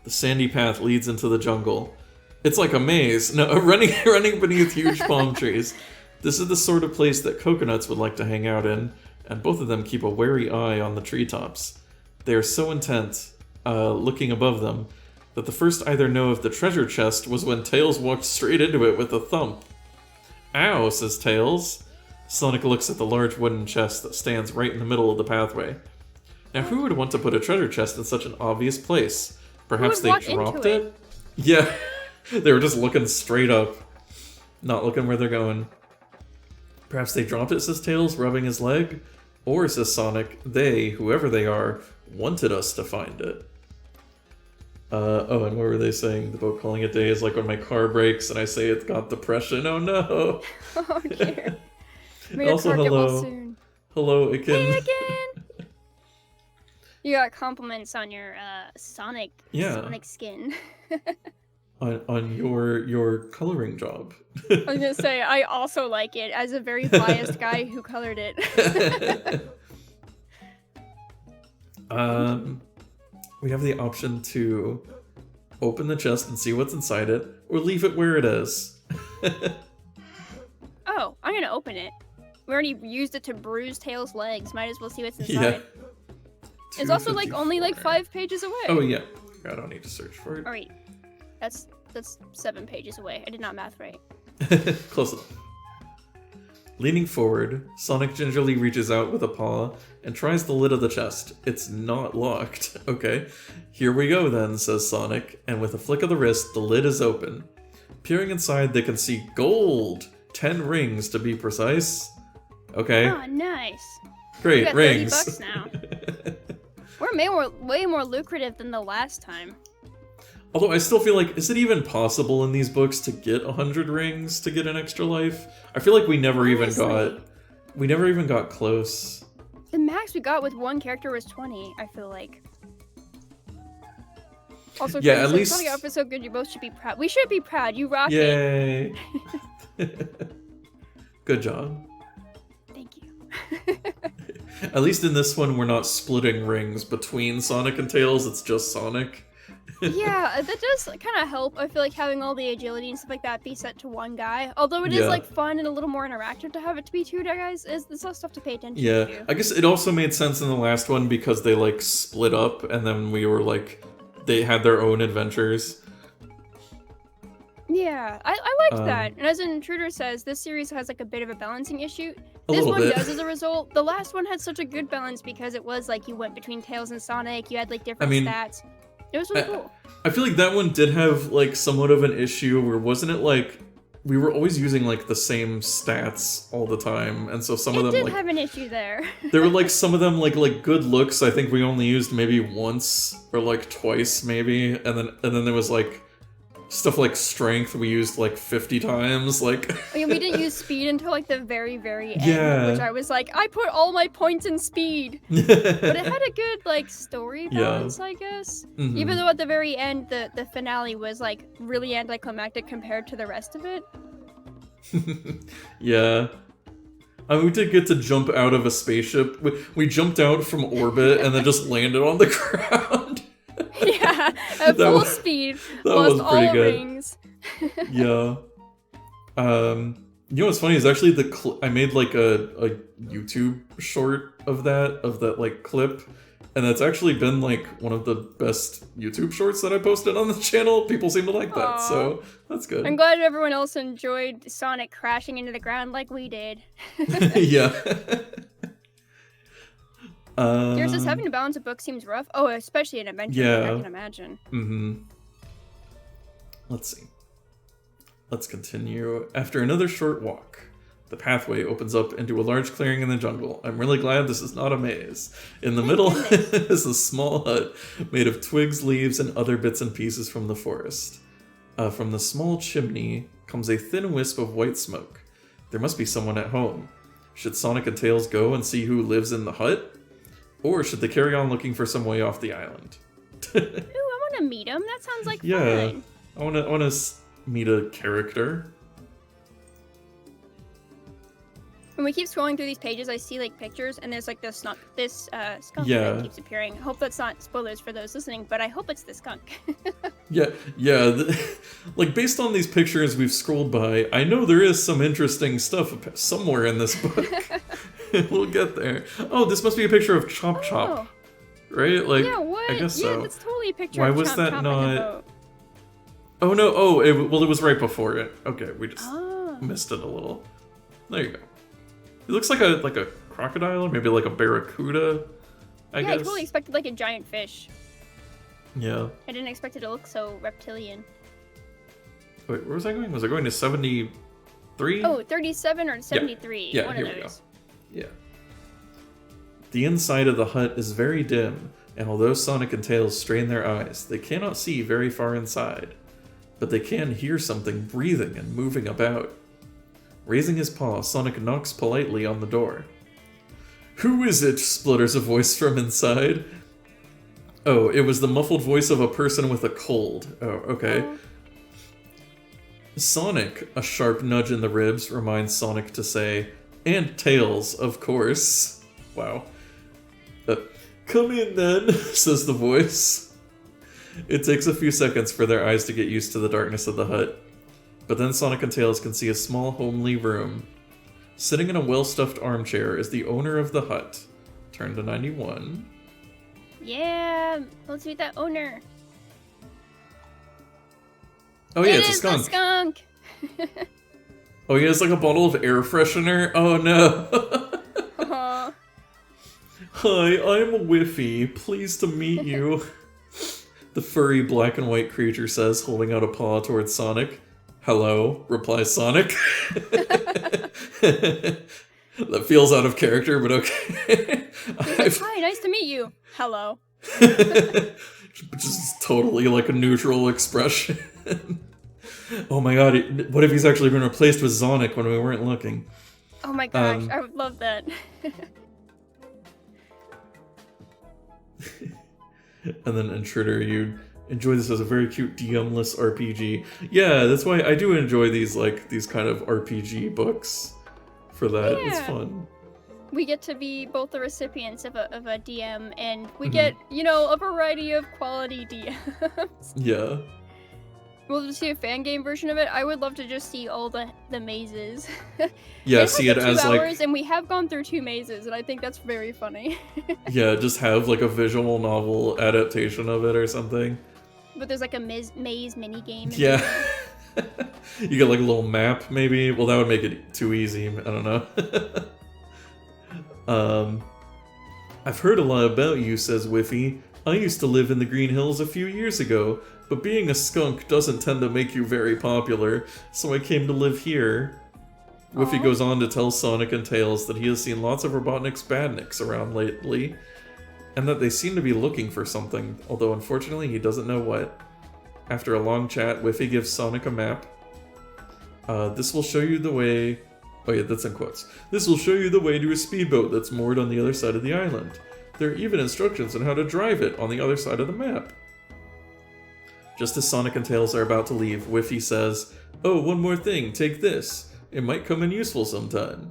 The sandy path leads into the jungle. It's like a maze. No, running beneath huge palm trees. This is the sort of place that coconuts would like to hang out in, and both of them keep a wary eye on the treetops. They are so intent, looking above them, that the first either know if the treasure chest was when Tails walked straight into it with a thump. Ow, says Tails. Sonic looks at the large wooden chest that stands right in the middle of the pathway. Now, who would want to put a treasure chest in such an obvious place? Perhaps they dropped it? Yeah, they were just looking straight up, not looking where they're going. Perhaps they dropped it, says Tails, rubbing his leg? Or, says Sonic, they, whoever they are, wanted us to find it. Oh, and what were they saying? The boat calling it day is like when my car breaks and I say it got depression. Oh no! Oh dear. Also, hello. Soon. Hello, Iken. Hey, Iken! You got compliments on your Sonic skin. on your coloring job. I was gonna say, I also like it, as a very biased guy who colored it. We have the option to open the chest and see what's inside it, or leave it where it is. Oh, I'm gonna open it. We already used it to bruise Tails' legs. Might as well see what's inside. Yeah. It's also like only like 5 pages away. Oh yeah. I don't need to search for it. Alright. That's 7 pages away. I did not math right. Close enough. Leaning forward, Sonic gingerly reaches out with a paw and tries the lid of the chest. It's not locked. Okay. Here we go then, says Sonic, and with a flick of the wrist, the lid is open. Peering inside, they can see gold. 10 rings, to be precise. Okay. Oh, nice. Great, We got rings. $30 now. We're way more lucrative than the last time. Although I still feel like, is it even possible in these books to get 100 rings to get an extra life? I feel like we never even got close. The max we got with one character was 20, I feel like. Also, yeah, at least Sonic outfit so good, you both should be proud. We should be proud. You rock it. Yay. Good job. Thank you. At least in this one, we're not splitting rings between Sonic and Tails. It's just Sonic. Yeah, that does kind of help. I feel like having all the agility and stuff like that be set to one guy. Although it is like fun and a little more interactive to have it to be two guys. There's less stuff to pay attention to. Yeah, I guess it also made sense in the last one because they like split up and then we were like, they had their own adventures. Yeah, I liked that. And as an intruder says, this series has like a bit of a balancing issue. This one does as a result. The last one had such a good balance because it was like you went between Tails and Sonic. You had like different stats. It was really cool. I feel like that one did have like somewhat of an issue where wasn't it like we were always using like the same stats all the time, and so some of them did have an issue there. There were like some of them like good looks. I think we only used maybe once or like twice maybe, and then there was like stuff like strength we used like 50 times. Like I mean, we didn't use speed until like the very end, which I was like, I put all my points in speed. But it had a good like story balance, I guess. Mm-hmm. Even though at the very end the finale was like really anticlimactic compared to the rest of it. Yeah. I mean, we did get to jump out of a spaceship. We jumped out from orbit and then just landed on the ground. Yeah, at full speed. That lost was pretty all good. Rings. Yeah. You know what's funny is actually I made like a YouTube short of that like clip, and that's actually been like one of the best YouTube shorts that I posted on the channel. People seem to like that, so that's good. I'm glad everyone else enjoyed Sonic crashing into the ground like we did. Yeah. There's just having to balance a book seems rough. Oh, especially an adventure. Yeah. I can imagine. Mm-hmm. Let's see. Let's continue. After another short walk, the pathway opens up into a large clearing in the jungle. I'm really glad this is not a maze. In the middle is a small hut made of twigs, leaves, and other bits and pieces from the forest. From the small chimney comes a thin wisp of white smoke. There must be someone at home. Should Sonic and Tails go and see who lives in the hut? Or should they carry on looking for some way off the island? Ooh, I want to meet him. That sounds like fun. I want to meet a character. When we keep scrolling through these pages, I see like pictures, and there's like this skunk that keeps appearing. I hope that's not spoilers for those listening, but I hope it's the skunk. Yeah. Like based on these pictures we've scrolled by, I know there is some interesting stuff somewhere in this book. We'll get there. Oh, this must be a picture of Chomp Chomp, right? Like, yeah, what? I guess so. Yeah, that's totally a picture Why of was Chomp that Chomp not? Oh no! Oh, it was right before it. Okay, we just missed it a little. There you go. It looks like a crocodile or maybe like a barracuda. I guess. I totally expected like a giant fish. Yeah. I didn't expect it to look so reptilian. Wait, where was I going? Was I going to 73? Oh, 37 or 73. Yeah, one here of we go. those. Yeah. The inside of the hut is very dim, and although Sonic and Tails strain their eyes, they cannot see very far inside. But they can hear something breathing and moving about. Raising his paw, Sonic knocks politely on the door. "Who is it?" splutters a voice from inside. Oh, it was the muffled voice of a person with a cold. Oh, okay. Sonic, a sharp nudge in the ribs reminds Sonic to say, and Tails, of course. Wow. "Come in then," says the voice. It takes a few seconds for their eyes to get used to the darkness of the hut. But then Sonic and Tails can see a small, homely room. Sitting in a well-stuffed armchair is the owner of the hut. Turn to 91. Yeah, let's meet that owner. Oh yeah, it's a skunk. skunk. Oh yeah, it's like a bottle of air freshener. Oh no. Hi, I'm Whiffy. Pleased to meet you. The furry black and white creature says, holding out a paw towards Sonic. Hello, replies Sonic. That feels out of character, but okay. He's like, hi, nice to meet you. Hello. Which is totally like a neutral expression. Oh my god, what if he's actually been replaced with Zonik when we weren't looking? Oh my gosh, I would love that. And then Intruder, you enjoy this as a very cute DM-less RPG. Yeah, that's why I do enjoy these kind of RPG books. For that, it's fun. We get to be both the recipients of a DM, and we get, you know, a variety of quality DMs. Yeah. We'll just see a fan game version of it. I would love to just see all the mazes. Yeah, see it as 2 like... hours, and we have gone through 2 mazes, and I think that's very funny. Yeah, just have like a visual novel adaptation of it or something. But there's like a maze mini game. Yeah. You get like a little map, maybe? Well, that would make it too easy. I don't know. I've heard a lot about you, says Whiffy. I used to live in the Green Hills a few years ago, but being a skunk doesn't tend to make you very popular, so I came to live here. Whiffy goes on to tell Sonic and Tails that he has seen lots of Robotnik's badniks around lately, and that they seem to be looking for something, although unfortunately he doesn't know what. After a long chat, Whiffy gives Sonic a map. This will show you the way... Oh yeah, that's in quotes. This will show you the way to a speedboat that's moored on the other side of the island. There are even instructions on how to drive it on the other side of the map. Just as Sonic and Tails are about to leave, Whiffy says, "Oh, one more thing, take this. It might come in useful sometime."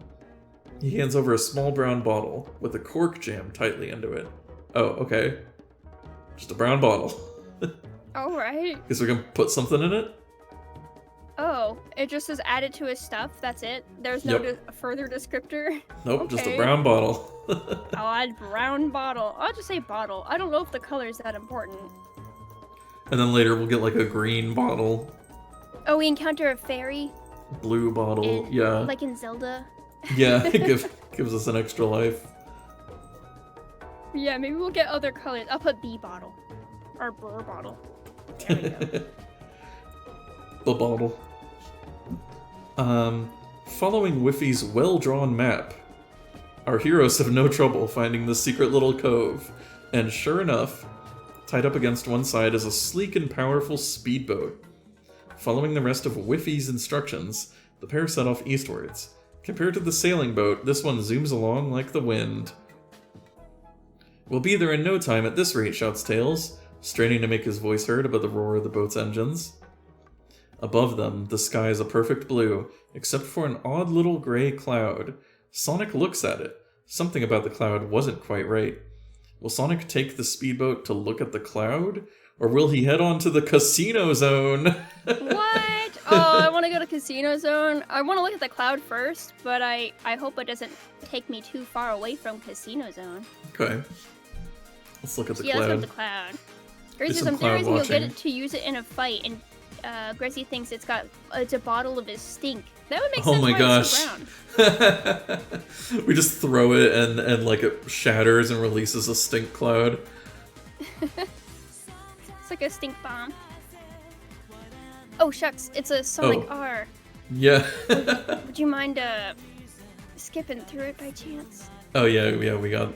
He hands over a small brown bottle with a cork jammed tightly into it. Oh, okay. Just a brown bottle. Alright. Guess we can put something in it? Oh, it just says add it to his stuff, that's it? There's no further descriptor? Nope, Okay. just a brown bottle. I'll add brown bottle. I'll just say bottle. I don't know if the color is that important. And then later we'll get like a green bottle. Oh, we encounter a fairy? Blue bottle, yeah. Like in Zelda? Yeah, it gives us an extra life. Yeah, maybe we'll get other colors. I'll put B bottle. Or Burr bottle. There we go. The bottle. Following Whiffy's well-drawn map, our heroes have no trouble finding the secret little cove, and sure enough, tied up against one side is a sleek and powerful speedboat. Following the rest of Whiffy's instructions, the pair set off eastwards. Compared to the sailing boat, this one zooms along like the wind. "We'll be there in no time at this rate," shouts Tails, straining to make his voice heard above the roar of the boat's engines. Above them, the sky is a perfect blue, except for an odd little gray cloud. Sonic looks at it. Something about the cloud wasn't quite right. Will Sonic take the speedboat to look at the cloud? Or will he head on to the Casino Zone? What? Oh, I want to go to Casino Zone. I want to look at the cloud first, but I hope it doesn't take me too far away from Casino Zone. Okay. Let's look at the Yeah, cloud. let's look at the cloud. Gracie says, some I'm theorizing cloud you'll get watching. it to use it in a fight, and Gracie thinks it's a bottle of his stink. That would make sense. Oh my why gosh. It's so brown. We just throw it and like it shatters and releases a stink cloud. It's like a stink bomb. Oh shucks, it's a Sonic R. Yeah. Would you mind skipping through it by chance? Oh yeah, we got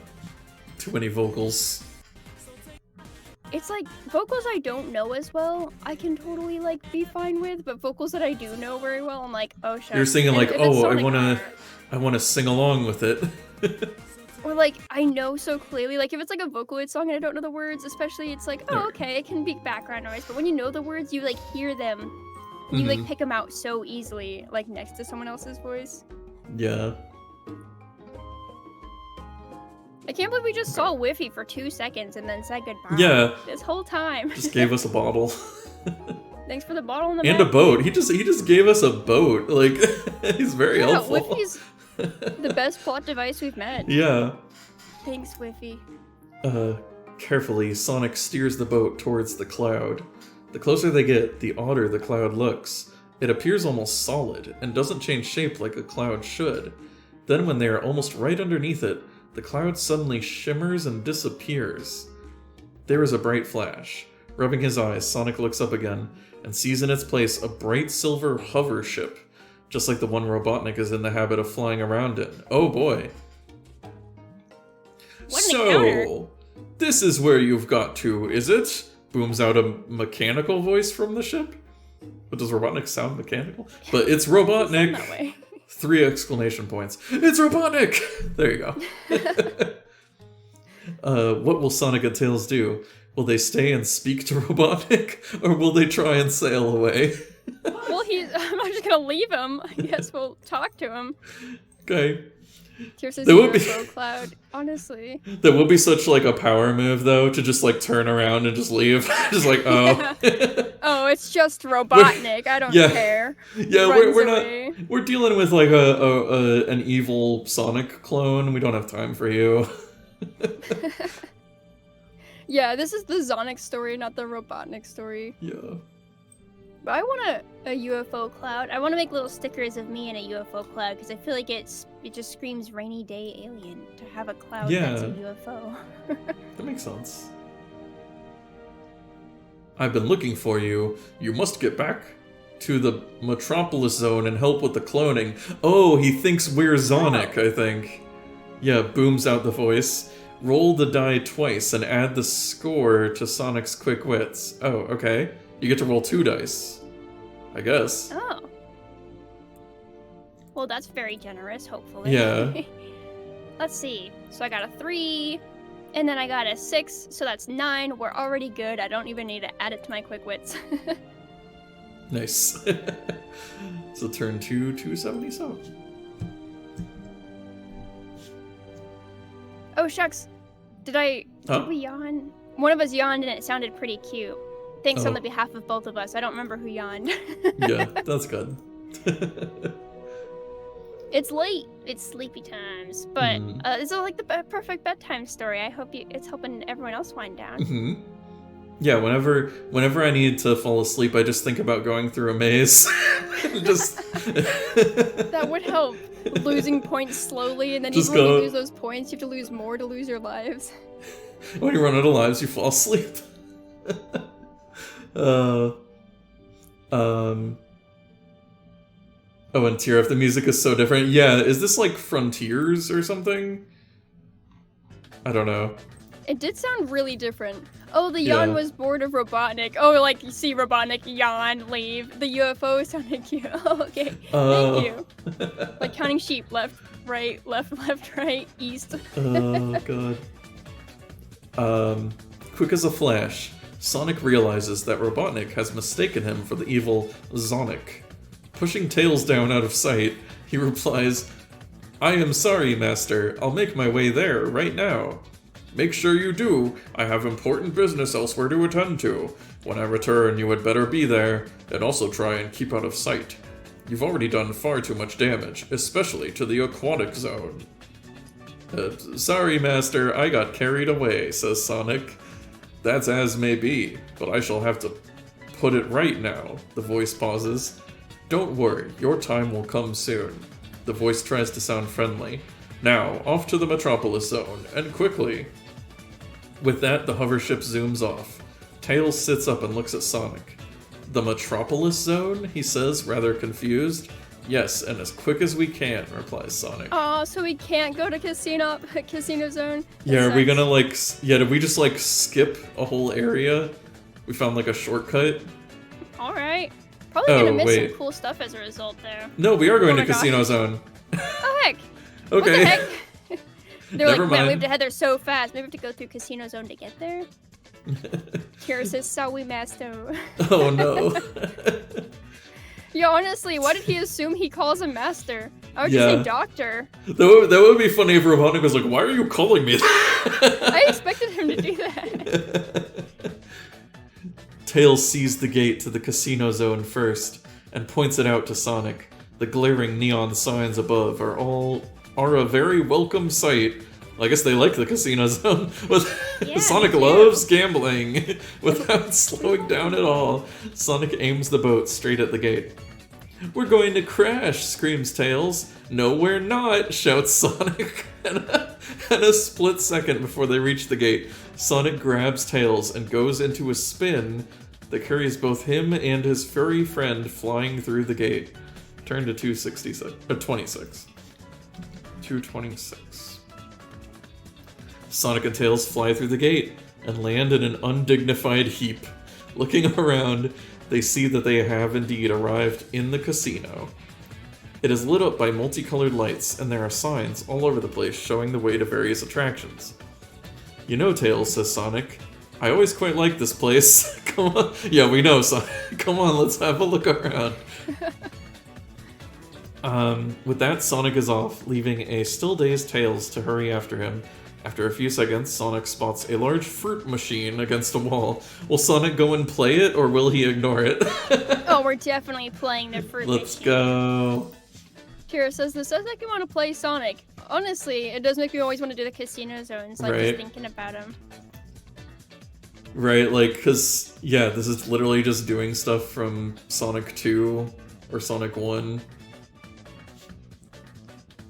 too many vocals. It's like vocals I don't know as well, I can totally like be fine with, but vocals that I do know very well, I'm like, oh shucks. You're singing like, And it's oh, Sonic I wanna sing along with it. Or like I know so clearly, like if it's like a Vocaloid song and I don't know the words, especially it's like, oh okay, it can be background noise, but when you know the words, you like hear them, you like pick them out so easily, like next to someone else's voice. Yeah. I can't believe we just saw Whiffy for 2 seconds and then said goodbye. Yeah. This whole time. Just gave us a bottle. Thanks for the bottle and the And map. a boat. He just gave us a boat. Like he's very helpful. Whiffy's the best plot device we've met. Yeah. Thanks, Whiffy. Carefully, Sonic steers the boat towards the cloud. The closer they get, the odder the cloud looks. It appears almost solid, and doesn't change shape like a cloud should. Then when they are almost right underneath it, the cloud suddenly shimmers and disappears. There is a bright flash. Rubbing his eyes, Sonic looks up again and sees in its place a bright silver hover ship, just like the one Robotnik is in the habit of flying around in. Oh boy. So, this is where you've got to, is it? Booms out a mechanical voice from the ship. But does Robotnik sound mechanical? But it's Robotnik! That way. 3 exclamation points. It's Robotnik! There you go. What will Sonic and Tails do? Will they stay and speak to Robotnik? Or will they try and sail away? Well, I'm not just gonna leave him. I guess we'll talk to him. Okay. Here's his UFO cloud, honestly. That would be such like a power move though, to just like turn around and just leave. Just like, oh. Yeah. Oh, it's just Robotnik. I don't care. Yeah, we're dealing with like an evil Sonic clone. We don't have time for you. Yeah, this is the Zonik story, not the Robotnik story. Yeah. But I want a UFO cloud. I want to make little stickers of me in a UFO cloud because I feel like it just screams rainy day alien to have a cloud that's a UFO. That makes sense. I've been looking for you. You must get back to the Metropolis Zone and help with the cloning. Oh, he thinks we're Zonik, I think. Yeah, booms out the voice. Roll the die twice and add the score to Sonic's quick wits. Oh, okay. You get to roll 2 dice, I guess. Oh. Well, that's very generous, hopefully. Yeah. Let's see. So I got a 3, and then I got a 6, so that's 9. We're already good. I don't even need to add it to my quick wits. Nice. So turn to 277. Oh, shucks. Did we yawn? One of us yawned, and it sounded pretty cute. Thanks on the behalf of both of us. I don't remember who yawned. Yeah, that's good. It's late. It's sleepy times. But it's like the perfect bedtime story. I hope it's helping everyone else wind down. Mm-hmm. Yeah, whenever I need to fall asleep, I just think about going through a maze. Just That would help. Losing points slowly, and then just even when you lose those points, you have to lose more to lose your lives. When you run out of lives, you fall asleep. Oh, and Tear Up, the music is so different. Yeah, is this like Frontiers or something? I don't know. It did sound really different. Oh, the yawn was bored of Robotnik. Oh, like you see Robotnik yawn, leave. The UFO sounded cute. Oh, okay. Thank you. Like counting sheep. Left, right, east. Oh, God. Quick as a flash, Sonic realizes that Robotnik has mistaken him for the evil Zonik. Pushing Tails down out of sight, he replies, "I am sorry, Master. I'll make my way there right now." "Make sure you do. I have important business elsewhere to attend to. When I return, you had better be there, and also try and keep out of sight. You've already done far too much damage, especially to the aquatic zone." "Sorry, Master, I got carried away," says Sonic. "That's as may be, but I shall have to put it right now." The voice pauses. "Don't worry, your time will come soon." The voice tries to sound friendly. "Now, off to the Metropolis Zone, and quickly." With that, the hover ship zooms off. Tails sits up and looks at Sonic. "The Metropolis Zone?" he says, rather confused. "Yes, and as quick as we can," replies Sonic. Oh, so we can't go to Casino Zone? Yeah, are we gonna did we just skip a whole area? We found a shortcut? Alright. Probably gonna miss some cool stuff as a result there. No, we are going to Casino Zone. Oh, heck. Okay. What the heck? They're Never like, man, we mind. have to head there so fast. Maybe we have to go through Casino Zone to get there? Kira says, "Sorry, Master." Oh, no. Yeah, honestly, why did he assume he calls him Master? I would just say Doctor. That would be funny if Robotnik was like, "Why are you calling me that?" I expected him to do that. Tails sees the gate to the Casino Zone first, and points it out to Sonic. The glaring neon signs above are a very welcome sight. I guess they like the Casino Zone. Yeah, Sonic loves gambling. Without slowing down at all, Sonic aims the boat straight at the gate. "We're going to crash," screams Tails. "No, we're not," shouts Sonic. And a split second before they reach the gate, Sonic grabs Tails and goes into a spin that carries both him and his furry friend flying through the gate. Turn to 226. 26. 226. Sonic and Tails fly through the gate and land in an undignified heap. Looking around, they see that they have indeed arrived in the casino. It is lit up by multicolored lights, and there are signs all over the place showing the way to various attractions. You know, Tails, says Sonic. I always quite like this place. Come on. Yeah, we know, Sonic. Come on, let's have a look around. With that, Sonic is off, leaving a still dazed Tails to hurry after him. After a few seconds, Sonic spots a large fruit machine against a wall. Will Sonic go and play it, or will he ignore it? Oh, we're definitely playing the fruit machine. Let's go. Kira says, this does make me want to play Sonic. Honestly, it does make me always want to do the casino zones, like just thinking about them. Right, like, because, yeah, this is literally just doing stuff from Sonic 2 or Sonic 1.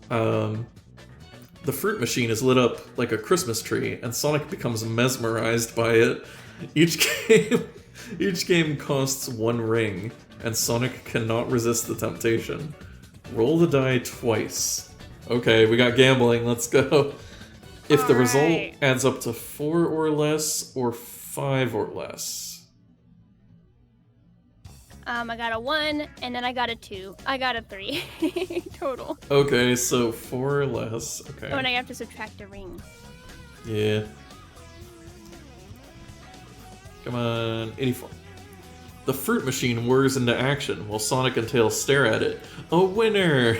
The fruit machine is lit up like a Christmas tree, and Sonic becomes mesmerized by it. Each game costs 1 ring, and Sonic cannot resist the temptation. Roll the die twice. Okay, we got gambling, let's go. If the result adds up to 4 or less, or 5 or less. I got a 1, and then I got a 2. I got a 3 total. Okay, so 4 or less. Okay. Oh, and I have to subtract a ring. Yeah. Come on, 84. The fruit machine whirs into action while Sonic and Tails stare at it. A winner!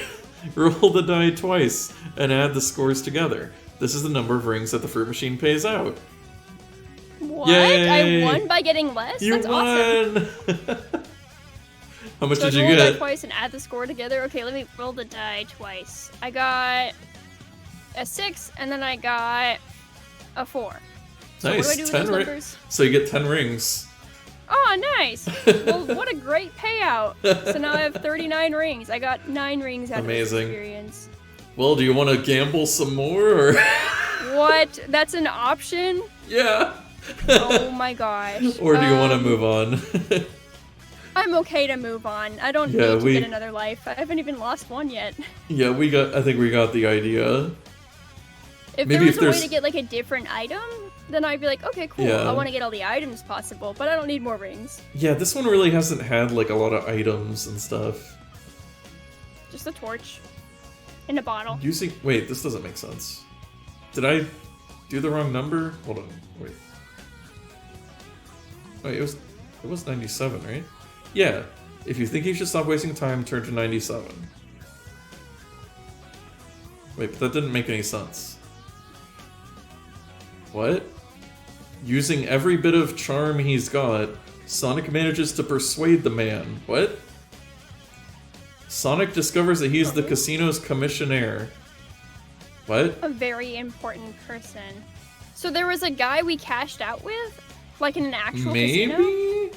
Roll the die twice and add the scores together. This is the number of rings that the fruit machine pays out. What? Yay! I won by getting less? That's won! Awesome. How much did you roll the get? die twice and add the score together? Okay, let me roll the die twice. I got a 6, and then I got a 4. So Nice, what do I do with 10 those numbers? So you get 10 rings. Oh, nice! Well, what a great payout. So now I have 39 rings. I got 9 rings out of this experience. Well, do you want to gamble some more, or...? What? That's an option? Yeah. Oh my gosh. Or do you want to move on? I'm okay to move on. I don't need to get another life. I haven't even lost one yet. Yeah, I think we got the idea. If there was a way to get like a different item, then I'd be like, okay, cool. Yeah. I want to get all the items possible, but I don't need more rings. Yeah, this one really hasn't had like a lot of items and stuff. Just a torch. In a bottle. Wait, this doesn't make sense. Did I do the wrong number? Hold on, wait. Wait, it was 97, right? Yeah. If you think you should stop wasting time, turn to 97. Wait, but that didn't make any sense. What? Using every bit of charm he's got, Sonic manages to persuade the man. What? Sonic discovers that he's the casino's commissionaire. What? A very important person. So there was a guy we cashed out with? Like in an actual casino? Maybe?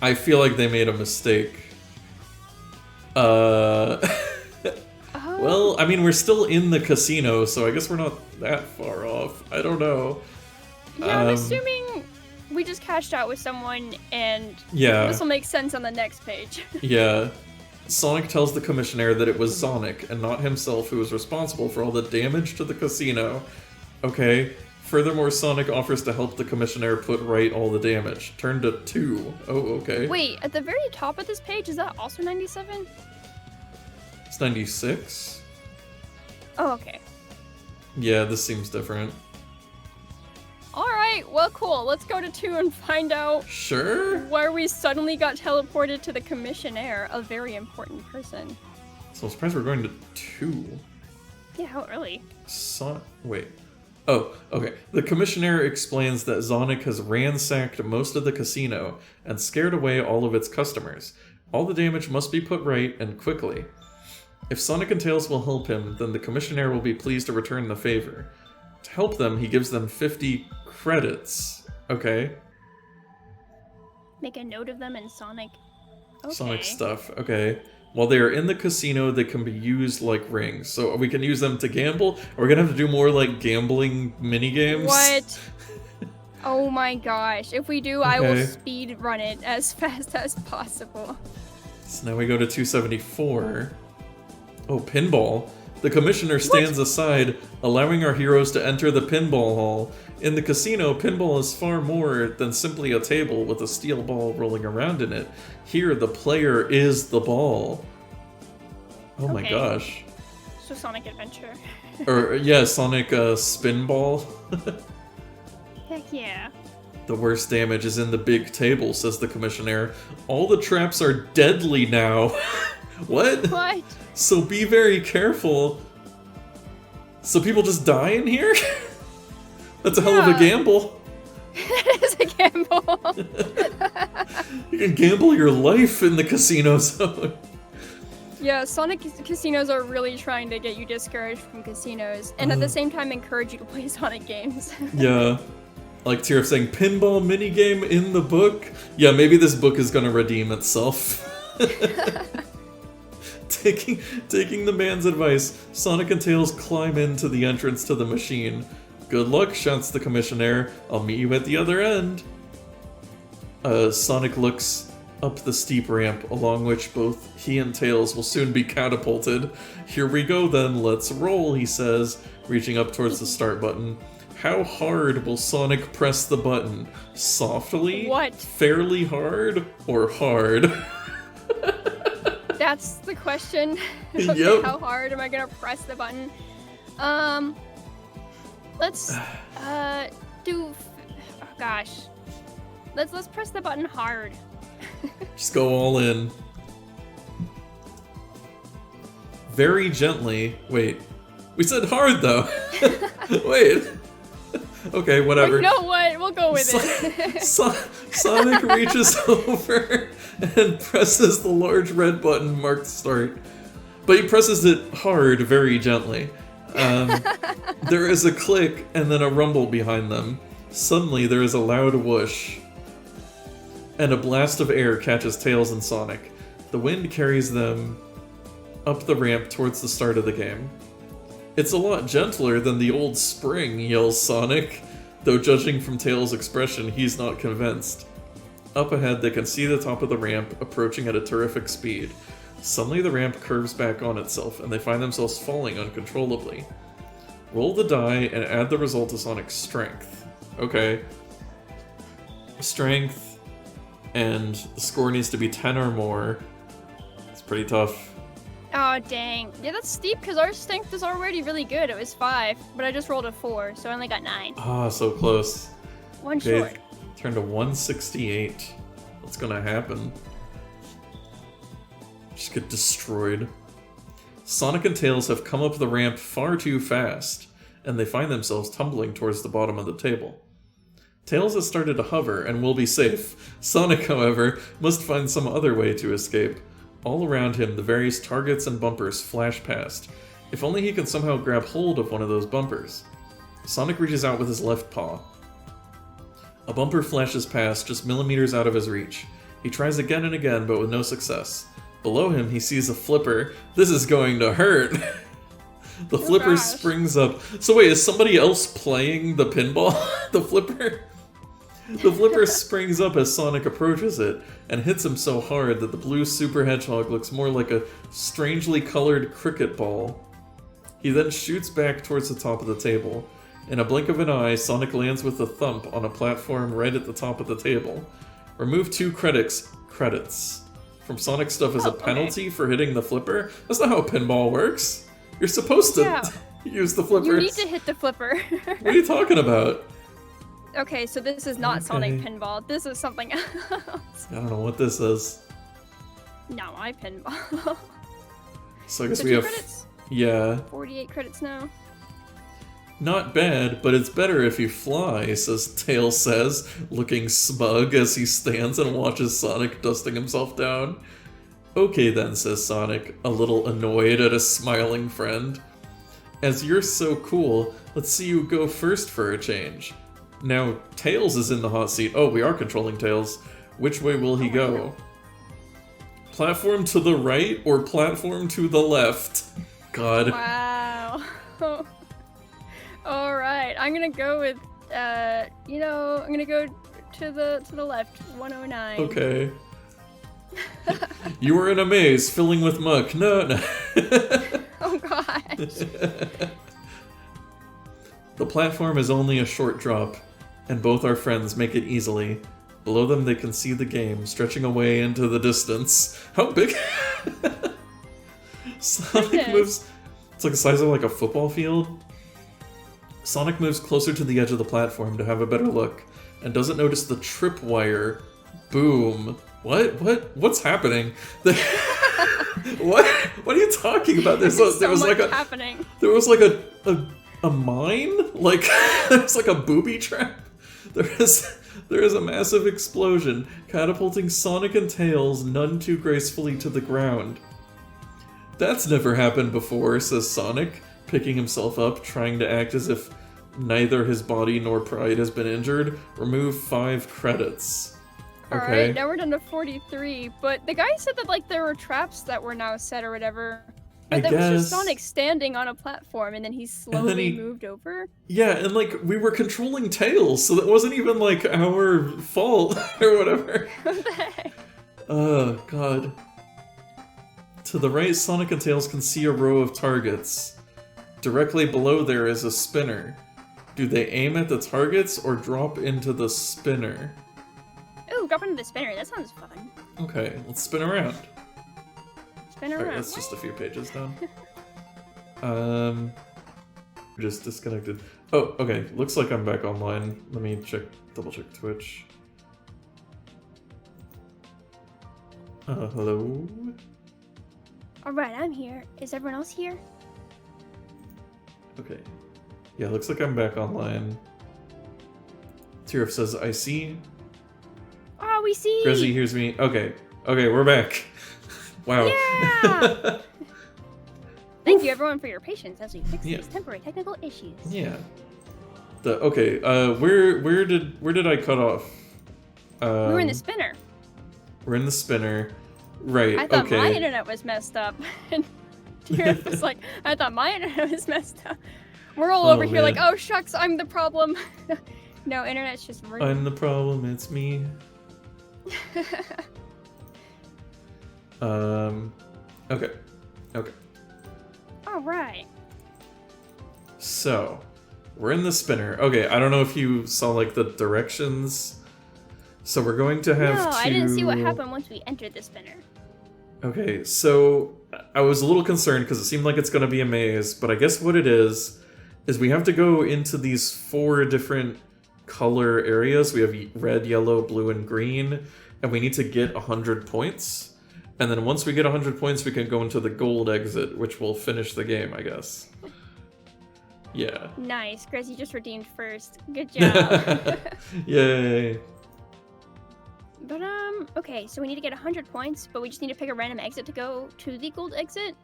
I feel like they made a mistake. Well, I mean, we're still in the casino, so I guess we're not that far off. I don't know. Yeah, I'm assuming we just cashed out with someone, and this will make sense on the next page. Yeah. Sonic tells the commissionaire that it was Zonik, and not himself, who was responsible for all the damage to the casino. Okay. Furthermore, Sonic offers to help the commissionaire put right all the damage. Turn to 2. Oh, okay. Wait, at the very top of this page, is that also 97? It's 96? Oh, okay. Yeah, this seems different. Alright, well, cool. Let's go to 2 and find out where we suddenly got teleported to the commissionaire, a very important person. So I'm surprised we're going to 2. Yeah, how early? Wait. Oh, okay. The commissionaire explains that Zonik has ransacked most of the casino and scared away all of its customers. All the damage must be put right and quickly. If Sonic and Tails will help him, then the commissionaire will be pleased to return the favor. To help them, he gives them 50 credits. Okay. Make a note of them in Sonic. Okay. Sonic stuff. Okay. While they are in the casino, they can be used like rings. So we can use them to gamble. Are we gonna have to do more like gambling mini games? What? Oh my gosh. If we do, I will speed run it as fast as possible. So now we go to 274. Oh, pinball. The commissioner stands aside, allowing our heroes to enter the pinball hall. In the casino, pinball is far more than simply a table with a steel ball rolling around in it. Here, the player is the ball. Oh my gosh. So Sonic Adventure. Or, yeah, Sonic Spinball. Heck yeah. The worst damage is in the big table, says the commissioner. All the traps are deadly now. What? What? So be very careful. So people just die in here? That's a hell of a gamble. That is a gamble. You can gamble your life in the casino zone. Yeah, Sonic casinos are really trying to get you discouraged from casinos, and at the same time encourage you to play Sonic games. Yeah. Like Tier saying, pinball minigame in the book? Yeah, maybe this book is gonna redeem itself. Taking the man's advice, Sonic and Tails climb into the entrance to the machine. Good luck, shouts the commissioner. I'll meet you at the other end. Sonic looks up the steep ramp, along which both he and Tails will soon be catapulted. Here we go then, let's roll, he says, reaching up towards the start button. How hard will Sonic press the button? Softly? What? Fairly hard? Or hard? That's the question. Okay, yep. How hard am I gonna press the button? Let's do. Oh gosh, let's press the button hard. Just go all in. Very gently. Wait, we said hard though. Wait. Okay, whatever. You know what? We'll go with it. Sonic reaches over and presses the large red button marked start. But he presses it hard, very gently. There is a click and then a rumble behind them. Suddenly, there is a loud whoosh. And a blast of air catches Tails and Sonic. The wind carries them up the ramp towards the start of the game. It's a lot gentler than the old spring, yells Sonic. Though judging from Tails' expression, he's not convinced. Up ahead, they can see the top of the ramp approaching at a terrific speed. Suddenly the ramp curves back on itself, and they find themselves falling uncontrollably. Roll the die and add the result to Sonic's strength. Okay. Strength, and the score needs to be 10 or more. It's pretty tough. Oh, dang. Yeah, that's steep because our strength is already really good. It was 5, but I just rolled a 4, so I only got 9. Ah, so close. One short. Turn to 168. What's gonna happen? Just get destroyed. Sonic and Tails have come up the ramp far too fast, and they find themselves tumbling towards the bottom of the table. Tails has started to hover and will be safe. Sonic, however, must find some other way to escape. All around him, the various targets and bumpers flash past. If only he can somehow grab hold of one of those bumpers. Sonic reaches out with his left paw. A bumper flashes past, just millimeters out of his reach. He tries again and again, but with no success. Below him, he sees a flipper. This is going to hurt! The flipper springs up. So wait, is somebody else playing the pinball? The flipper? The flipper springs up as Sonic approaches it, and hits him so hard that the blue Super Hedgehog looks more like a strangely colored cricket ball. He then shoots back towards the top of the table. In a blink of an eye, Sonic lands with a thump on a platform right at the top of the table. Remove 2 credits from Sonic stuff as a penalty for hitting the flipper? That's not how pinball works. You're supposed to use the flipper. You need to hit the flipper. What are you talking about? Okay, so this is not Sonic Pinball. This is something else. I don't know what this is. Not my pinball. So I guess we have... credits? Yeah. 48 credits now. Not bad, but it's better if you fly, Tails says, looking smug as he stands and watches Sonic dusting himself down. Okay then, says Sonic, a little annoyed at a smiling friend. As you're so cool, let's see you go first for a change. Now, Tails is in the hot seat. Oh, we are controlling Tails. Which way will he go? Platform to the right or platform to the left? God. Wow. All right, I'm gonna go with I'm gonna go to the left, 109. Okay. You were in a maze filling with muck. No. Oh gosh. The platform is only a short drop, and both our friends make it easily. Below them they can see the game, stretching away into the distance. How big? Sonic moves... It's like the size of like a football field. Sonic moves closer to the edge of the platform to have a better look, and doesn't notice the tripwire. Boom. What's happening? What are you talking about? There was like a mine? Like there's like a booby trap. There is a massive explosion, catapulting Sonic and Tails none too gracefully to the ground. That's never happened before, says Sonic, picking himself up, trying to act as if neither his body nor pride has been injured. Remove 5 credits. Okay. Alright, now we're down to 43, but the guy said that like there were traps that were now set or whatever. But that was just Sonic standing on a platform and then he slowly moved over? Yeah, and like we were controlling Tails, so that wasn't even like our fault or whatever. What the heck? Oh, God. To the right, Sonic and Tails can see a row of targets. Directly below there is a spinner. Do they aim at the targets or drop into the spinner? Ooh, drop into the spinner. That sounds fun. Okay, let's spin around. Spin around. Alright, that's just a few pages down. Just disconnected. Oh, okay. Looks like I'm back online. Let me double check Twitch. Hello? Alright, I'm here. Is everyone else here? Okay. Yeah, looks like I'm back online. Tirif says, I see. Oh, we see! Grezzy hears me. Okay, we're back. Wow. Yeah! Thank you everyone for your patience as we fix these temporary technical issues. Yeah. Where did I cut off? We were in the spinner. We're in the spinner. Right, I thought my internet was messed up. And Tirif was like, I thought my internet was messed up. We're all over here like, oh shucks, I'm the problem. No, internet's just rude. I'm the problem, it's me. Okay. Alright. So, we're in the spinner. Okay, I don't know if you saw like the directions. So we're going to have No, I didn't see what happened once we entered the spinner. Okay, so I was a little concerned because it seemed like it's going to be a maze, but I guess what it is we have to go into these 4 different color areas. We have red, yellow, blue, and green, and we need to get 100 points. And then once we get 100 points, we can go into the gold exit, which will finish the game, I guess. Yeah. Nice. Grezzy just redeemed first. Good job. Yay. But, okay, so we need to get 100 points, but we just need to pick a random exit to go to the gold exit?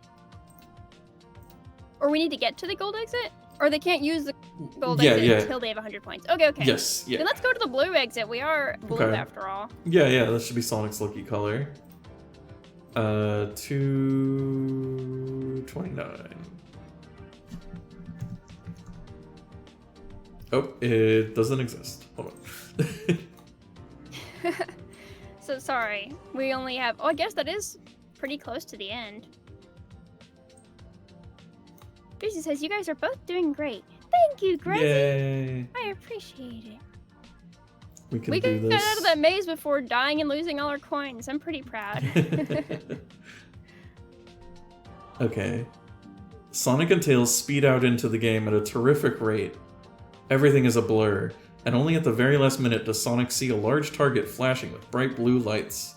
Or we need to get to the gold exit? Or they can't use the gold exit until they have 100 points. Okay. Yes, yeah. Then let's go to the blue exit. We are blue after all. Yeah, that should be Sonic's lucky color. 229. Oh, it doesn't exist. Hold on. So sorry. We only have... Oh, I guess that is pretty close to the end. Grezzy says, you guys are both doing great. Thank you, Grezzy. Yay. I appreciate it. We can do this. We got out of that maze before dying and losing all our coins. I'm pretty proud. Okay. Sonic and Tails speed out into the game at a terrific rate. Everything is a blur, and only at the very last minute does Sonic see a large target flashing with bright blue lights.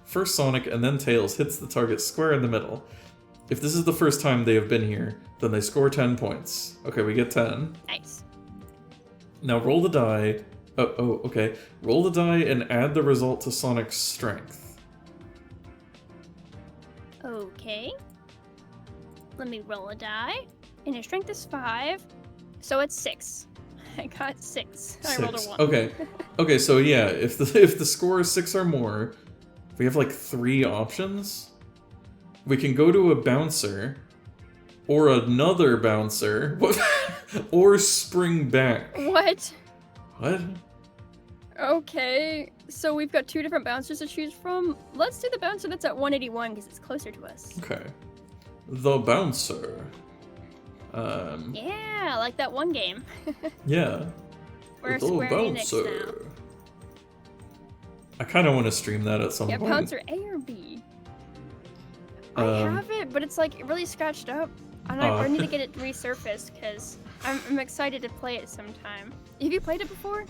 First Sonic and then Tails hits the target square in the middle. If this is the first time they have been here, then they score 10 points. Okay, we get 10. Nice. Now roll the die. Okay. Roll the die and add the result to Sonic's strength. Okay. Let me roll a die. And his strength is 5. So it's 6. I got 6. I rolled a 1. Okay. Okay, so yeah, if the score is 6 or more We have like 3 options. We can go to a bouncer, or another bouncer, or spring back. What? What? Okay, so we've got 2 different bouncers to choose from. Let's do the bouncer that's at 181 because it's closer to us. Okay. The bouncer. Yeah, like that one game. Yeah. We're the Square Enix now. bouncer. I kind of want to stream that at some Yeah, point. bouncer A or B? I have it, but it's like really scratched up. I need to get it resurfaced because I'm excited to play it sometime. Have you played it before?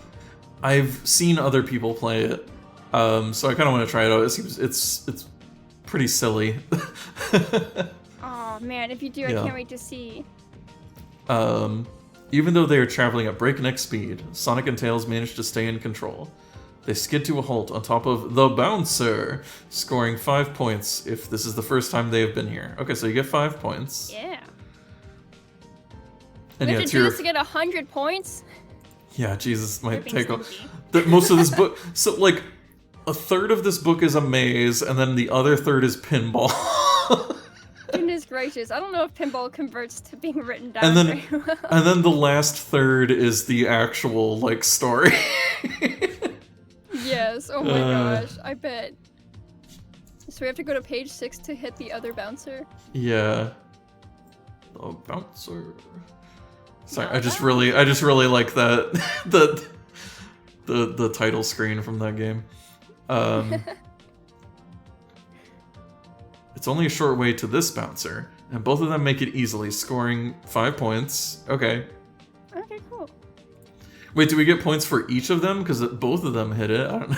I've seen other people play it, so I kind of want to try it out. It seems it's pretty silly. Oh man, if you do, I can't wait to see. Even though they are traveling at breakneck speed, Sonic and Tails manage to stay in control. They skid to a halt on top of the bouncer, scoring 5 points if this is the first time they have been here. Okay, so you get 5 points. Yeah. And we yeah, have to do this to get 100 points? Yeah, Jesus, might take stingy. most of this book. So, like, a third of this book is a maze, and then the other third is pinball. Goodness gracious, I don't know if pinball converts to being written down and then, very well. and then the last third is the actual, like, story. Yes, oh my gosh, I bet. So we have to go to page 6 to hit the other bouncer? Yeah. The bouncer. Sorry, I just really like that the title screen from that game. It's only a short way to this bouncer, and both of them make it easily, scoring 5 points. Okay. Okay, cool. Wait, do we get points for each of them? Because both of them hit it. I don't know.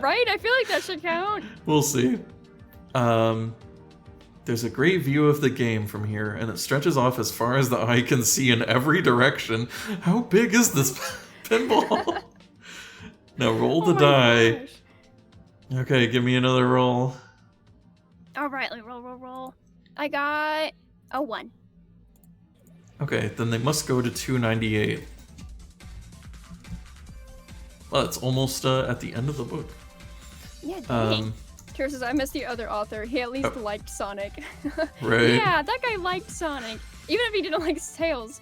Right? I feel like that should count. We'll see. There's a great view of the game from here, and it stretches off as far as the eye can see in every direction. How big is this pinball? Now roll the die. Gosh. Okay, give me another roll. Alright, roll. I got a 1. Okay, then they must go to 298. Well, it's almost at the end of the book. Yeah, dang. Kira says, I missed the other author. He at least liked Sonic. Right. Yeah, that guy liked Sonic. Even if he didn't like Tails.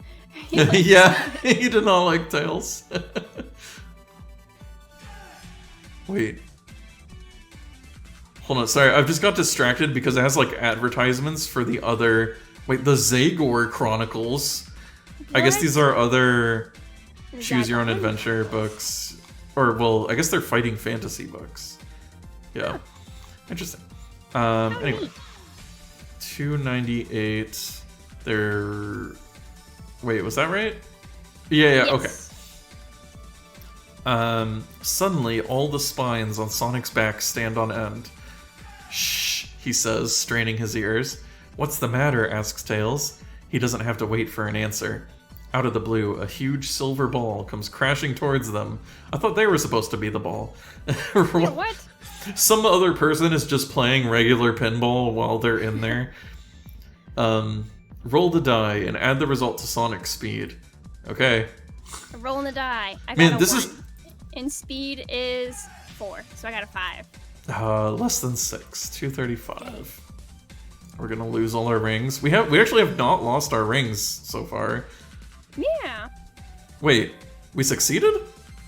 Yeah, he did not like Tails. Wait. Hold on, sorry, I've just got distracted because it has, like, advertisements for the other... Wait, the Zagor Chronicles. What? I guess these are other Choose Your Own Adventure books. Or, well, I guess they're fighting fantasy books. Yeah. Huh. Interesting. Anyway. 298. They're... Wait, was that right? Yeah, yes. Okay. Suddenly, all the spines on Sonic's back stand on end. Shh, he says, straining his ears. What's the matter, asks Tails. He doesn't have to wait for an answer. Out of the blue, a huge silver ball comes crashing towards them. I thought they were supposed to be the ball. What? Some other person is just playing regular pinball while they're in there. Roll the die and add the result to Sonic's speed. Okay. Rolling the die. I got Man, a this 1. is... And speed is 4, so I got a 5. Less than 6. 235. We're gonna lose all our rings. We actually have not lost our rings so far. Yeah. Wait, we succeeded?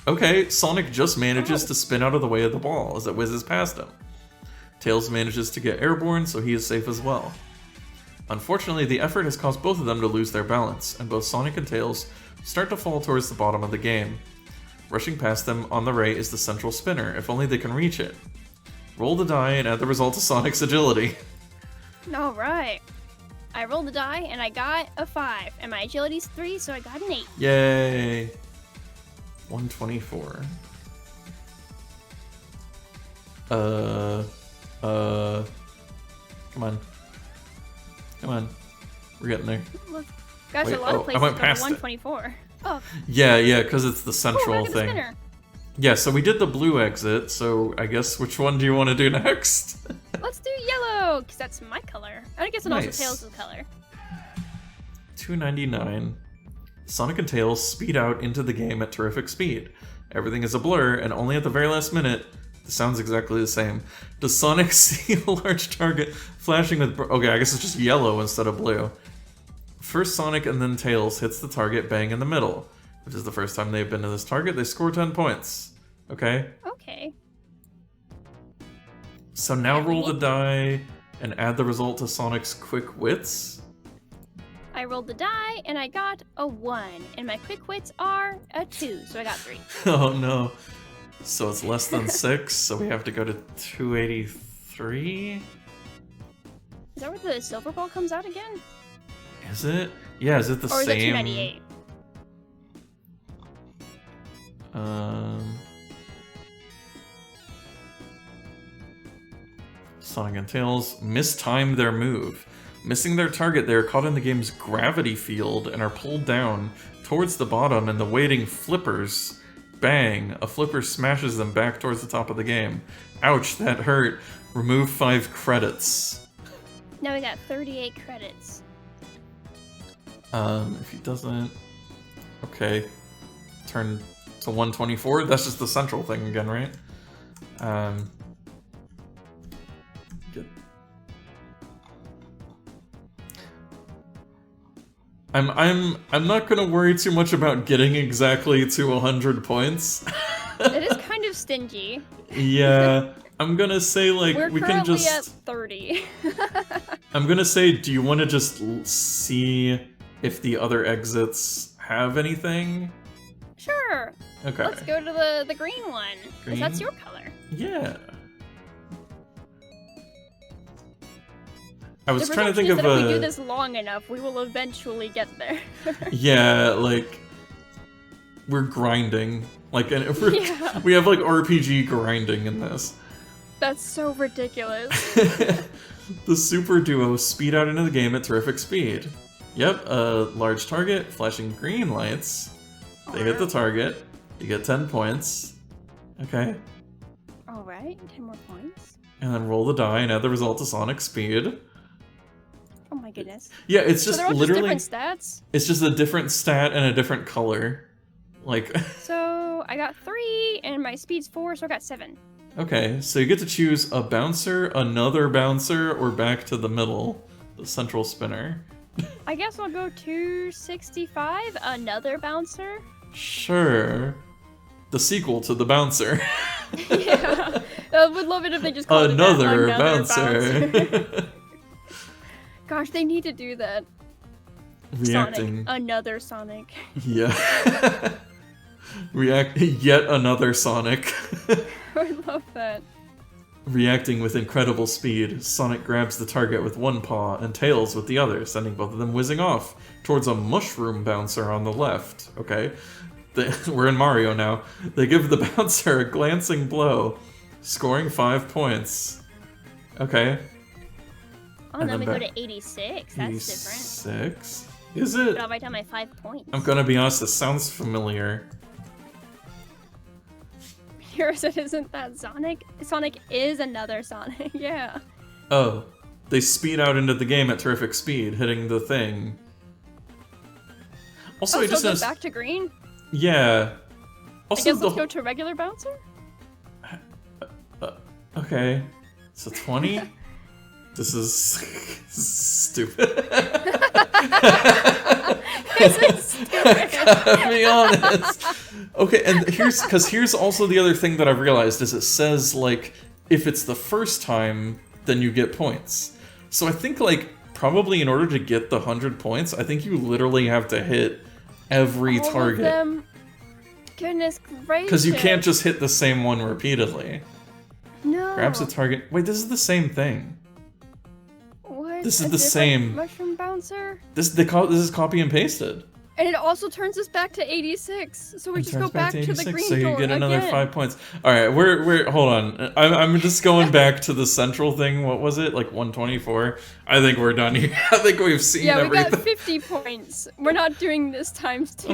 Okay, Sonic just manages to spin out of the way of the ball as it whizzes past him. Tails manages to get airborne, so he is safe as well. Unfortunately, the effort has caused both of them to lose their balance, and both Sonic and Tails start to fall towards the bottom of the game. Rushing past them on the right is the central spinner, if only they can reach it. Roll the die and add the result to Sonic's agility. Alright. I rolled the die and I got a 5, and my agility's 3, so I got an 8. Yay! 124. Come on. Come on. We're getting there. Gosh, Wait, a lot of places I went go to past 124. Oh. Yeah, because it's the central back at the thing. spinner. Yeah, so we did the blue exit, so I guess which one do you want to do next? Let's do yellow, because that's my color. I guess it also Tails' color. 299. Sonic and Tails speed out into the game at terrific speed. Everything is a blur, and only at the very last minute This sounds exactly the same. Does Sonic see a large target flashing with... Okay, I guess it's just yellow instead of blue. First Sonic and then Tails hits the target bang in the middle. Which is the first time they've been to this target. They score 10 points. Okay? Okay. So now roll the die and add the result to Sonic's quick wits. I rolled the die and I got a 1. And my quick wits are a 2, so I got 3. Oh no. So it's less than 6, so we have to go to 283? Is that where the silver ball comes out again? Is it? Yeah, is it the or is same? It 298? Sonic and Tails mistimed their move. Missing their target, they are caught in the game's gravity field and are pulled down towards the bottom, and the waiting flippers bang. A flipper smashes them back towards the top of the game. Ouch, that hurt. Remove 5 credits. Now we got 38 credits. If he doesn't... Okay. Turn to 124? That's just the central thing again, right? Good. I'm not gonna worry too much about getting exactly to 100 points. It is kind of stingy. Yeah, I'm gonna say like we can just. We're currently at 30. I'm gonna say, do you want to just see if the other exits have anything? Sure. Okay. Let's go to the green one. Green? That's your color. Yeah. I was The trying to think presumption of is that if we do this long enough, we will eventually get there. Yeah, like we're grinding. Like, and if Yeah. we have like RPG grinding in this. That's so ridiculous. The super duo speed out into the game at terrific speed. Yep, a large target, flashing green lights. They hit the target. You get 10 points. Okay. Alright, 10 more points. And then roll the die and add the result to Sonic speed. Oh my goodness. Yeah, it's just so they're all literally just different stats? It's just a different stat and a different color. Like So I got 3 and my speed's 4, so I got 7. Okay, so you get to choose a bouncer, another bouncer, or back to the middle, the central spinner. I guess I'll go 265, another bouncer. Sure. The sequel to the bouncer. Yeah. I would love it if they just called Another it that. bouncer. Gosh, they need to do that. Reacting. Sonic. Another Sonic. Yeah. Yet another Sonic. I love that. Reacting with incredible speed, Sonic grabs the target with one paw and Tails with the other, sending both of them whizzing off towards a mushroom bouncer on the left. Okay, we're in Mario now. They give the bouncer a glancing blow, scoring 5 points. Okay. Oh, and then we go to 86. That's 86? Is it? But I'll write down my 5 points. I'm gonna be honest, this sounds familiar. Here's it, isn't that Sonic? Sonic is another Sonic, yeah. Oh, they speed out into the game at terrific speed, hitting the thing. Also, I just so noticed... back to green? Yeah. Also, I guess let's go to regular bouncer? Okay. So 20? This is stupid. This is stupid. Gotta be honest. Okay, and here's also the other thing that I've realized is it says like if it's the first time, then you get points. So I think like probably in order to get the 100 points, I think you literally have to hit every All target. Of them? Goodness gracious. Because you can't just hit the same one repeatedly. No. Grabs a target. Wait, this is the same thing. What? This is A the different same. Mushroom bouncer? This is copy and pasted. And it also turns us back to 86, so we just go back to the 86, green so you door get another again. 5 points. All right, we're hold on. I'm just going back to the central thing. What was it? Like 124. I think we're done here. I think we've seen yeah, everything. we got 50 points. We're not doing this times 2.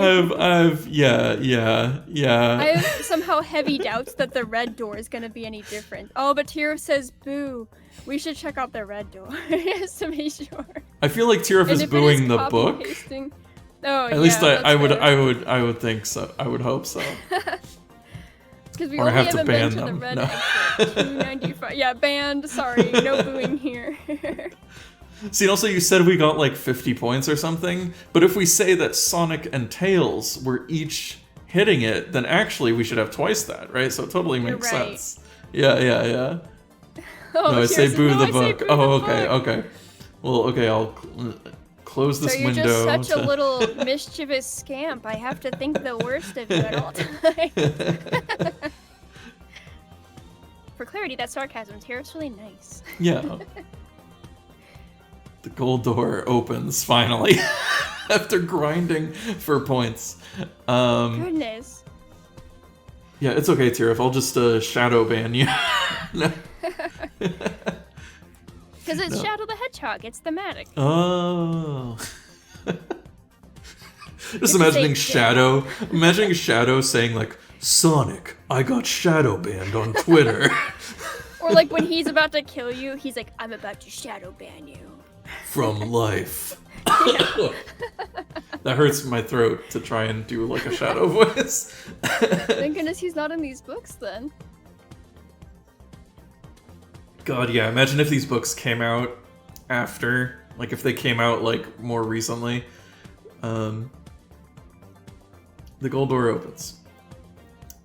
Yeah. I have somehow heavy doubts that the red door is going to be any different. Oh, but Tiro says boo. We should check out the red door just to be sure. I feel like Tirif is booing the book. Oh, At least yeah, I would think so. I would hope so. It's because we Or I only have to haven't been ban to the them. red No. exit. 295. Yeah, banned. Sorry, no booing here. See, and also you said we got like 50 points or something, but if we say that Sonic and Tails were each hitting it, then actually we should have twice that, right? So it totally You're makes right. sense. Yeah. Oh, No, I say here's- boo no, the I say book. boo Oh, the okay, book. okay. Well, okay, I'll close this So you're window. just such a little mischievous scamp. I have to think the worst of you at all times. For clarity, that sarcasm's here. It's really nice. Yeah. The gold door opens, finally. After grinding for points. Goodness. Yeah, it's okay, Tirif. I'll just shadow ban you. No. Because it's Shadow the Hedgehog. It's thematic. Oh. Just It's imagining safe, Shadow. Imagining Shadow saying like, Sonic, I got shadow banned on Twitter. Or like when he's about to kill you, he's like, I'm about to shadow ban you. From life. That hurts my throat to try and do like a Shadow voice. Thank goodness he's not in these books then. God, yeah, imagine if these books came out after, like if they came out like more recently. The gold door opens.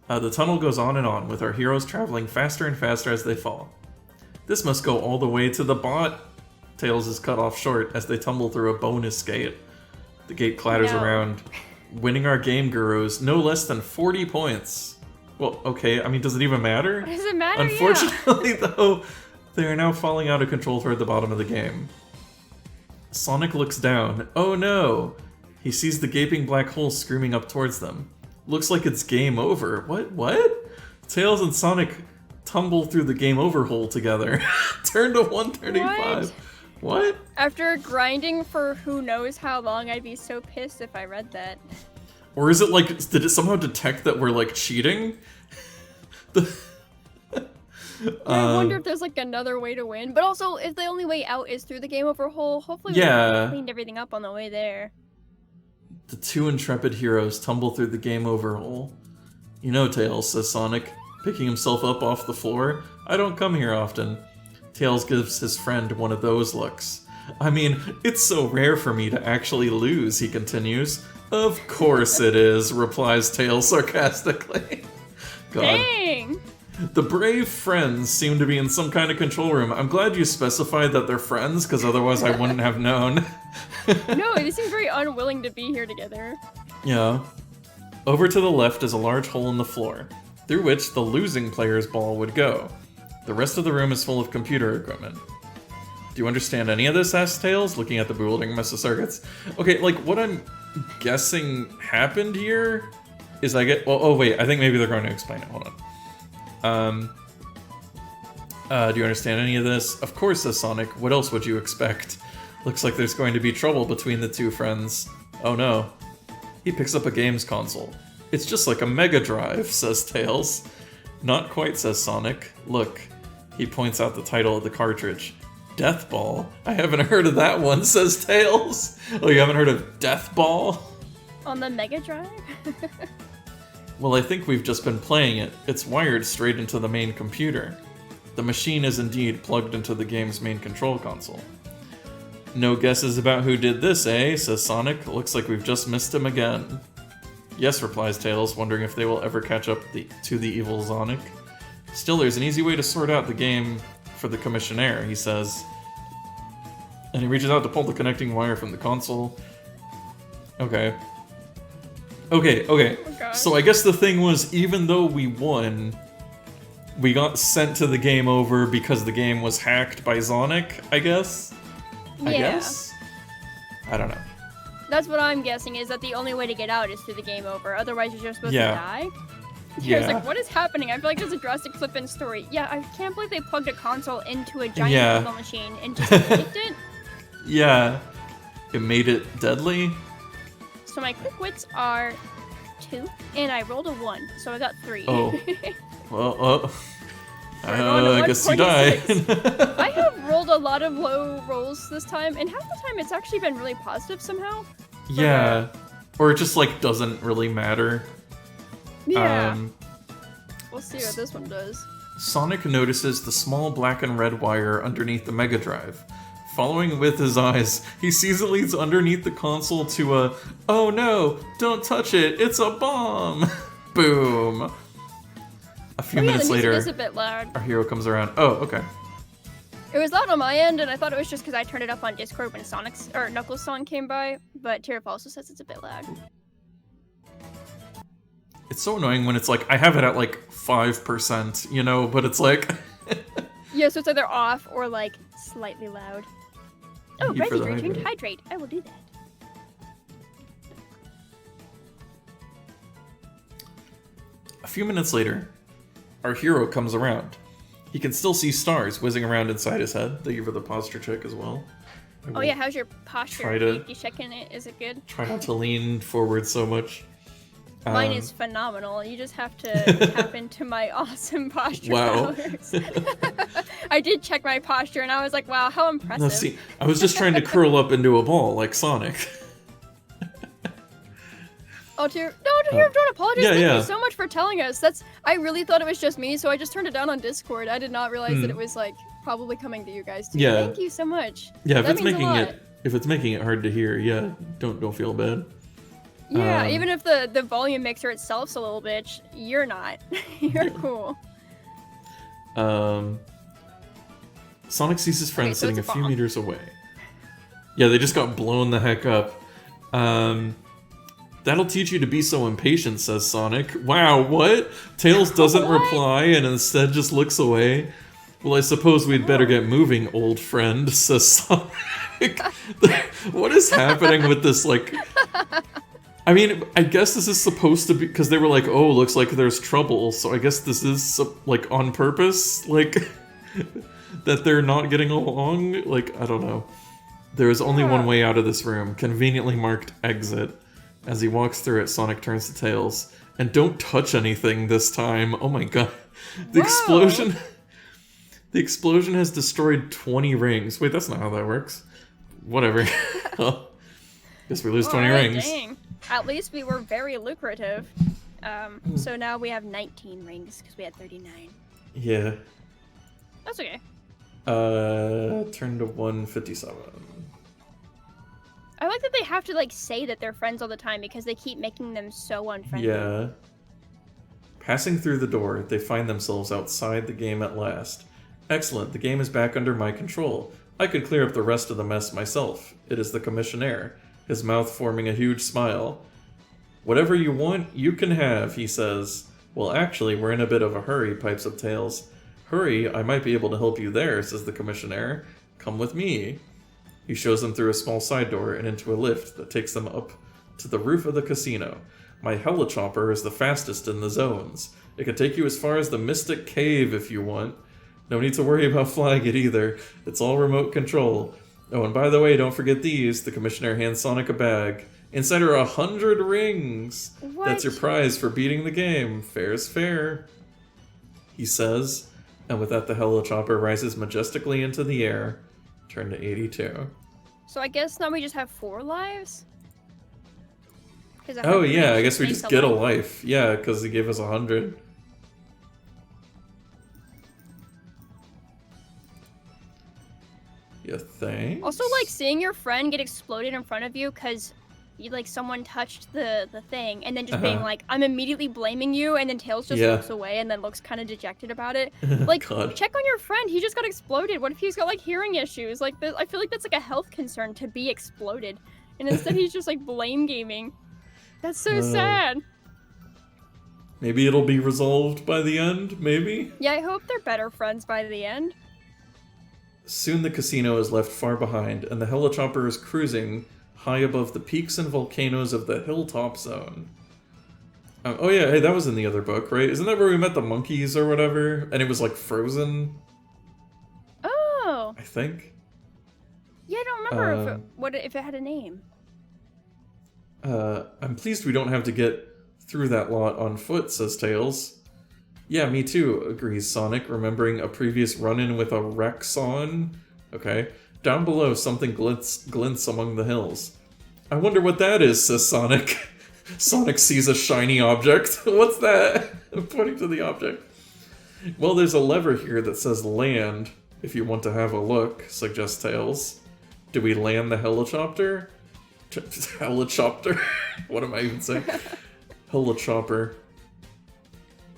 The tunnel goes on and on, with our heroes traveling faster and faster as they fall. This must go all the way to the bot. Tails is cut off short as they tumble through a bonus gate. The gate clatters No. around, winning our game gurus no less than 40 points. Well, okay, I mean, does it even matter? What does it matter? Unfortunately, though, they are now falling out of control toward the bottom of the game. Sonic looks down. Oh no! He sees the gaping black hole screaming up towards them. Looks like it's game over. What? Tails and Sonic tumble through the game over hole together. Turn to 135. What? After grinding for who knows how long, I'd be so pissed if I read that. Or is it like, did it somehow detect that we're like cheating? I wonder if there's like another way to win. But also, if the only way out is through the game over hole, hopefully we cleaned everything up on the way there. The two intrepid heroes tumble through the game over hole. You know, Tails, says Sonic, picking himself up off the floor. I don't come here often. Tails gives his friend one of those looks. I mean, it's so rare for me to actually lose, he continues. Of course it is, replies Tails sarcastically. God. Dang! The brave friends seem to be in some kind of control room. I'm glad you specified that they're friends, because otherwise I wouldn't have known. No, they seem very unwilling to be here together. Yeah. Over to the left is a large hole in the floor, through which the losing player's ball would go. The rest of the room is full of computer equipment. Do you understand any of this? Asks Tails, looking at the bewildering mess of circuits. Okay, like, what I'm guessing happened here is I get... Well, oh, wait, I think maybe they're going to explain it. Hold on. Do you understand any of this? Of course, says Sonic. What else would you expect? Looks like there's going to be trouble between the two friends. Oh no. He picks up a games console. It's just like a Mega Drive, says Tails. Not quite, says Sonic. Look. He points out the title of the cartridge. Death Ball? I haven't heard of that one, says Tails. Oh, you haven't heard of Death Ball? On the Mega Drive? Well, I think we've just been playing it. It's wired straight into the main computer. The machine is indeed plugged into the game's main control console. No guesses about who did this, eh? Says Sonic. Looks like we've just missed him again. Yes, replies Tails, wondering if they will ever catch up to the evil Zonik. Still, there's an easy way to sort out the game for the commissionaire, he says. And he reaches out to pull the connecting wire from the console. Okay. Oh, gosh. So I guess the thing was, even though we won, we got sent to the game over because the game was hacked by Zonik, I guess? Yeah. I guess? I don't know. That's what I'm guessing, is that the only way to get out is through the game over. Otherwise, you're just supposed to Yeah. die. Yeah. I was like, what is happening? I feel like there's a drastic flip in story. Yeah, I can't believe they plugged a console into a giant Yeah. pinball machine and just kicked it. Yeah. It made it deadly? So my quick wits are 2, and I rolled a 1, so I got 3. Oh. Well, We're going to I guess you died. 126. I have rolled a lot of low rolls this time, and half the time it's actually been really positive somehow. Yeah. Or it just, like, doesn't really matter. Yeah. We'll see what this one does. Sonic notices the small black and red wire underneath the Mega Drive. Following with his eyes, he sees it leads underneath the console to a, "Oh no, don't touch it, it's a bomb!" Boom. A few minutes later, is a bit loud. Our hero comes around. Oh, okay. It was loud on my end, and I thought it was just because I turned it up on Discord when Knuckles' song came by, but Tierp also says it's a bit loud. It's so annoying when it's like, I have it at like 5%, you know, but it's like... Yeah, so it's either off or like slightly loud. Oh, ready, drink, hydrate. I will do that. A few minutes later, our hero comes around. He can still see stars whizzing around inside his head. Thank you for the posture check as well. Oh yeah, how's your posture? You checking it? Is it good? Try not to lean forward so much. Mine is phenomenal. You just have to tap into my awesome posture powers. I did check my posture and I was like, wow, how impressive. No, see, I was just trying to curl up into a ball like Sonic. Oh, don't apologize. Yeah, Thank you so much for telling us. I really thought it was just me, so I just turned it down on Discord. I did not realize that it was like probably coming to you guys too. Yeah. Thank you so much. Yeah, if it's making it hard to hear, yeah, don't feel bad. Yeah, even if the volume mixer itself's a little bitch, you're not. You're cool. Sonic sees his friend sitting a few meters away. Yeah, they just got blown the heck up. That'll teach you to be so impatient, says Sonic. Wow, what? Tails doesn't reply and instead just looks away. Well, I suppose we'd better get moving, old friend, says Sonic. What is happening with this, like... I mean, I guess this is supposed to be... Because they were like, oh, looks like there's trouble, so I guess this is, like, on purpose? Like, that they're not getting along? Like, I don't know. There is only one way out of this room, conveniently marked exit. As he walks through it, Sonic turns to Tails. And don't touch anything this time. Oh my god. The explosion... The explosion has destroyed 20 rings. Wait, that's not how that works. Whatever. Well, guess we lose 20 rings. Dang. At least we were very lucrative. So now we have 19 rings, because we had 39. Yeah. That's okay. Turn to 157. I like that they have to, like, say that they're friends all the time, because they keep making them so unfriendly. Yeah. Passing through the door, they find themselves outside the game at last. Excellent, the game is back under my control. I could clear up the rest of the mess myself. It is the Commissionaire, his mouth forming a huge smile. Whatever you want, you can have, he says. Well, actually, we're in a bit of a hurry, pipes up Tails. Hurry, I might be able to help you there, says the Commissionaire. Come with me. He shows them through a small side door and into a lift that takes them up to the roof of the casino. My helichopper is the fastest in the zones. It can take you as far as the Mystic Cave if you want. No need to worry about flying it either. It's all remote control. Oh, and by the way, don't forget these. The Commissioner hands Sonic a bag. Inside are 100 rings. What? That's your prize for beating the game. Fair's fair, he says. And with that, the helichopper rises majestically into the air. Turn to 82. So I guess now we just have 4 lives? Oh yeah, I guess we just get a life. Yeah, because he gave us 100. You think? Also, like, seeing your friend get exploded in front of you because someone touched the thing, and then just being like, I'm immediately blaming you, and then Tails just looks away and then looks kind of dejected about it. Like, check on your friend. He just got exploded. What if he's got, like, hearing issues? Like, I feel like that's, like, a health concern to be exploded. And instead he's just, like, blame gaming. That's so sad. Maybe it'll be resolved by the end, maybe? Yeah, I hope they're better friends by the end. Soon the casino is left far behind, and the helichopper is cruising high above the peaks and volcanoes of the Hilltop Zone. Oh yeah, hey, that was in the other book, right? Isn't that where we met the monkeys or whatever? And it was, like, frozen? Oh! I think. Yeah, I don't remember if it had a name. I'm pleased we don't have to get through that lot on foot, says Tails. Yeah, me too, agrees Sonic, remembering a previous run-in with a Rexon. Okay. Down below, something glints among the hills. I wonder what that is, says Sonic. Sonic sees a shiny object. What's that? I'm pointing to the object. Well, there's a lever here that says land, if you want to have a look, suggests Tails. Do we land the helicopter? Helicopter? What am I even saying? Helichopper.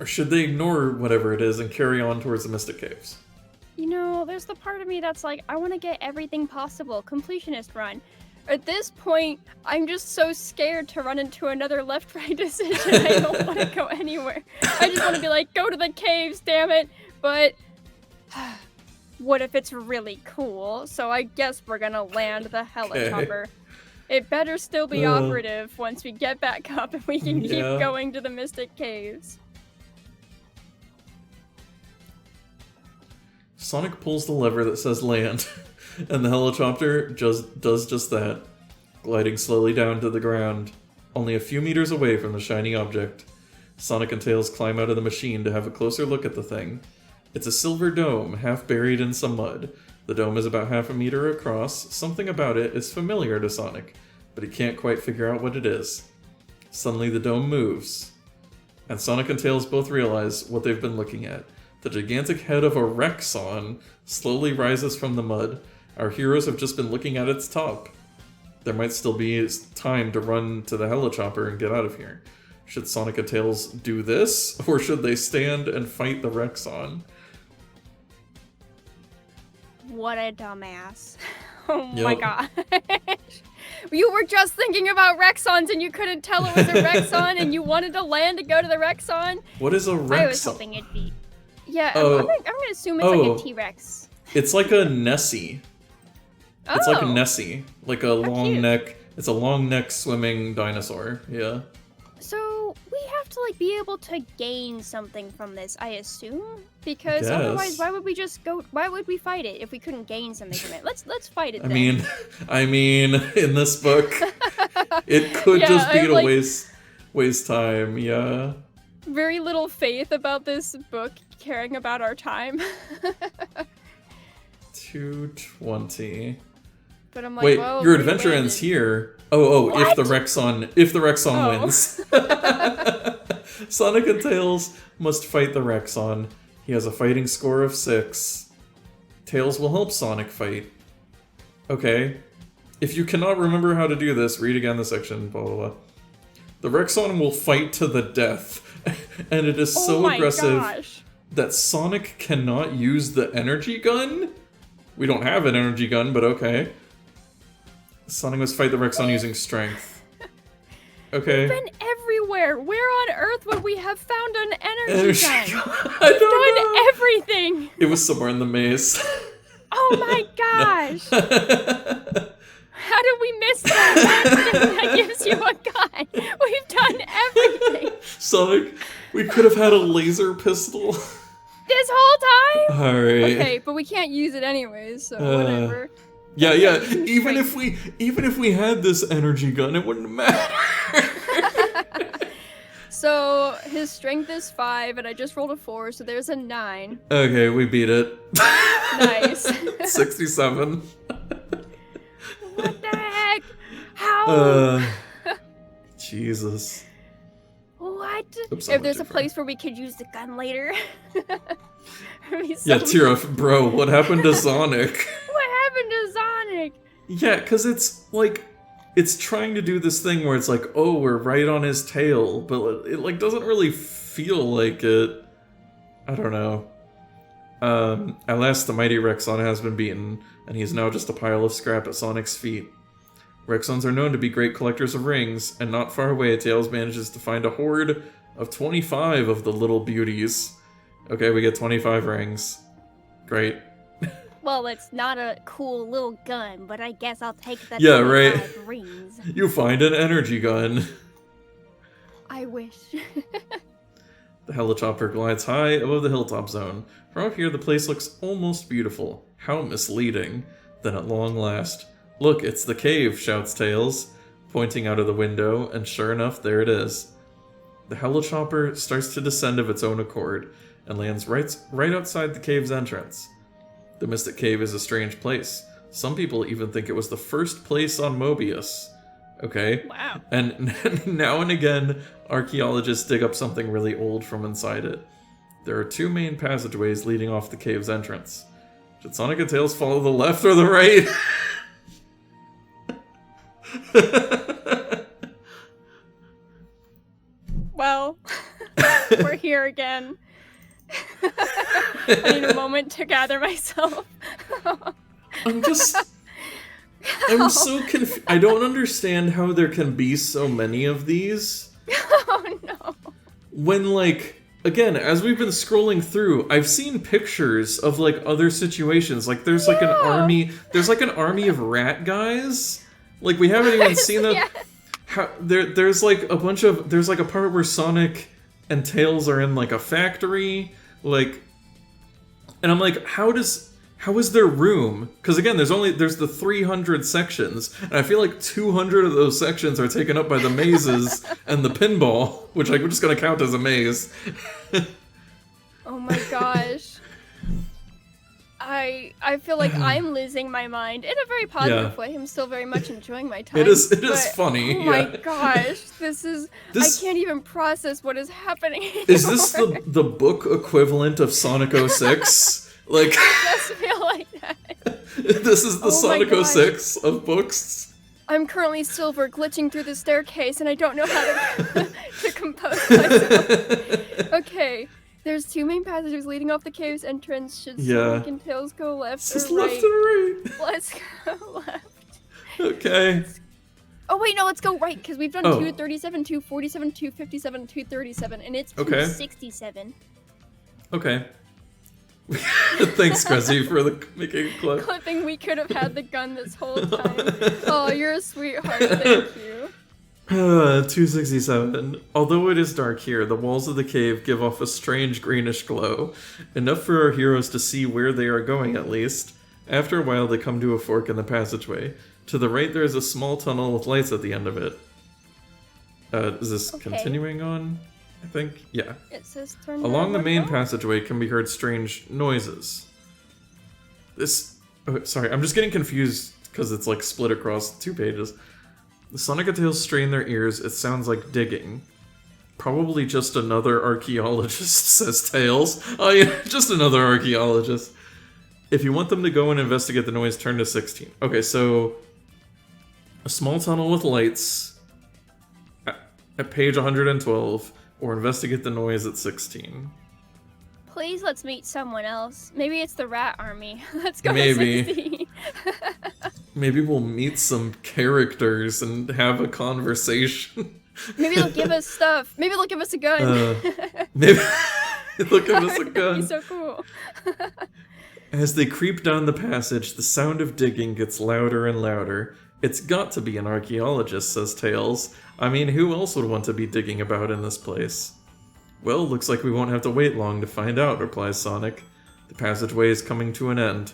Or should they ignore whatever it is and carry on towards the Mystic Caves? You know, there's the part of me that's like, I want to get everything possible. Completionist run. At this point, I'm just so scared to run into another left-right decision. I don't want to go anywhere. I just want to be like, go to the caves, damn it. But what if it's really cool? So I guess we're gonna land the helicopter. It better still be operative once we get back up and we can keep going to the Mystic Caves. Sonic pulls the lever that says land, and the helicopter does just that, gliding slowly down to the ground, only a few meters away from the shiny object. Sonic and Tails climb out of the machine to have a closer look at the thing. It's a silver dome, half buried in some mud. The dome is about half a meter across. Something about it is familiar to Sonic, but he can't quite figure out what it is. Suddenly the dome moves, and Sonic and Tails both realize what they've been looking at. The gigantic head of a Rexon slowly rises from the mud. Our heroes have just been looking at its top. There might still be time to run to the helichopper and get out of here. Should Sonic and Tails do this, or should they stand and fight the Rexon? What a dumbass. Oh my gosh. You were just thinking about Rexons and you couldn't tell it was a Rexon and you wanted to land to go to the Rexon? What is a Rexon? I was hoping it'd be... Yeah, I'm gonna assume it's like a T-Rex. It's like a Nessie. It's like a Nessie. Like a long neck. It's a long neck swimming dinosaur. Yeah. So we have to like be able to gain something from this, I assume? Because otherwise why would we just go why would we fight it if we couldn't gain something from it? Let's fight it then. I mean in this book it could just be to waste time, yeah. Very little faith about this book caring about our time. 220. But I'm like, wait, well, your adventure ends here. If the Rexon wins. Sonic and Tails must fight the Rexon. He has a fighting score of 6. Tails will help Sonic fight. Okay. If you cannot remember how to do this, read again the section, blah blah blah. The Rexon will fight to the death, and it is so aggressive that Sonic cannot use the energy gun? We don't have an energy gun, but okay. Sonic must fight the Rexon using strength. Okay. We've been everywhere. Where on earth would we have found an energy gun? We've done everything. It was somewhere in the maze. Oh my gosh. How did we miss that thing that gives you a gun? We've done everything. Sonic, we could have had a laser pistol. This whole time? Alright. Okay, but we can't use it anyways, so whatever. Yeah. Even if we had this energy gun, it wouldn't matter. So his strength is 5, and I just rolled a 4, so there's a 9. Okay, we beat it. Nice. 67. What the heck? How? Jesus. What? Oops, if there's a place where we could use the gun later. Yeah, Tira, bro, what happened to Zonik? What happened to Zonik? Yeah, because it's like, it's trying to do this thing where it's like, oh, we're right on his tail, but it like doesn't really feel like it. I don't know. At last, the mighty Rexon has been beaten, and he is now just a pile of scrap at Sonic's feet. Rexons are known to be great collectors of rings, and not far away, Tails manages to find a hoard of 25 of the little beauties. Okay, we get 25 rings. Great. Well, it's not a cool little gun, but I guess I'll take the 25 rings. You find an energy gun. I wish. The helichopper glides high above the hilltop zone. From up here, the place looks almost beautiful. How misleading. Then at long last... Look, it's the cave, shouts Tails, pointing out of the window, and sure enough, there it is. The helichopper starts to descend of its own accord, and lands right outside the cave's entrance. The Mystic Cave is a strange place. Some people even think it was the first place on Mobius. Okay? Wow. And now and again, archaeologists dig up something really old from inside it. There are 2 main passageways leading off the cave's entrance. Should Sonic and Tails follow the left or the right? Well, we're here again. I need a moment to gather myself. I'm so confused. I don't understand how there can be so many of these. Oh no. When, like, again, as we've been scrolling through, I've seen pictures of, like, other situations. Like, there's, like, an army of rat guys. Like, we haven't even seen them. Yeah. There's, like, there's, like, a part where Sonic and Tails are in, like, a factory. Like, and I'm like, how is there room? Because again, there's the 300 sections, and I feel like 200 of those sections are taken up by the mazes and the pinball, which like we're just gonna count as a maze. Oh my gosh. I feel like I'm losing my mind in a very positive way. I'm still very much enjoying my time. It is funny. Oh my gosh, this I can't even process what is happening anymore. Is this the book equivalent of Sonic 06? Like, It does feel like that. This is the Sonic 06 of books. I'm currently silver glitching through the staircase and I don't know how to compose myself. Okay. There's 2 main passages leading off the cave's entrance. Should Sonic and Tails go left or right? Left or right? Let's go left. Okay. Oh wait, no, let's go right, because we've done 237, 247, 257, 237, and it's 267. Okay. Thanks, Cressy, for making a clip. Clipping, we could have had the gun this whole time. Oh, you're a sweetheart, thank you. 267. Although it is dark here, the walls of the cave give off a strange greenish glow. Enough for our heroes to see where they are going, at least. After a while, they come to a fork in the passageway. To the right, there is a small tunnel with lights at the end of it. Is this continuing on? I think? Yeah. It says turn Along the main passageway can be heard strange noises. Sorry, I'm just getting confused because it's like split across 2 pages. The Sonic and Tails strain their ears. It sounds like digging. Probably just another archaeologist, says Tails. Oh yeah, just another archaeologist. If you want them to go and investigate the noise, turn to 16. Okay, so a small tunnel with lights at page 112, or investigate the noise at 16. Please let's meet someone else. Maybe it's the rat army. Let's go to 16. Maybe we'll meet some characters and have a conversation. Maybe they'll give us stuff. Maybe they'll give us a gun. Maybe they'll give us a gun. That'd be so cool. As they creep down the passage, the sound of digging gets louder and louder. It's got to be an archaeologist, says Tails. I mean, who else would want to be digging about in this place? Well, looks like we won't have to wait long to find out, replies Sonic. The passageway is coming to an end.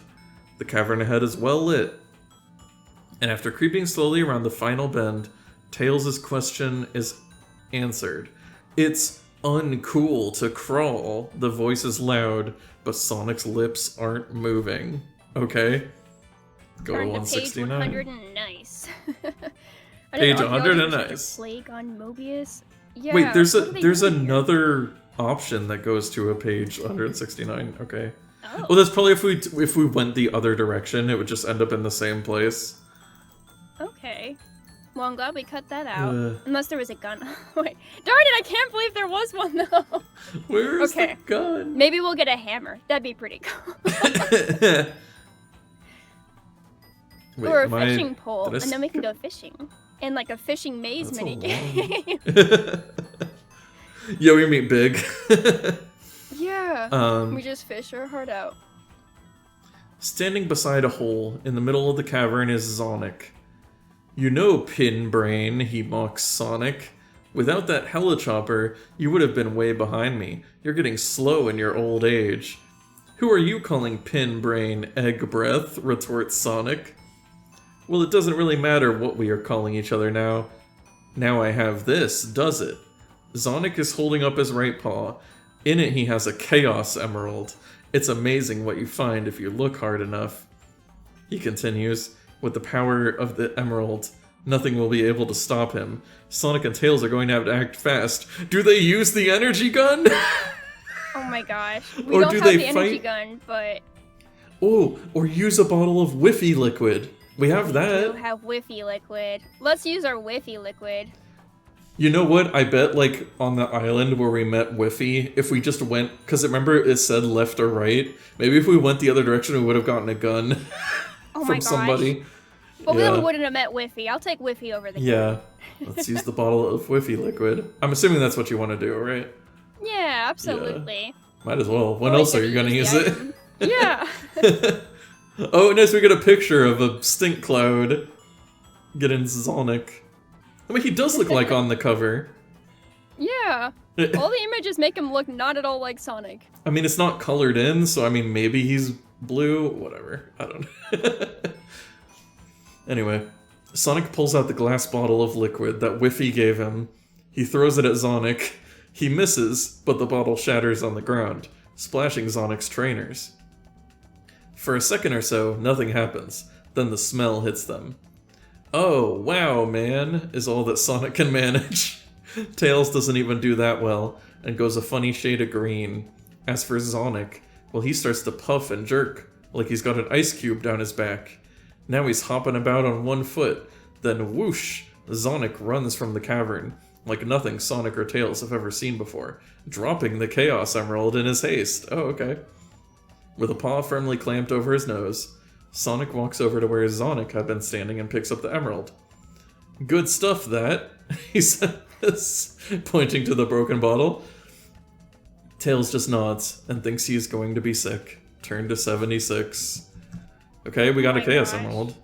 The cavern ahead is well lit. And after creeping slowly around the final bend, Tails' question is answered. It's uncool to crawl. The voice is loud, but Sonic's lips aren't moving. Okay. Go to 169. Page 100 and nice. Page 100 and nice. Plague on Mobius. Yeah, wait, there's another option that goes to a page 169. Okay. Oh. Well, that's probably if we went the other direction, it would just end up in the same place. Okay. Well, I'm glad we cut that out. Unless there was a gun. Wait. Darn it, I can't believe there was one, though. Where's the gun? Maybe we'll get a hammer. That'd be pretty cool. Wait, or a fishing pole, and then we can go fishing. And like a fishing maze minigame. Yeah, we meet Big. Yeah. We just fish our heart out. Standing beside a hole in the middle of the cavern is Zonik. You know, Pin Brain, he mocks Sonic. Without that helichopper, you would have been way behind me. You're getting slow in your old age. Who are you calling Pin Brain Egg Breath? Retorts Sonic. Well, it doesn't really matter what we are calling each other now. Now I have this, does it? Zonik is holding up his right paw. In it he has a Chaos Emerald. It's amazing what you find if you look hard enough. He continues, with the power of the emerald, nothing will be able to stop him. Sonic and Tails are going to have to act fast. Do they use the energy gun? Oh my gosh. We Or don't do have they the energy fight? gun, but Oh, or use a bottle of Whiffy liquid. We have we that. have Whiffy liquid. Let's use our Whiffy liquid. You know what? I bet, like, on the island where we met Whiffy, if we just went... Because remember it said left or right? Maybe if we went the other direction, we would have gotten a gun Oh my from gosh. somebody. But Yeah. we wouldn't have met Whiffy. I'll take Whiffy over the Yeah. Let's use the bottle of Whiffy liquid. I'm assuming that's what you want to do, right? Yeah, absolutely. Might as well. When Well, else I are you going to use could've it? used the item. Yeah. Oh, nice, we get a picture of a stink cloud getting Zonik. I mean, he does look like on the cover. Yeah. All the images make him look not at all like Sonic. I mean, it's not colored in, so I mean, maybe he's blue, whatever. I don't know. Anyway, Sonic pulls out the glass bottle of liquid that Whiffy gave him. He throws it at Zonik. He misses, but the bottle shatters on the ground, splashing Zonic's trainers. For a second or so, nothing happens. Then the smell hits them. Oh, wow, man, is all that Sonic can manage. Tails doesn't even do that well, and goes a funny shade of green. As for Zonik, well, he starts to puff and jerk, like he's got an ice cube down his back. Now he's hopping about on one foot, then whoosh, Zonik runs from the cavern, like nothing Sonic or Tails have ever seen before, dropping the Chaos Emerald in his haste. Oh, okay. With a paw firmly clamped over his nose, Sonic walks over to where Zonik had been standing and picks up the emerald. Good stuff, that, he says, pointing to the broken bottle. Tails just nods and thinks he is going to be sick. Turn to 76. Okay, we got a Chaos Emerald.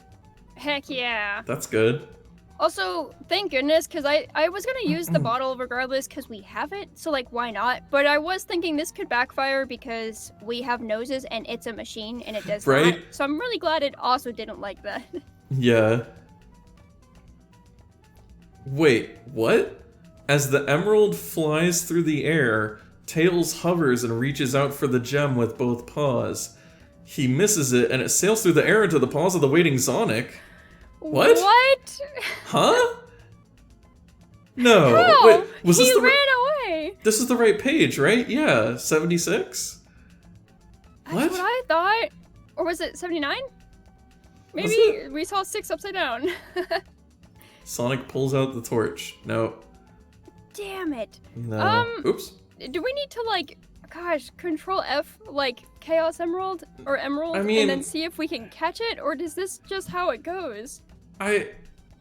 Heck yeah. That's good. Also, thank goodness, because I was going to use the bottle regardless because we have it, so like, why not? But I was thinking this could backfire because we have noses and it's a machine and it does Right? not. So I'm really glad it also didn't like that. Yeah. Wait, what? As the emerald flies through the air, Tails hovers and reaches out for the gem with both paws. He misses it and it sails through the air into the paws of the waiting Zonik. What? What? Huh? No. How? Wait, was he this the ran away. This is the right page, right? Yeah, 76? That's What? what I thought. Or was it 79? Was Maybe it? we saw 6 upside down. Sonic pulls out the torch. No. Damn it. No. Oops. Do we need to, like, gosh, Control F, like, Chaos Emerald or Emerald, I mean- and then see if we can catch it? Or is this just how it goes? I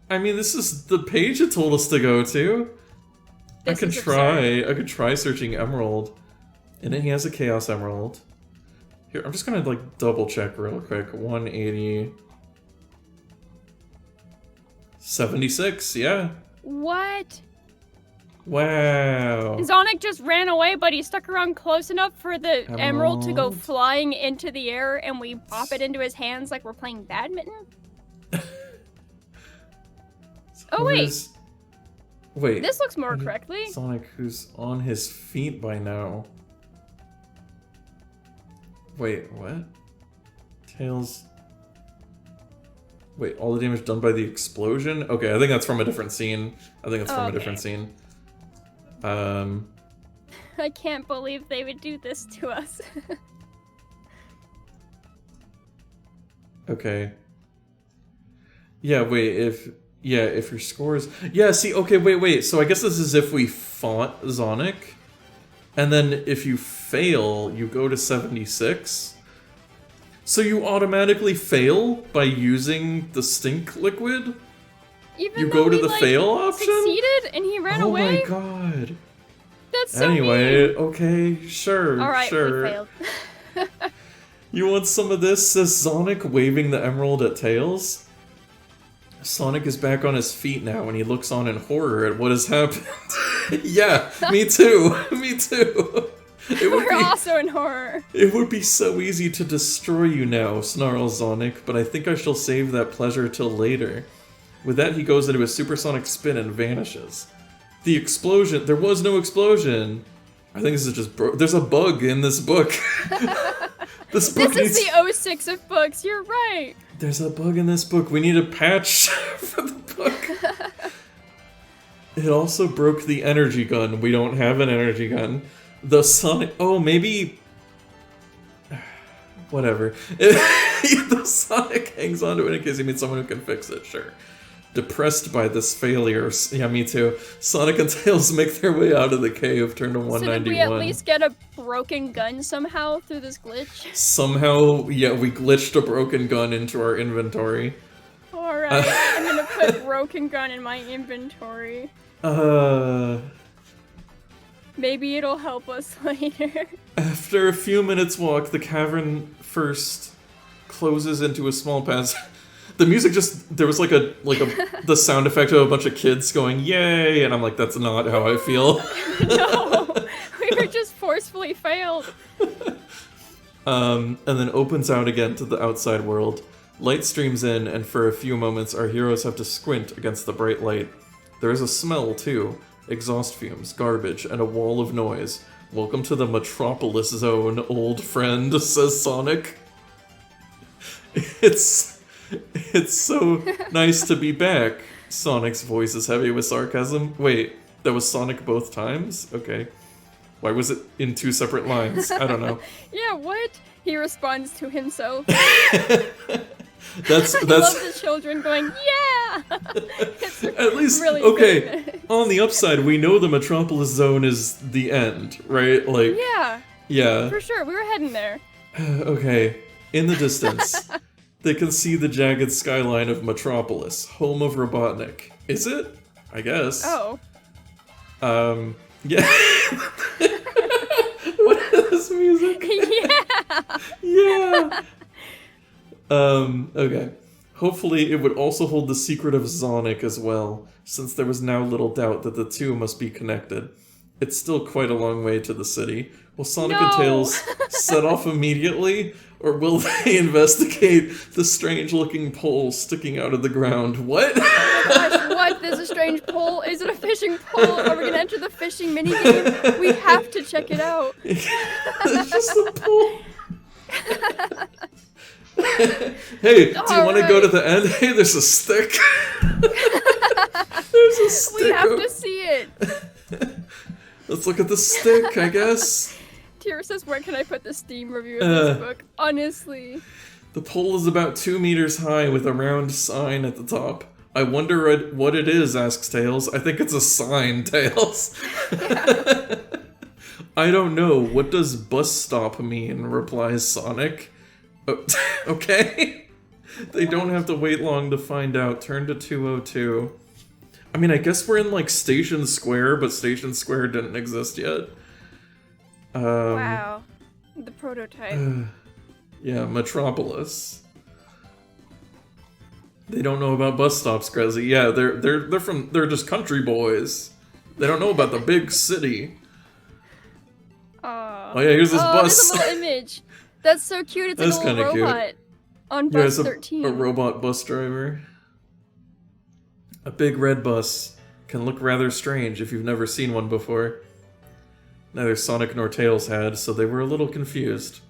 mean, this is the page it told us to go to. This I could is try. absurd. I could try searching Emerald. And then he has a Chaos Emerald. Here, I'm just gonna, like, double check real quick. 180... 76, yeah. What? Wow. Zonik just ran away, but he stuck around close enough for the emerald to go Emerald. flying into the air, and we pop it into his hands like we're playing badminton? Oh, wait. Who's- Wait. This looks more correctly. Sonic, who's on his feet by now. Wait, what? Tails... Wait, all the damage done by the explosion? Okay, I think that's from a different scene. I think it's from a different scene. I can't believe they would do this to us. Okay. Yeah, wait, if your scores... Yeah, see, okay, wait. So I guess this is if we fought Zonik, and then if you fail, you go to 76. So you automatically fail by using the stink liquid? Even You though go to we, the like, fail option? succeeded and he ran Oh away? my god. That's so Anyway, mean. okay, sure, Alright, sure. we failed. You want some of this? Says Sonic, waving the emerald at Tails. Sonic is back on his feet now and he looks on in horror at what has happened. Yeah, me too. Me too. We're also in horror. It would be so easy to destroy you now, snarls Zonik, but I think I shall save that pleasure till later. With that, he goes into a supersonic spin and vanishes. The explosion... There was no explosion! I think this is just there's a bug in this book. This book This is the 06 of books, you're right. There's a bug in this book. We need a patch for the book. It also broke the energy gun. We don't have an energy gun. The Sonic... Oh, maybe... Whatever. The Sonic hangs onto it in case he meets someone who can fix it, sure. Depressed by this failure. Yeah, me too. Sonic and Tails make their way out of the cave, turn to 191. So did we at least get a broken gun somehow through this glitch? Somehow, yeah, we glitched a broken gun into our inventory. Alright, I'm gonna put broken gun in my inventory. Maybe it'll help us later. After a few minutes walk, the cavern first closes into a small passage. The music just, there was like the sound effect of a bunch of kids going, yay, and I'm like, that's not how I feel. No, we were just forcefully failed. And then opens out again to the outside world. Light streams in, and for a few moments our heroes have to squint against the bright light. There is a smell, too. Exhaust fumes, garbage, and a wall of noise. Welcome to the Metropolis Zone, old friend, says Sonic. It's so nice to be back. Sonic's voice is heavy with sarcasm. Wait, that was Sonic both times? Okay. Why was it in two separate lines? I don't know. Yeah, what? He responds to himself. That's I love the children going, yeah! At least, really okay, good. On the upside, we know the Metropolis Zone is the end, right? Like, yeah. For sure, we were heading there. Okay, in the distance, they can see the jagged skyline of Metropolis, home of Robotnik. Is it? I guess. Oh. Yeah. What is this music? Yeah! Yeah! Okay. Hopefully it would also hold the secret of Zonik as well, since there was now little doubt that the two must be connected. It's still quite a long way to the city. Will Sonic and Tails set off immediately, or will they investigate the strange-looking pole sticking out of the ground? What? Oh my gosh, what? There's a strange pole? Is it a fishing pole? Are we gonna enter the fishing minigame? We have to check it out. It's just a pole. Hey, do you want to go to the end? Hey, there's a stick. There's a stick. We have to see it. Let's look at the stick, I guess. Tira says, where can I put the Steam review of this book? Honestly. The pole is about 2 meters high with a round sign at the top. I wonder what it is, asks Tails. I think it's a sign, Tails. Yeah. I don't know. What does bus stop mean, replies Sonic. Oh, okay. They don't have to wait long to find out. Turn to 202. I mean, I guess we're in, like, Station Square, but Station Square didn't exist yet. Wow. The prototype. Yeah, Metropolis. They don't know about bus stops, Grezzy. Yeah, they're just country boys. They don't know about the big city. Oh yeah, here's this bus. There's a little image. That's so cute. It's like a little robot cute. On bus 13. A robot bus driver. A big red bus can look rather strange if you've never seen one before. Neither Sonic nor Tails had, so they were a little confused.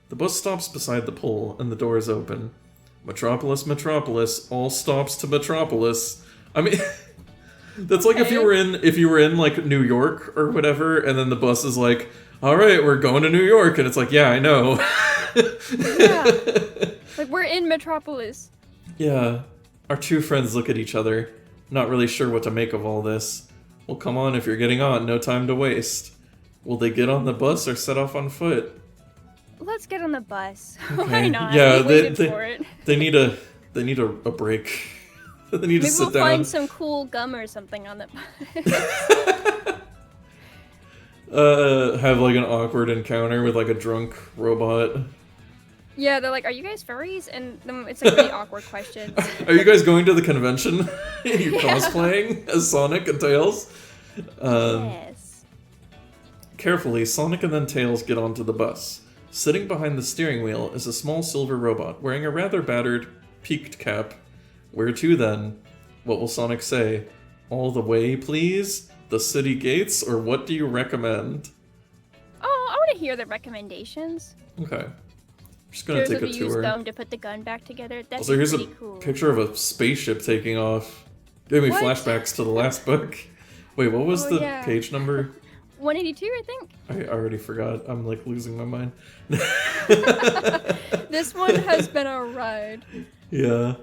The bus stops beside the pole, and the doors open. Metropolis, Metropolis, all stops to Metropolis. I mean, that's like if you were in like New York or whatever, and then the bus is like, all right, we're going to New York, and it's like, yeah, I know. Yeah. Like, we're in Metropolis. Yeah. Our two friends look at each other, not really sure what to make of all this. Well, come on, if you're getting on, no time to waste. Will they get on the bus or set off on foot? Let's get on the bus. Okay. Why not? Yeah, we waited for it. They need a break. They need to sit down. Maybe we'll find some cool gum or something on the bus. Have like an awkward encounter with like a drunk robot. Yeah, they're like, "Are you guys furries?" And it's like really awkward questions. Are you guys going to the convention? You're cosplaying as Sonic and Tails? Yes. Carefully, Sonic and then Tails get onto the bus. Sitting behind the steering wheel is a small silver robot wearing a rather battered, peaked cap. Where to then? What will Sonic say? All the way, please? The city gates? Or what do you recommend? Oh, I want to hear the recommendations. Okay. I'm just gonna take a tour. Use them to put the gun back together. That's also, here's pretty a cool. picture of a spaceship taking off. Gave me flashbacks to the last book. Wait, what was the page number? 182, I think. I already forgot. I'm like losing my mind. This one has been a ride. Yeah.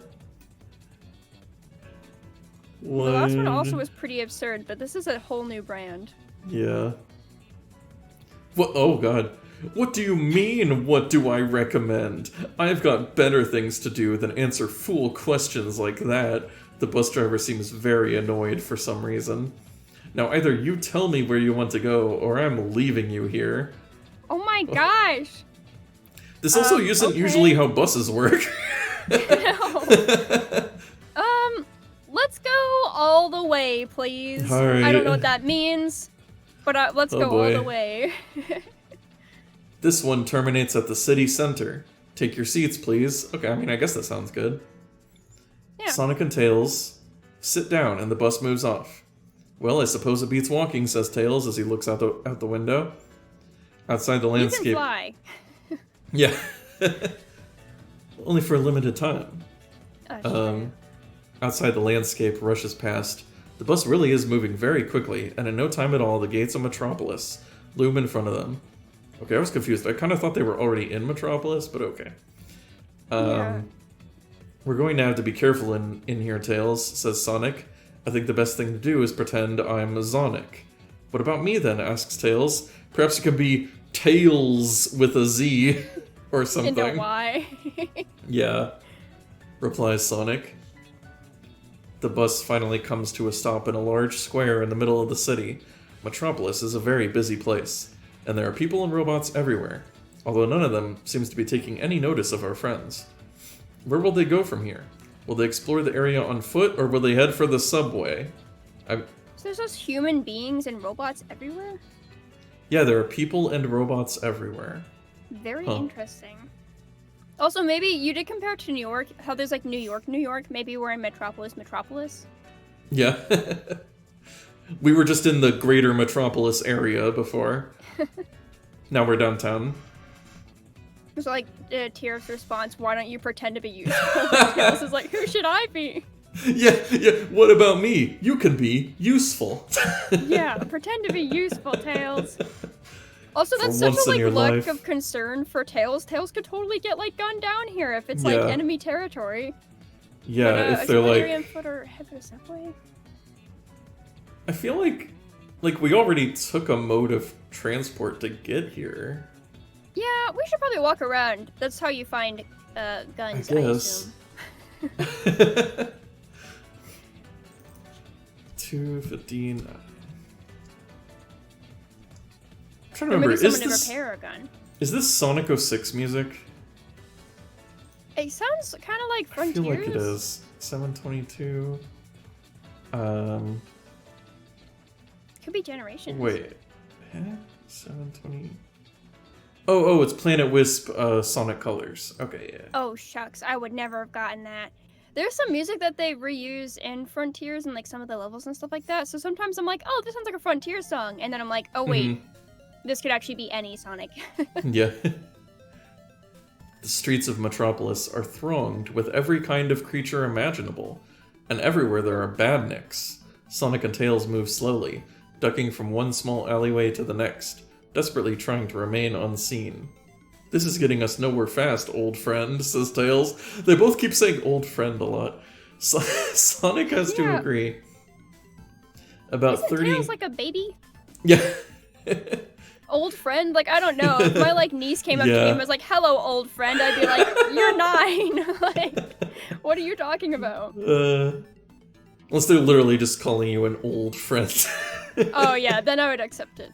The last one also was pretty absurd, but this is a whole new brand. Yeah. What? Oh god. What do you mean, what do I recommend? I've got better things to do than answer fool questions like that. The bus driver seems very annoyed for some reason. Now either you tell me where you want to go, or I'm leaving you here. Oh my gosh! This also isn't usually how buses work. No. Let's go all the way, please. All right. I don't know what that means, but let's go all the way. This one terminates at the city center. Take your seats, please. Okay, I mean, I guess that sounds good. Yeah. Sonic and Tails sit down, and the bus moves off. Well, I suppose it beats walking, says Tails as he looks out the window. Outside the landscape. You can fly. Yeah. Only for a limited time. Sure. Outside the landscape rushes past. The bus really is moving very quickly, and in no time at all, the gates of Metropolis loom in front of them. Okay, I was confused. I kind of thought they were already in Metropolis, but okay. Yeah. We're going to have to be careful in here, Tails, says Sonic. I think the best thing to do is pretend I'm Zonik. What about me then, asks Tails. Perhaps you could be Tails with a Z or something. And a Y. Yeah, replies Sonic. The bus finally comes to a stop in a large square in the middle of the city. Metropolis is a very busy place, and there are people and robots everywhere, although none of them seems to be taking any notice of our friends. Where will they go from here? Will they explore the area on foot, or will they head for the subway? So there's just human beings and robots everywhere? Yeah, there are people and robots everywhere. Very interesting. Also, maybe you did compare to New York, how there's like New York. Maybe we're in Metropolis. Yeah. We were just in the greater Metropolis area before. Now we're downtown. It's like Tier's response, why don't you pretend to be useful? Tails is like, who should I be? Yeah, what about me? You can be useful. Yeah, pretend to be useful, Tails. Also, that's For such a like lack life. of concern for Tails. Tails could totally get like gunned down here if it's like enemy territory. Yeah, but, if they're like on foot or head for the subway. I feel like we already took a mode of transport to get here. Yeah, we should probably walk around. That's how you find guns, I guess. assume. 2:15. I'm trying to Or remember, maybe someone to repair a gun. Is this Sonic 06 music? It sounds kind of like Frontiers. I feel like it is. 722. Could be Generations. Wait. 720. Oh, it's Planet Wisp Sonic Colors. Okay, yeah. Oh, shucks. I would never have gotten that. There's some music that they reuse in Frontiers and like some of the levels and stuff like that. So sometimes I'm like, oh, this sounds like a Frontier song. And then I'm like, oh, wait. This could actually be any Sonic. Yeah. The streets of Metropolis are thronged with every kind of creature imaginable, and everywhere there are badniks. Sonic and Tails move slowly, ducking from one small alleyway to the next, desperately trying to remain unseen. This is getting us nowhere fast, old friend, says Tails. They both keep saying old friend a lot. Sonic has to agree. About Isn't 30... Tails like a baby? Yeah. Old friend? Like, I don't know. If my, like, niece came up to me and was like, hello, old friend, I'd be like, you're 9. Like, what are you talking about? Unless they're literally just calling you an old friend. Oh, yeah, then I would accept it.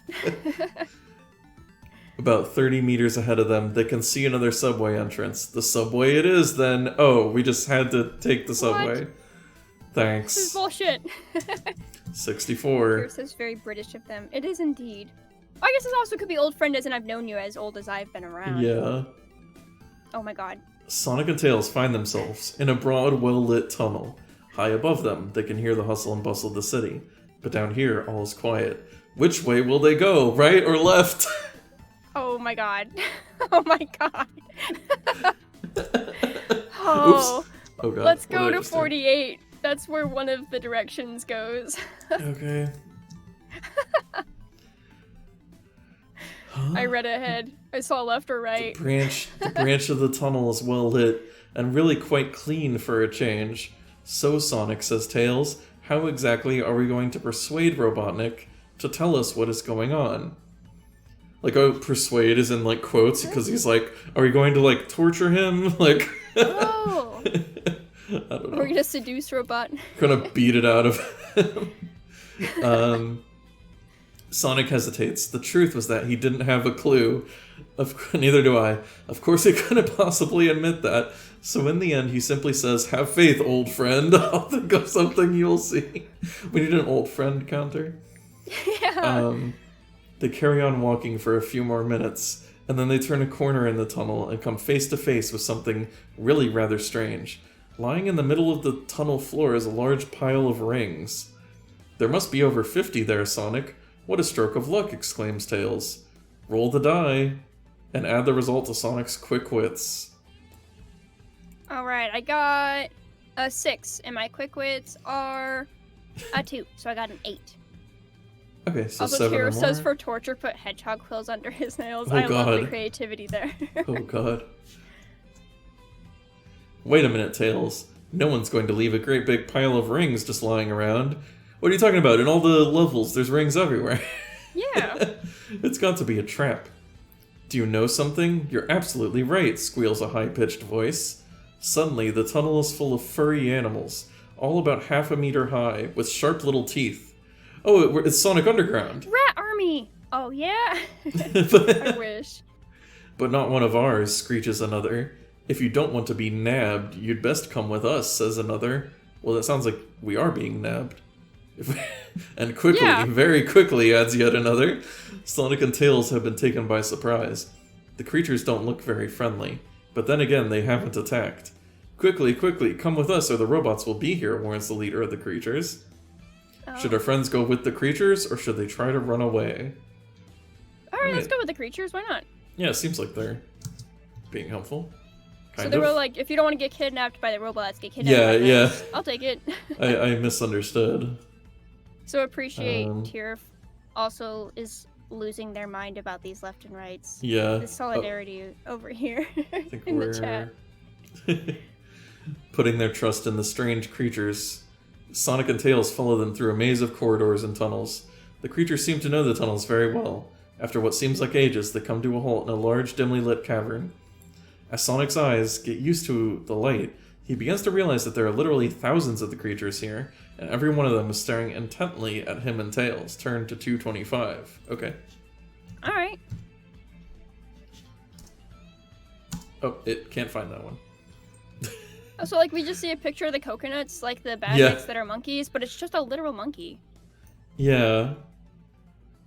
About 30 meters ahead of them, they can see another subway entrance. The subway it is, then. Oh, we just had to take the subway. What? Thanks. This is bullshit. 64. This is very British of them. It is indeed. I guess this also could be old friend as in I've known you as old as I've been around. Yeah. Oh my god. Sonic and Tails find themselves in a broad, well-lit tunnel. High above them, they can hear the hustle and bustle of the city. But down here, all is quiet. Which way will they go, right or left? Oh my god. Oh my god. Oh. Oops. Oh god. Let's go to 48. That's where one of the directions goes. Okay. I read ahead. I saw left or right. The branch of the tunnel is well lit, and really quite clean for a change. So, Sonic, says Tails, how exactly are we going to persuade Robotnik to tell us what is going on? Like, oh, persuade is in, like, quotes, because he's like, are we going to, like, torture him? Like... Oh! I don't know. We're gonna seduce Robot. Gonna beat it out of him. Sonic hesitates. The truth was that he didn't have a clue. Neither do I. Of course he couldn't possibly admit that. So in the end, he simply says, have faith, old friend. I'll think of something you'll see. We need an old friend counter. Yeah. They carry on walking for a few more minutes, and then they turn a corner in the tunnel and come face to face with something really rather strange. Lying in the middle of the tunnel floor is a large pile of rings. There must be over 50 there, Sonic. What a stroke of luck, exclaims Tails. Roll the die, and add the result to Sonic's quick wits. Alright, I got a 6, and my quick wits are a 2, so I got an 8. Okay, so also, 7 or Kiro more? says for torture, put hedgehog quills under his nails. Oh, I love the God. creativity there. Oh god. Wait a minute, Tails. No one's going to leave a great big pile of rings just lying around. What are you talking about? In all the levels, there's rings everywhere. Yeah. It's got to be a trap. Do you know something? You're absolutely right, squeals a high-pitched voice. Suddenly, the tunnel is full of furry animals, all about half a meter high, with sharp little teeth. Oh, it's Sonic Underground. Rat Army! Oh, yeah? I wish. But not one of ours, screeches another. If you don't want to be nabbed, you'd best come with us, says another. Well, that sounds like we are being nabbed. And quickly, Yeah. very quickly, adds yet another. Sonic and Tails have been taken by surprise. The creatures don't look very friendly, but then again, they haven't attacked. Quickly, quickly, come with us or the robots will be here, warns the leader of the creatures. Oh. Should our friends go with the creatures, or should they try to run away? Alright, let's go with the creatures, why not? Yeah, it seems like they're being helpful. So Kind they of. were like, if you don't want to get kidnapped by the robots, get kidnapped by the Yeah. robots. I'll take it. I misunderstood. So appreciate Um, Tierf also is losing their mind about these left and rights. Yeah. The solidarity over here I think in we're the chat. putting their trust in the strange creatures. Sonic and Tails follow them through a maze of corridors and tunnels. The creatures seem to know the tunnels very well. After what seems like ages, they come to a halt in a large, dimly lit cavern. As Sonic's eyes get used to the light, he begins to realize that there are literally thousands of the creatures here, and every one of them is staring intently at him and Tails. Turn to 225. Okay. Alright. Oh, it can't find that one. So like we just see a picture of the coconuts, like the bad Yeah. guys that are monkeys, but it's just a literal monkey. Yeah.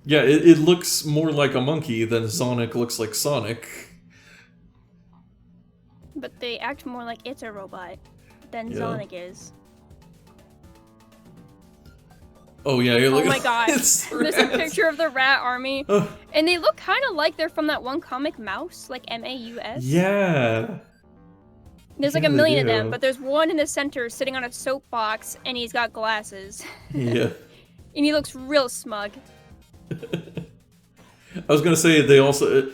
Yeah, it looks more like a monkey than Sonic looks like Sonic. But they act more like it's a robot than Yeah. Zonik is. Oh yeah, you're Oh looking. my god. It's There's a rats. picture of the rat army. Oh, And they look kind of like they're from that one comic Mouse, like M-A-U-S. yeah. There's like Yeah, a they million of do. them, but there's one in the center sitting on a soapbox and he's got glasses. Yeah. And he looks real smug. I was gonna say they also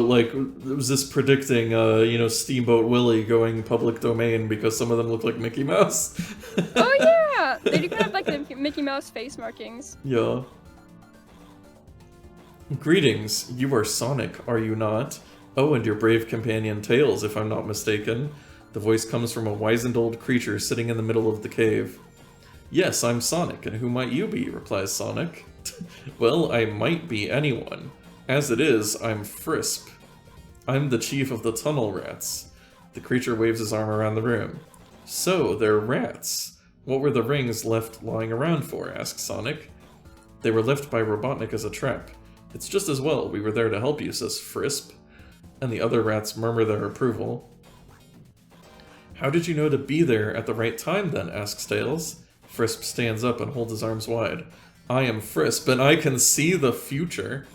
like was this predicting Steamboat Willie going public domain because some of them look like Mickey Mouse. Oh yeah! They do kind of like the Mickey Mouse face markings. Yeah. Greetings, you are Sonic, are you not? Oh, and your brave companion Tails, if I'm not mistaken. The voice comes from a wizened old creature sitting in the middle of the cave. Yes, I'm Sonic, and who might you be? Replies Sonic. Well, I might be anyone. As it is, I'm Frisp. I'm the chief of the tunnel rats. The creature waves his arm around the room. So, they're rats. What were the rings left lying around for? Asks Sonic. They were left by Robotnik as a trap. It's just as well, we were there to help you, says Frisp. And the other rats murmur their approval. How did you know to be there at the right time then? Asks Tails. Frisp stands up and holds his arms wide. I am Frisp, and I can see the future.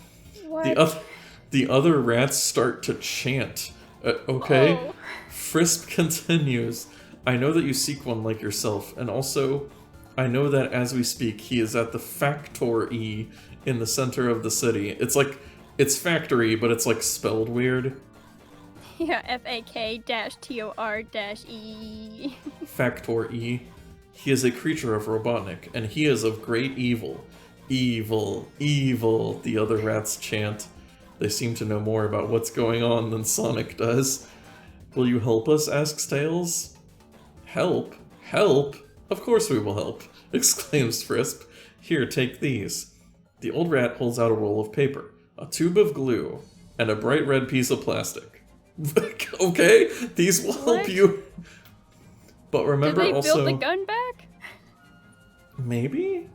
What? The other rats start to chant. Okay? Oh. Frisp continues. I know that you seek one like yourself, and also, I know that as we speak, he is at the factory in the center of the city. It's like It's factory, but it's like spelled weird. Yeah, FAK-TOR-E. Factor E. He is a creature of Robotnik, and he is of great evil. Evil, evil, the other rats chant. They seem to know more about what's going on than Sonic does. Will you help us? Asks Tails. Help? Help? Of course we will help, exclaims Frisp. Here, take these. The old rat holds out a roll of paper, a tube of glue, and a bright red piece of plastic. Okay, these will help you. But remember Did they also... build the gun back? Maybe?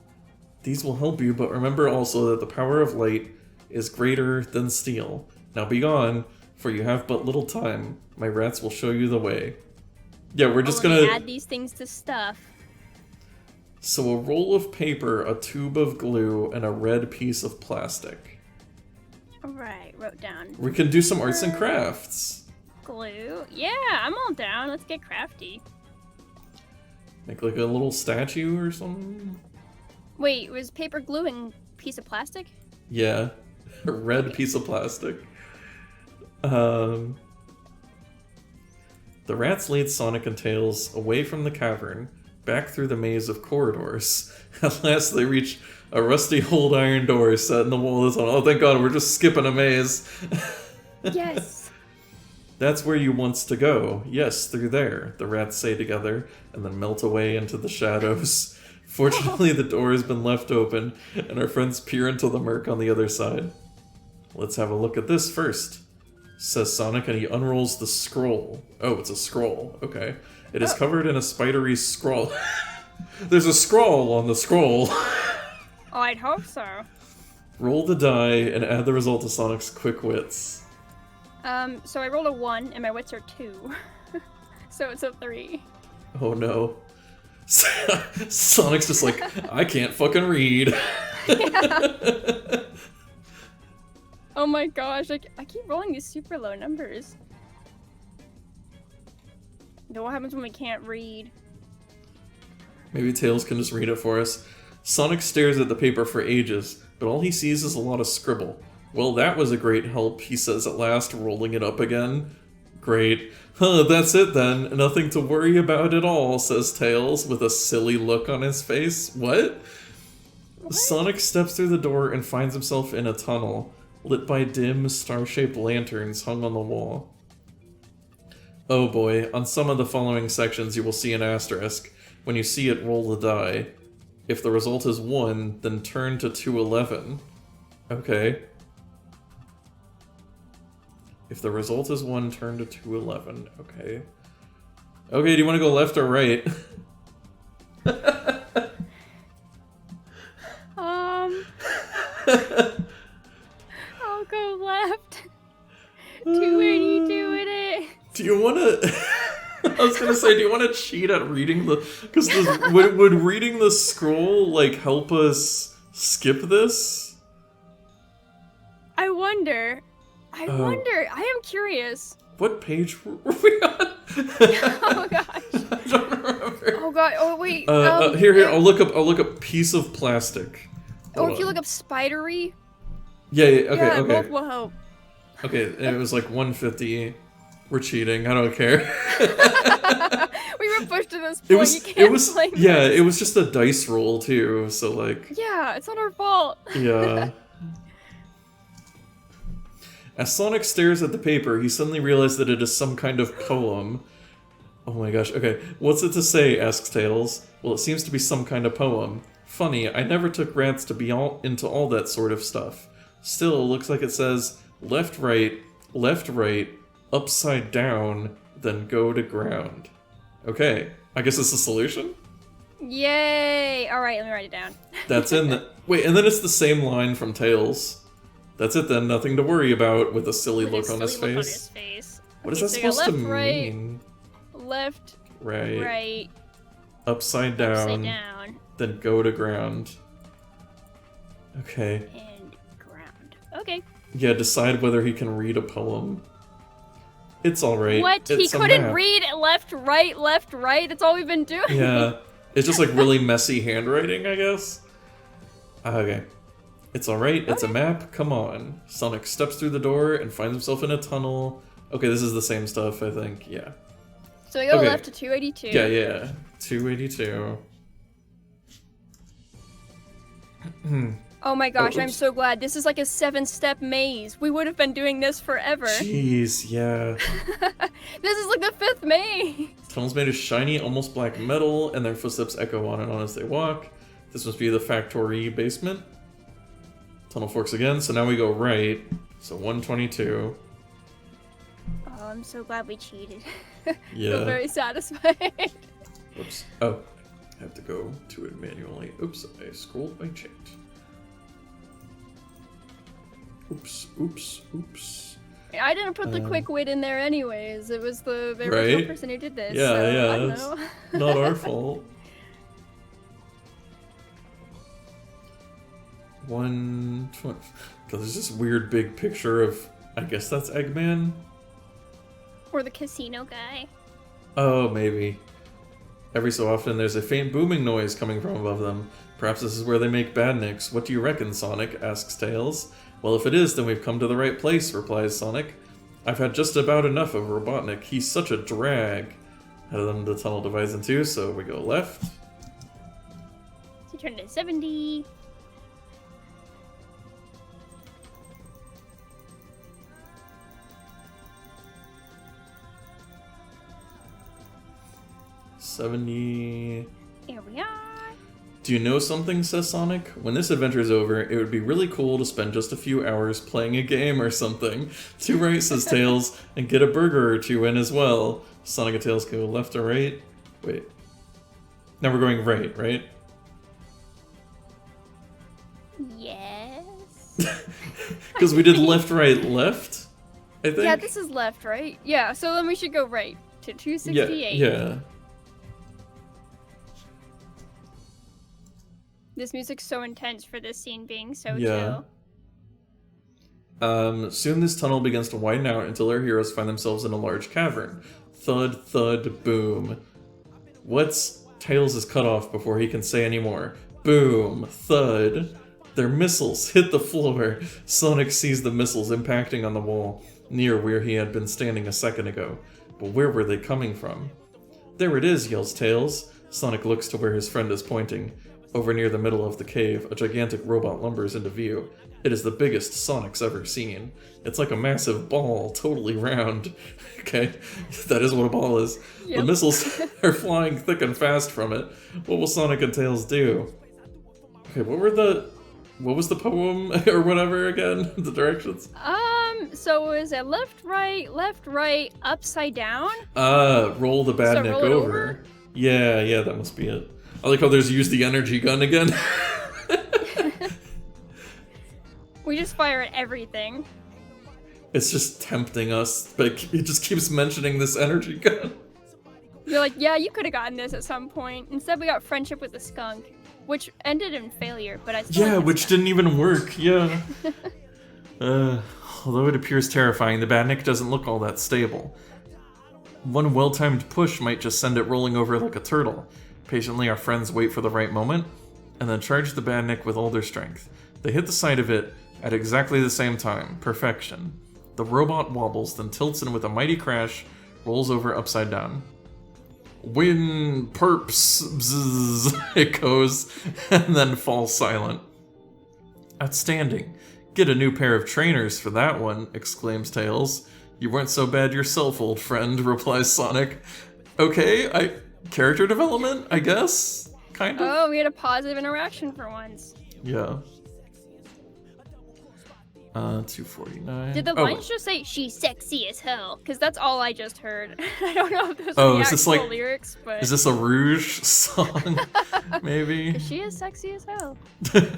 These will help you, but remember also that the power of light is greater than steel. Now be gone, for you have but little time. My rats will show you the way. Yeah, we're just gonna... add these things to stuff. So a roll of paper, a tube of glue, and a red piece of plastic. Alright, wrote down. We can do some arts and crafts. Glue? Yeah, I'm all down. Let's get crafty. Make like a little statue or something? Wait, was paper gluing piece of plastic? Yeah, a red piece of plastic. The rats lead Sonic and Tails away from the cavern, back through the maze of corridors. At last they reach a rusty old iron door set in the wall of the tunnel. Oh, thank God, we're just skipping a maze. Yes. That's where you wants to go. Yes, through there, the rats say together, and then melt away into the shadows. Fortunately, the door has been left open, and our friends peer into the murk on the other side. Let's have a look at this first, says Sonic, and he unrolls the scroll. Oh, it's a scroll. Okay. It is covered in a spidery scroll. There's a scroll on the scroll. Oh, I'd hope so. Roll the die and add the result to Sonic's quick wits. So I rolled a 1, and my wits are 2. So it's a 3. Oh no. Sonic's just like, I can't fucking read. Yeah. Oh my gosh, I keep rolling these super low numbers. What happens when we can't read? Maybe Tails can just read it for us. Sonic stares at the paper for ages, but all he sees is a lot of scribble. Well, that was a great help, he says at last, rolling it up again. Great. Huh, that's it then. Nothing to worry about at all, says Tails, with a silly look on his face. What? Sonic steps through the door and finds himself in a tunnel, lit by dim, star-shaped lanterns hung on the wall. Oh boy, on some of the following sections you will see an asterisk. When you see it, roll the die. If the result is 1, then turn to 211. Okay. If the result is 1, turn to 211. Okay. Okay, do you want to go left or right? I'll go left. 280 doing it. Do you want to... I was gonna say, do you want to cheat at reading the... Because would reading the scroll, like, help us skip this? I wonder. I am curious. What page were we on? Oh gosh. I don't remember. Oh god. Oh wait. Here. I'll look up piece of plastic. Hold if you on. look up spidery. Yeah. Okay. Both will help. Okay. It was like 150. We're cheating. I don't care. We were pushed to this point. You can't blame us. It was just a dice roll too. So like. Yeah, it's not our fault. Yeah. As Sonic stares at the paper, he suddenly realizes that it is some kind of poem. Oh my gosh, okay. What's it to say, asks Tails. Well, it seems to be some kind of poem. Funny, I never took rats to be into all that sort of stuff. Still, it looks like it says, left, right, upside down, then go to ground. Okay, I guess it's the solution? Yay! Alright, let me write it down. That's in the... Wait, and then it's the same line from Tails. That's it then, nothing to worry about, with a silly look on his face. What is that supposed to mean? Left, right, upside down, then go to ground. Okay. And ground. Okay. Yeah, decide whether he can read a poem. It's alright. What? He couldn't read left, right? That's all we've been doing. Yeah. It's just like really messy handwriting, I guess. Okay. It's alright, it's a Okay. map, come on. Sonic steps through the door and finds himself in a tunnel. Okay, this is the same stuff, I think, yeah. So we go Okay. left to 282. Yeah. 282. Oh my gosh, I'm oops. so glad. This is like a 7-step maze. We would have been doing this forever. Jeez, yeah. This is like the 5th maze. Tunnels made of shiny, almost black metal, and their footsteps echo on and on as they walk. This must be the factory basement. Tunnel forks again, so now we go right. So 122. Oh, I'm so glad we cheated. Yeah. Feel very satisfied. Oops. Oh, I have to go to it manually. Oops, I scrolled my chat. Oops. I didn't put the quick wit in there anyways. It was the original Right? person who did this. Yeah, so yeah, I don't it's know. not our fault. 120. God, there's this weird big picture of, I guess that's Eggman? Or the casino guy. Oh, maybe. Every so often there's a faint booming noise coming from above them. Perhaps this is where they make badniks. What do you reckon, Sonic? Asks Tails. Well, if it is, then we've come to the right place, replies Sonic. I've had just about enough of Robotnik. He's such a drag. And then the tunnel divides in two, so we go left. So turn to 70. $70. Here we are. Do you know something, says Sonic? When this adventure is over, it would be really cool to spend just a few hours playing a game or something. Too right, says Tails, and get a burger or two in as well. Sonic and Tails go left or right? Wait. Now we're going right? Yes. Because we did left, right, left, I think? Yeah, this is left, right? Yeah, so then we should go right to 268. Yeah. This music's so intense for this scene being so Yeah. chill. Soon this tunnel begins to widen out until our heroes find themselves in a large cavern. Thud, thud, boom. What's Tails is cut off before he can say any more. Boom, thud. Their missiles hit the floor. Sonic sees the missiles impacting on the wall, near where he had been standing a second ago. But where were they coming from? There it is, yells Tails. Sonic looks to where his friend is pointing. Over near the middle of the cave, a gigantic robot lumbers into view. It is the biggest Sonic's ever seen. It's like a massive ball, totally round. Okay, that is what a ball is. Yep. The missiles are flying thick and fast from it. What will Sonic and Tails do? Okay, what was the poem or whatever again? The directions? So is it left, right, upside down? Roll the badnik roll it over. over? Yeah, that must be it. I like how there's use the energy gun again. We just fire at everything. It's just tempting us, but it just keeps mentioning this energy gun. You're like, yeah, you could have gotten this at some point. Instead, we got friendship with the skunk, which ended in failure, but I still Yeah, like which skunk. didn't even work, yeah. Although it appears terrifying, the badnik doesn't look all that stable. One well-timed push might just send it rolling over like a turtle. Patiently, our friends wait for the right moment, and then charge the badnik with all their strength. They hit the side of it at exactly the same time. Perfection. The robot wobbles, then tilts and with a mighty crash, rolls over upside down. Win, perps, bzzz, it goes, and then falls silent. Outstanding. Get a new pair of trainers for that one, exclaims Tails. You weren't so bad yourself, old friend, replies Sonic. Okay, character development, I guess? Kind of? Oh, we had a positive interaction for once. Yeah. 249. Did the lines just say, she's sexy as hell? Because that's all I just heard. I don't know if those Oh, are the is this actual like- lyrics, but... Is this a Rouge song? Maybe? She is sexy as hell. I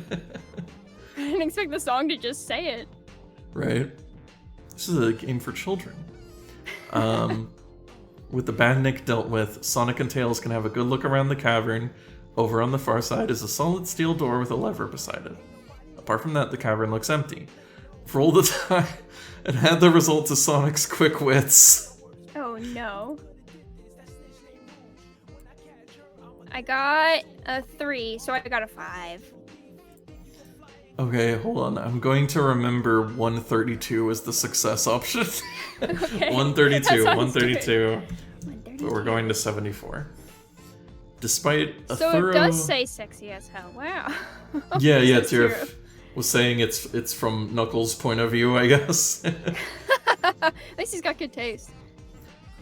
didn't expect the song to just say it. Right. This is a game for children. With the badnik dealt with, Sonic and Tails can have a good look around the cavern. Over on the far side is a solid steel door with a lever beside it. Apart from that, the cavern looks empty. For all the time, it had the result to Sonic's quick wits. Oh no. I got a 3, so I got a 5. Okay, hold on. I'm going to remember 132 as the success option. Okay. 132, That sounds 132. good. But we're going to 74. Despite a So thorough... it does say sexy as hell. Wow. Yeah, This is Tira was saying it's from Knuckles' point of view, I guess. At least he's got good taste.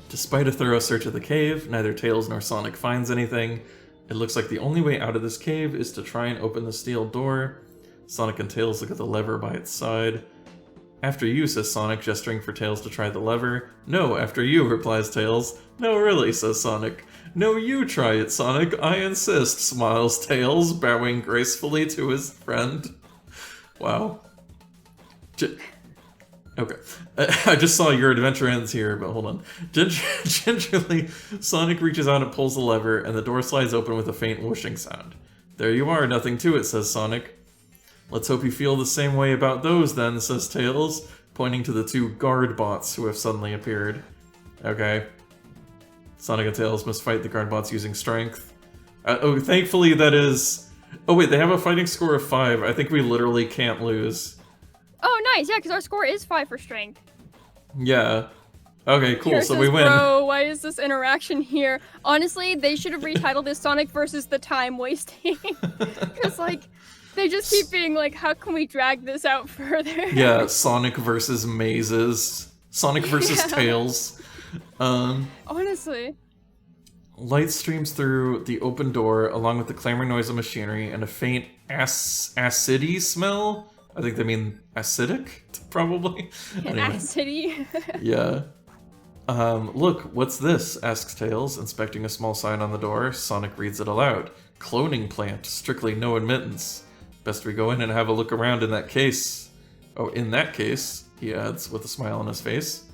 Despite a thorough search of the cave, neither Tails nor Sonic finds anything. It looks like the only way out of this cave is to try and open the steel door. Sonic and Tails look at the lever by its side. After you, says Sonic, gesturing for Tails to try the lever. No, after you, replies Tails. No, really, says Sonic. No, you try it, Sonic. I insist, smiles Tails, bowing gracefully to his friend. Wow. Okay. I just saw your adventure ends here, but hold on. Gingerly, Sonic reaches out and pulls the lever, and the door slides open with a faint whooshing sound. There you are, nothing to it, says Sonic. Let's hope you feel the same way about those then, says Tails, pointing to the two guard bots who have suddenly appeared. Okay. Sonic and Tails must fight the guard bots using strength. Oh, thankfully that is... Oh wait, they have a fighting score of 5. I think we literally can't lose. Oh, nice. Yeah, because our score is 5 for strength. Yeah. Okay, cool. Here So says, we win. Bro, why is this interaction here? Honestly, they should have retitled this Sonic versus the time wasting. Because, like, they just keep being like, how can we drag this out further? Yeah, Sonic versus mazes. Sonic versus Tails. Honestly. Light streams through the open door, along with the clamoring noise of machinery and a faint acidy smell. I think they mean acidic, probably. Anyway. Acidy. Yeah. Look, what's this? Asks Tails, inspecting a small sign on the door. Sonic reads it aloud. Cloning plant, strictly no admittance. Best we go in and have a look around in that case. Oh, in that case, he adds, with a smile on his face.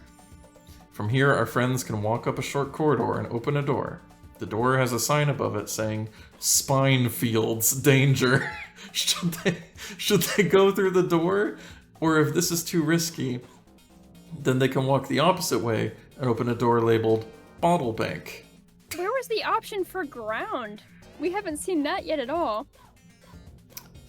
From here, our friends can walk up a short corridor and open a door. The door has a sign above it saying, Spine Fields, danger. Should they go through the door? Or if this is too risky, then they can walk the opposite way and open a door labeled Bottle Bank. Where was the option for ground? We haven't seen that yet at all.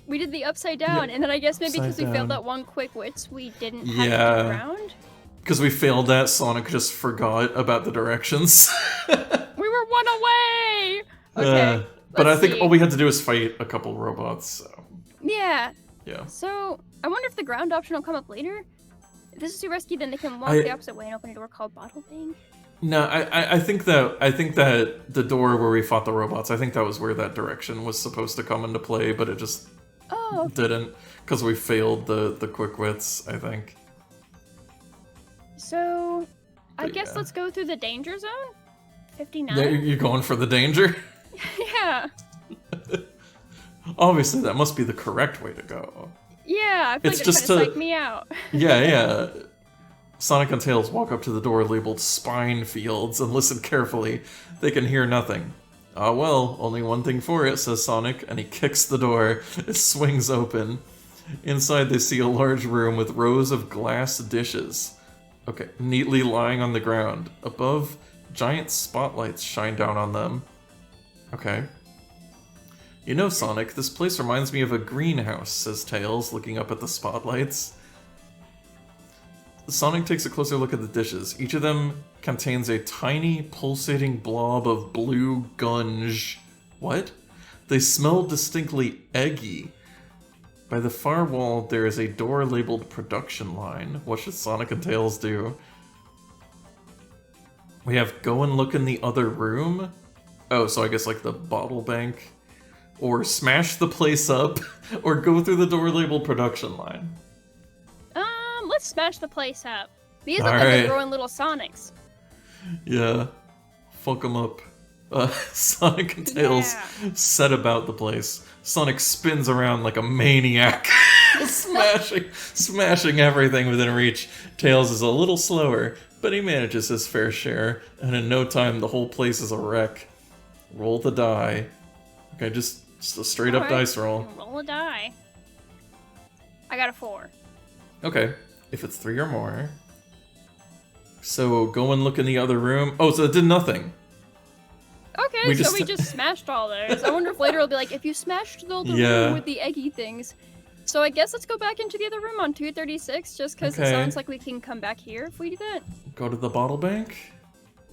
We did the upside down, and then I guess maybe because we failed that one quick wits, we didn't have to do ground? Because we failed that, Sonic just forgot about the directions. We were one away! Okay, but I think see. all we had to do is fight a couple robots, so... Yeah. Yeah. So, I wonder if the ground option will come up later? If this is too risky, then they can walk the opposite way and open a door called Bottle Bank. No, I think that the door where we fought the robots, I think that was where that direction was supposed to come into play, but it just didn't, because we failed the quick wits, I think. So, I guess let's go through the danger zone? 59? Yeah, you're going for the danger? Yeah. Obviously, that must be the correct way to go. Yeah, I feel It's like just they're trying to psych me out. Yeah. Sonic and Tails walk up to the door labeled Spine Fields and listen carefully. They can hear nothing. Ah well, only one thing for it, says Sonic, and he kicks the door. It swings open. Inside they see a large room with rows of glass dishes. Okay, neatly lying on the ground. Above, giant spotlights shine down on them. Okay. You know, Sonic, this place reminds me of a greenhouse, says Tails, looking up at the spotlights. Sonic takes a closer look at the dishes. Each of them contains a tiny, pulsating blob of blue gunge. What? They smell distinctly eggy. By the far wall, there is a door labeled production line. What should Sonic and Tails do? We have go and look in the other room? Oh, so I guess like the bottle bank? Or smash the place up? Or go through the door labeled production line? Let's smash the place up. These look like they're growing little Sonics. Yeah. Fuck them up. Sonic and Tails set about the place. Sonic spins around like a maniac, smashing everything within reach. Tails is a little slower, but he manages his fair share, and in no time the whole place is a wreck. Roll the die. Okay, just a straight up dice roll. Roll a die. I got a 4. Okay, if it's 3 or more. So go and look in the other room. Oh, so it did nothing. Okay, we just smashed all those. I wonder if later it'll be like, if you smashed the room with the eggy things, So I guess let's go back into the other room on 236, just because it sounds like we can come back here if we do that. Go to the bottle bank?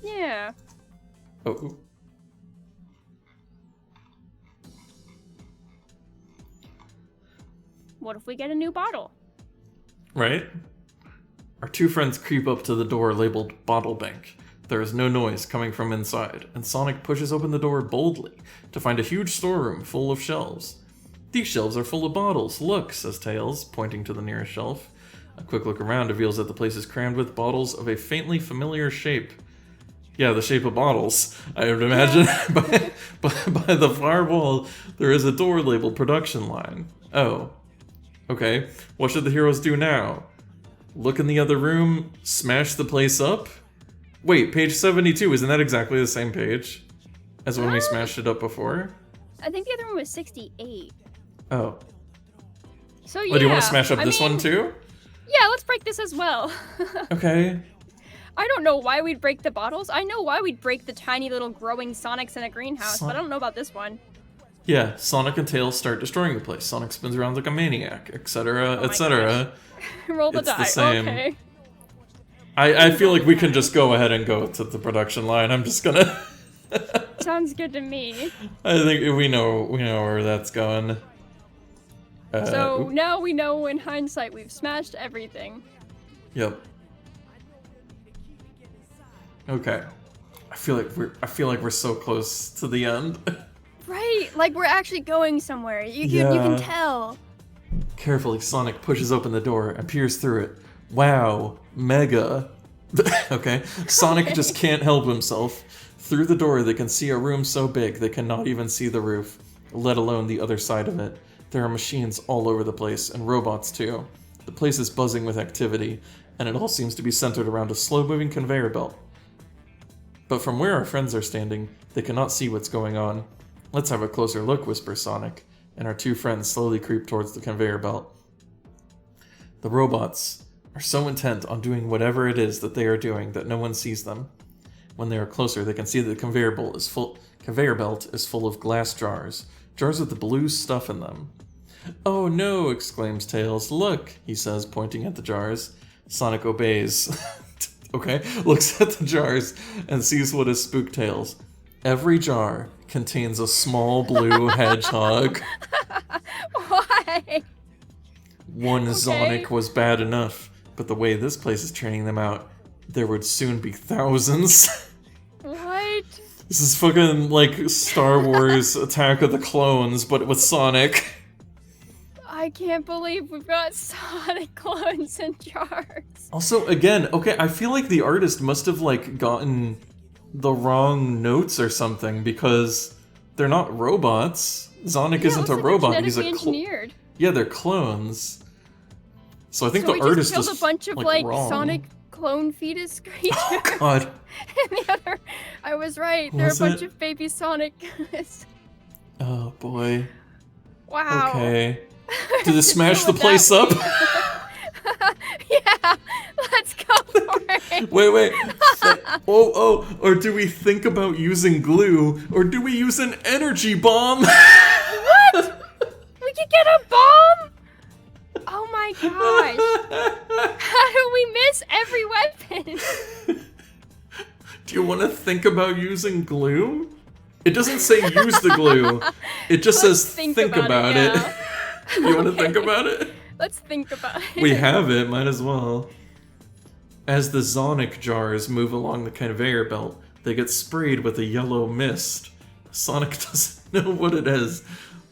Yeah. Oh. What if we get a new bottle? Right? Our two friends creep up to the door labeled Bottle Bank. There is no noise coming from inside, and Sonic pushes open the door boldly to find a huge storeroom full of shelves. These shelves are full of bottles. Look, says Tails, pointing to the nearest shelf. A quick look around reveals that the place is crammed with bottles of a faintly familiar shape. Yeah, the shape of bottles. I would imagine by the far wall, there is a door labeled Production Line. Oh. Okay, what should the heroes do now? Look in the other room, smash the place up? Wait, page 72, isn't that exactly the same page as when we smashed it up before? I think the other one was 68. Oh. So yeah. Oh, do you want to smash up this one too? Yeah, let's break this as well. Okay. I don't know why we'd break the bottles. I know why we'd break the tiny little growing Sonics in a greenhouse, but I don't know about this one. Yeah, Sonic and Tails start destroying the place. Sonic spins around like a maniac, etc., etc. Roll the die. The same. Okay. I feel like we can just go ahead and go to the production line. I'm just gonna... Sounds good to me. I think we know where that's going. So now we know in hindsight we've smashed everything. Yep. Okay. I feel like we're so close to the end. Right, like we're actually going somewhere. You can tell. Carefully, Sonic pushes open the door and peers through it. Wow, mega. Okay, Sonic just can't help himself. Through the door, they can see a room so big they cannot even see the roof, let alone the other side of it. There are machines all over the place, and robots too. The place is buzzing with activity, and it all seems to be centered around a slow-moving conveyor belt. But from where our friends are standing, they cannot see what's going on. Let's have a closer look, whispers Sonic, and our two friends slowly creep towards the conveyor belt. The robots are so intent on doing whatever it is that they are doing that no one sees them. When they are closer, they can see that the conveyor belt is full of glass jars with the blue stuff in them. Oh no, exclaims Tails. Look, he says, pointing at the jars. Sonic obeys. Okay, looks at the jars and sees what has spooked Tails. Every jar contains a small blue hedgehog. Why? One Zonik was bad enough, but the way this place is training them out, there would soon be thousands. What? This is fucking like Star Wars Attack of the Clones, but with Sonic. I can't believe we've got Sonic clones in jars. Also, again, okay, I feel like the artist must have like gotten the wrong notes or something because they're not robots. Sonic isn't a robot. He's engineered. Yeah, they're clones. So I think so the artist just killed a bunch of like wrong. Sonic clone fetus creatures. Oh, God. And the other, I was right. There are a bunch of baby Sonic. Oh boy. Wow. Okay. Did it smash the place up? Yeah, let's go for it. Wait. Or do we think about using glue, or do we use an energy bomb? What? We could get a bomb? Oh my gosh. How do we miss every weapon? Do you want to think about using glue? It doesn't say use the glue. It just says think about it. Yeah. You want to think about it? Let's think about it. We have it, might as well. As the Zonik jars move along the conveyor belt, they get sprayed with a yellow mist. Sonic doesn't know what it is,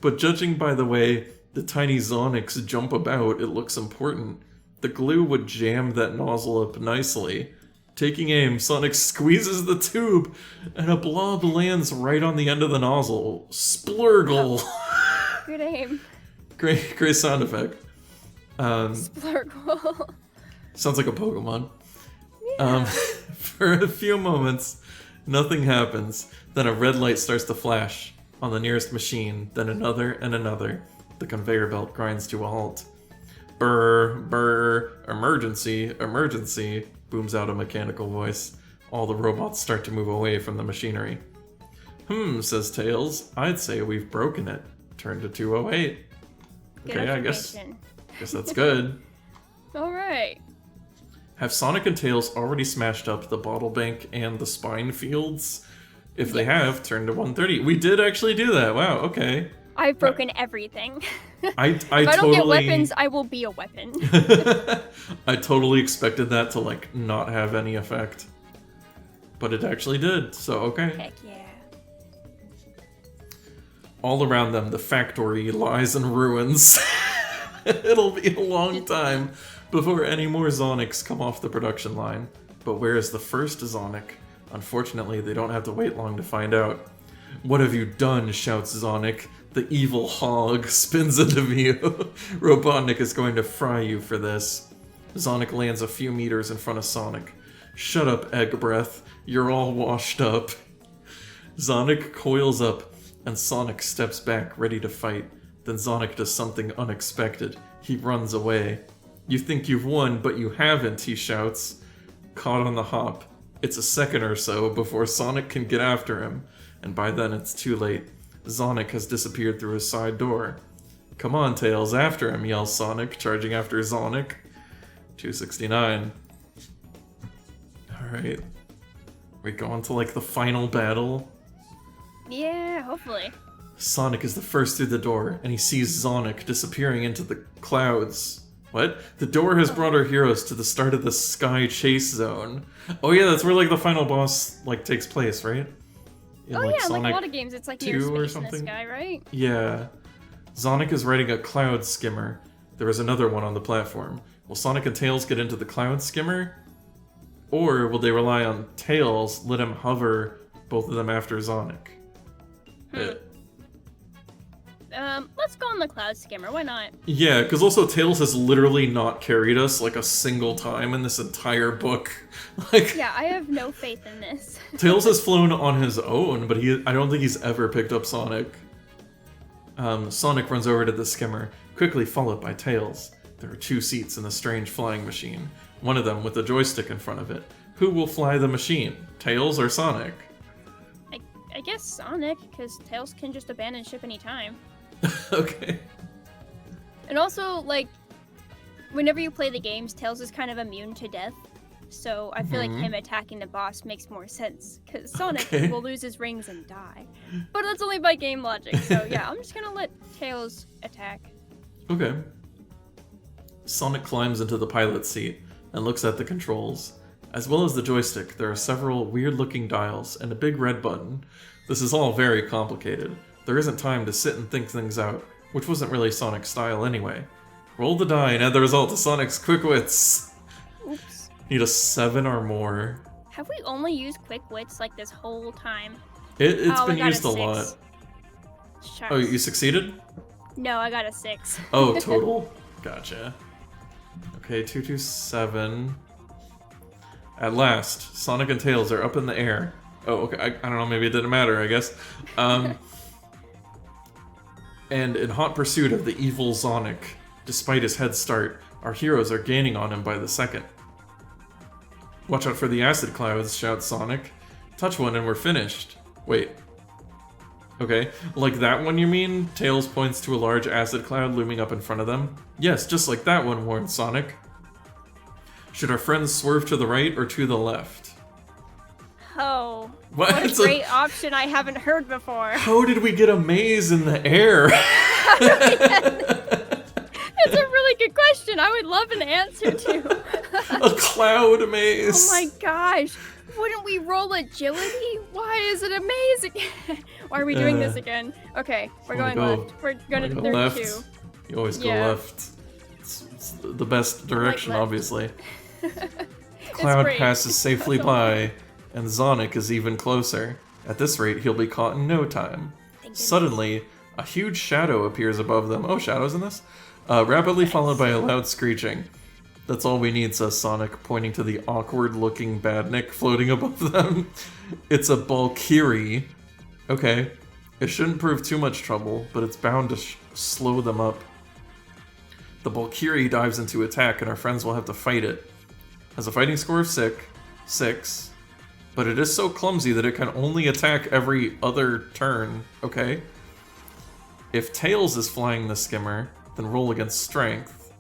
but judging by the way the tiny Zonics jump about, it looks important. The glue would jam that nozzle up nicely. Taking aim, Sonic squeezes the tube, and a blob lands right on the end of the nozzle. Splurgle! Good aim. Great sound effect. Splurgle. Sounds like a Pokemon. Yeah. For a few moments, nothing happens. Then a red light starts to flash on the nearest machine, then another and another. The conveyor belt grinds to a halt. Brr, brr, emergency, emergency, booms out a mechanical voice. All the robots start to move away from the machinery. Says Tails, I'd say we've broken it. Turn to 208. Good Okay, observation. I guess that's good. Alright. Have Sonic and Tails already smashed up the bottle bank and the spine fields? If they have, turn to 130. We did actually do that. Wow, okay. I've broken everything. If I don't get weapons, I will be a weapon. I totally expected that to, like, not have any effect. But it actually did, so okay. Heck yeah. All around them, the factory lies in ruins. It'll be a long time before any more Zonics come off the production line. But where is the first Zonic? Unfortunately, they don't have to wait long to find out. What have you done? Shouts Zonik. The evil hog spins into view. Robotnik is going to fry you for this. Zonik lands a few meters in front of Sonic. Shut up, egg breath. You're all washed up. Zonik coils up, and Sonic steps back, ready to fight. Then Zonik does something unexpected. He runs away. You think you've won, but you haven't, he shouts. Caught on the hop. It's a second or so before Sonic can get after him, and by then it's too late. Zonik has disappeared through his side door. Come on, Tails, after him, yells Sonic, charging after Zonik. 269. Alright. We go on to, like, the final battle. Yeah, hopefully. Sonic is the first through the door, and he sees Zonik disappearing into the clouds. What? The door has brought our heroes to the start of the Sky Chase Zone. Oh yeah, that's where, like, the final boss, like, takes place, right? In, Like Sonic a lot of games, it's like near 2 or space in the something? sky, right? Yeah. Zonik is riding a cloud skimmer. There is another one on the platform. Will Sonic and Tails get into the cloud skimmer? Or will they rely on Tails, let him hover both of them after Zonik? Let's go on the cloud skimmer, why not? Yeah, because also Tails has literally not carried us, like, a single time in this entire book. Like, Yeah, I have no faith in this. Tails has flown on his own, but I don't think he's ever picked up Sonic. Sonic runs over to the skimmer, quickly followed by Tails. There are 2 seats in the strange flying machine, one of them with a joystick in front of it. Who will fly the machine, Tails or Sonic? I guess Sonic, because Tails can just abandon ship anytime. Okay. And also, like, whenever you play the games, Tails is kind of immune to death. So I feel like him attacking the boss makes more sense, because Sonic will lose his rings and die. But that's only by game logic, so yeah, I'm just gonna let Tails attack. Okay. Sonic climbs into the pilot seat and looks at the controls. As well as the joystick, there are several weird-looking dials and a big red button. This is all very complicated. There isn't time to sit and think things out, which wasn't really Sonic's style anyway. Roll the die and add the result to Sonic's quick wits. Oops. Need a 7 or more. Have we only used quick wits like this whole time? It's I been got used a 6. lot. Shucks. Oh, you succeeded? No, I got a 6. Oh, total? Gotcha. Okay, 227. At last, Sonic and Tails are up in the air. Oh, okay, I don't know, maybe it didn't matter, I guess. And in hot pursuit of the evil Zonik, despite his head start, our heroes are gaining on him by the second. Watch out for the acid clouds, shouts Sonic. Touch one and we're finished. Wait. Okay, like that one you mean? Tails points to a large acid cloud looming up in front of them. Yes, just like that one, warns Sonic. Should our friends swerve to the right or to the left? Oh, What? what a great option I haven't heard before. How did we get a maze in the air? That's a really good question. I would love an answer to. A cloud maze. Oh my gosh. Wouldn't we roll agility? Why is it amazing? Why are we doing this again? Okay, we're going left. We're gonna go do left. 2. You always go left. It's the best direction, left. obviously. Cloud great. passes safely by, and Zonik is even closer. At this rate, he'll be caught in no time. Suddenly, a huge shadow appears above them. Oh, shadows in this? Rapidly followed by a loud screeching. That's all we need, says Sonic, pointing to the awkward-looking badnik floating above them. It's a Valkyrie. Okay. It shouldn't prove too much trouble, but it's bound to slow them up. The Valkyrie dives into attack, and our friends will have to fight it. Has a fighting score of 6, but it is so clumsy that it can only attack every other turn, okay? If Tails is flying the skimmer, then roll against strength.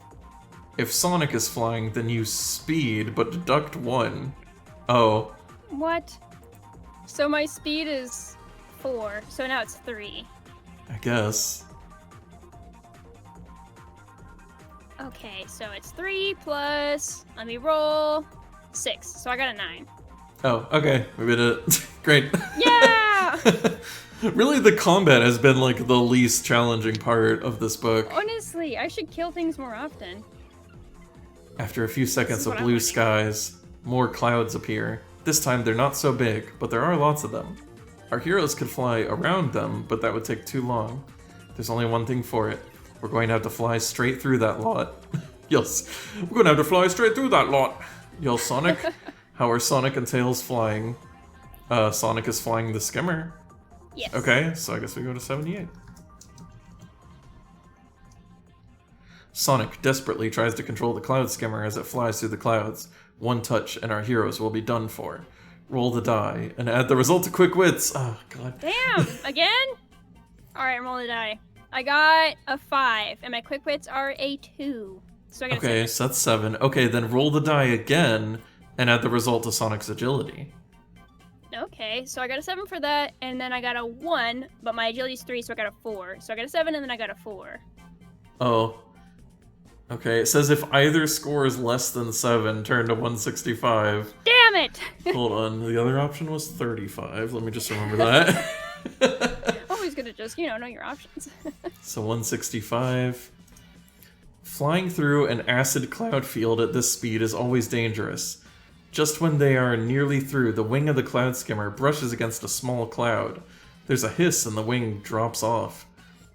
If Sonic is flying, then use speed, but deduct 1. Oh. What? So my speed is 4, so now it's 3. I guess. Okay, so it's 3 plus, let me roll, 6, so I got a 9. Oh, okay, we did it. Great. Yeah! Really, the combat has been like the least challenging part of this book. Honestly, I should kill things more often. After a few seconds of blue skies, more clouds appear. This time they're not so big, but there are lots of them. Our heroes could fly around them, but that would take too long. There's only one thing for it. We're going to have to fly straight through that lot. Yes, we're going to have to fly straight through that lot. Yells Sonic. How are Sonic and Tails flying? Sonic is flying the skimmer. Yes. Okay, so I guess we go to 78. Sonic desperately tries to control the cloud skimmer as it flies through the clouds. One touch and our heroes will be done for. Roll the die and add the result to quick wits. Oh, God. Damn! Again? Alright, I'm rolling the die. I got a 5, and my quick wits are a 2. So I got a 7. So that's 7. Okay, then roll the die again and add the result to Sonic's agility. Okay, so I got a 7 for that, and then I got a 1, but my agility's 3, so I got a 4. So I got a 7, and then I got a 4. Oh. Okay, it says if either score is less than 7, turn to 165. Damn it! Hold on, the other option was 35. Let me just remember that. Always good to just, know your options. So 165. Flying through an acid cloud field at this speed is always dangerous. Just when they are nearly through, the wing of the cloud skimmer brushes against a small cloud. There's a hiss and the wing drops off.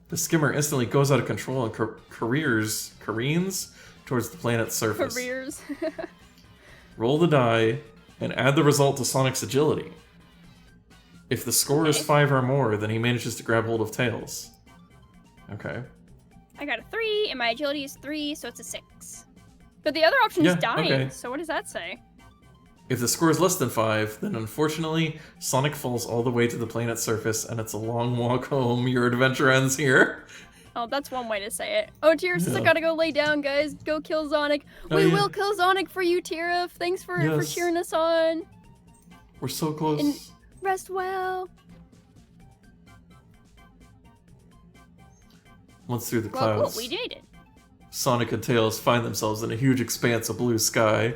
The skimmer instantly goes out of control and careens towards the planet's surface. Careers. Roll the die and add the result to Sonic's agility. If the score is 5 or more, then he manages to grab hold of Tails. Okay. I got a 3, and my agility is 3, so it's a 6. But the other option is dying, okay. So what does that say? If the score is less than 5, then unfortunately, Sonic falls all the way to the planet's surface, and it's a long walk home. Your adventure ends here. Oh, that's one way to say it. Oh, Tira says I gotta go lay down, guys. Go kill Zonik. We will kill Zonik for you, Tira. Thanks for cheering us on. We're so close. And rest well. Once through the clouds, Cool, we did it. Sonic and Tails find themselves in a huge expanse of blue sky.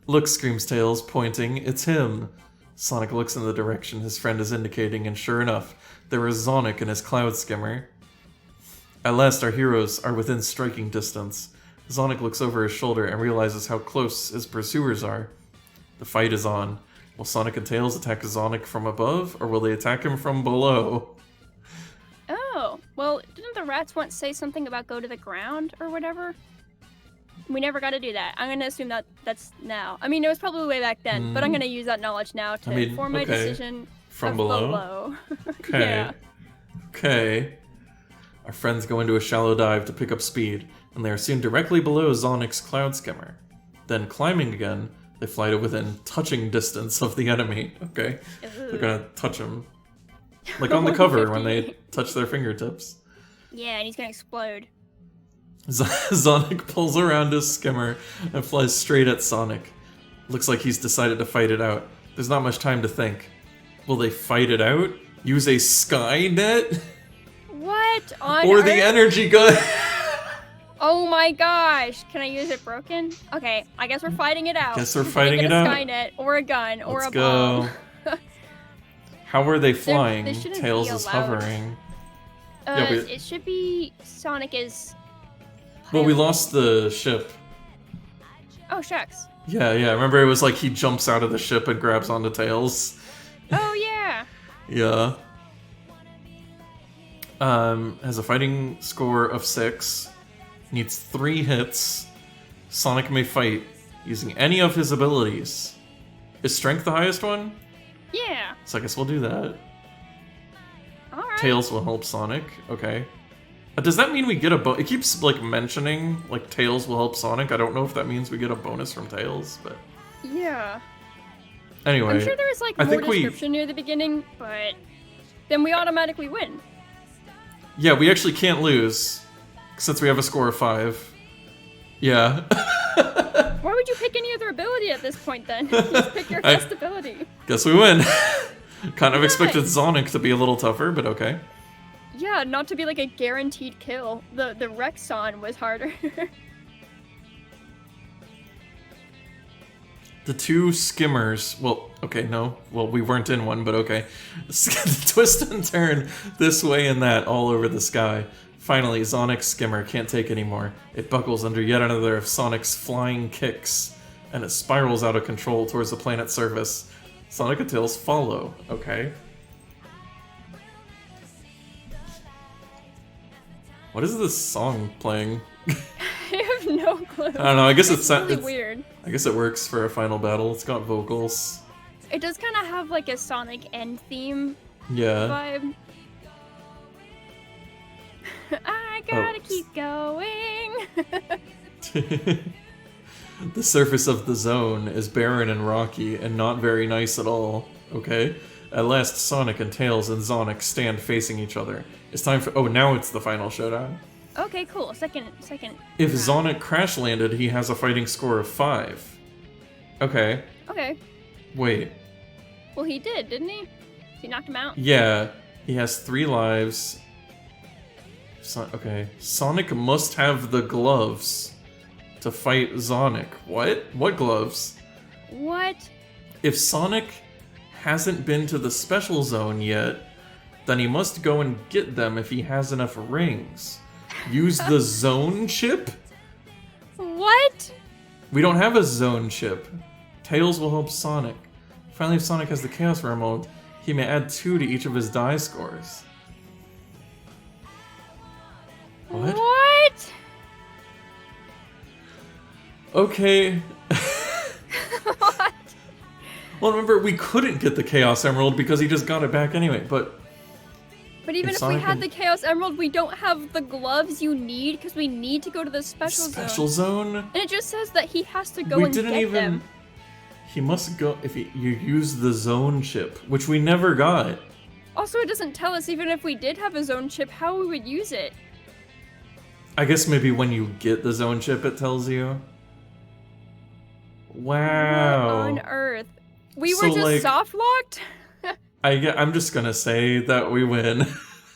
Look, screams Tails, pointing. It's him. Sonic looks in the direction his friend is indicating, and sure enough, there is Zonik and his cloud skimmer. At last, our heroes are within striking distance. Zonik looks over his shoulder and realizes how close his pursuers are. The fight is on. Will Sonic and Tails attack Zonik from above, or will they attack him from below? Oh, well, didn't the rats once say something about go to the ground or whatever? We never got to do that. I'm going to assume that that's now. I mean, it was probably way back then, but I'm going to use that knowledge now to form my decision from below. Okay. Yeah. Okay. Our friends go into a shallow dive to pick up speed, and they are soon directly below Zonik's cloud skimmer. Then, climbing again, they fly to within touching distance of the enemy. Okay. Ooh. They're going to touch him. Like on the cover when they touch their fingertips. Yeah, and he's going to explode. Zonik pulls around his skimmer and flies straight at Sonic. Looks like he's decided to fight it out. There's not much time to think. Will they fight it out? Use a Skynet? What on Or earth? the energy gun? Oh my gosh! Can I use it broken? Okay, I guess we're fighting it out. Guess we're fighting it out. A Skynet, or a gun, or Let's a bomb. go. How are they flying? They shouldn't Tails be is allowed. hovering. It should be Sonic is... Well, we lost the ship. Oh, shucks. Yeah, remember it was like he jumps out of the ship and grabs onto Tails? Oh, yeah. Yeah. Has a fighting score of 6. Needs 3 hits. Sonic may fight using any of his abilities. Is strength the highest one? Yeah. So I guess we'll do that. Alright. Tails will help Sonic. Okay. Does that mean we get a bonus? It keeps, like, mentioning, like, Tails will help Sonic. I don't know if that means we get a bonus from Tails, but... Yeah. Anyway. I'm sure there's, like, more description near the beginning, but... Then we automatically win. Yeah, we actually can't lose. Since we have a score of 5. Yeah. Why would you pick any other ability at this point then? Just pick your best ability. Guess we win. Kind of expected Zonik to be a little tougher, but okay. Yeah, not to be like a guaranteed kill. The Rexon was harder. The 2 skimmers, well, okay, no. Well, we weren't in one, but okay. Twist and turn this way and that all over the sky. Finally, Zonik's skimmer can't take anymore. It buckles under yet another of Sonic's flying kicks, and it spirals out of control towards the planet's surface. Sonic and Tails follow, okay. What is this song playing? I have no clue. I don't know, I guess it's really weird. I guess it works for a final battle. It's got vocals. It does kind of have like a Sonic end theme vibe. I gotta keep going. The surface of the zone is barren and rocky and not very nice at all, okay? At last, Sonic and Tails and Zonik stand facing each other. It's time for- oh, now it's the final showdown. Okay, cool. Second. If Zonik crash landed, he has a fighting score of 5. Okay. Okay. Wait. Well, he did, didn't he? He knocked him out? Yeah. He has 3 lives. Okay. Sonic must have the gloves to fight Zonik. What? What gloves? What? If Sonic hasn't been to the special zone yet, then he must go and get them if he has enough rings. Use the zone chip? What? We don't have a zone chip. Tails will help Sonic. Finally, if Sonic has the Chaos Emerald, he may add 2 to each of his die scores. What? What? Okay. What? Well, remember, we couldn't get the Chaos Emerald because he just got it back anyway, but... But even if we had the Chaos Emerald, we don't have the gloves you need because we need to go to the special zone. And it just says that he has to go and get them. He must go if you use the zone chip, which we never got. Also, it doesn't tell us even if we did have a zone chip how we would use it. I guess maybe when you get the zone chip, it tells you. Wow. What on earth? We were just soft locked? I'm just gonna say that we win. Yeah,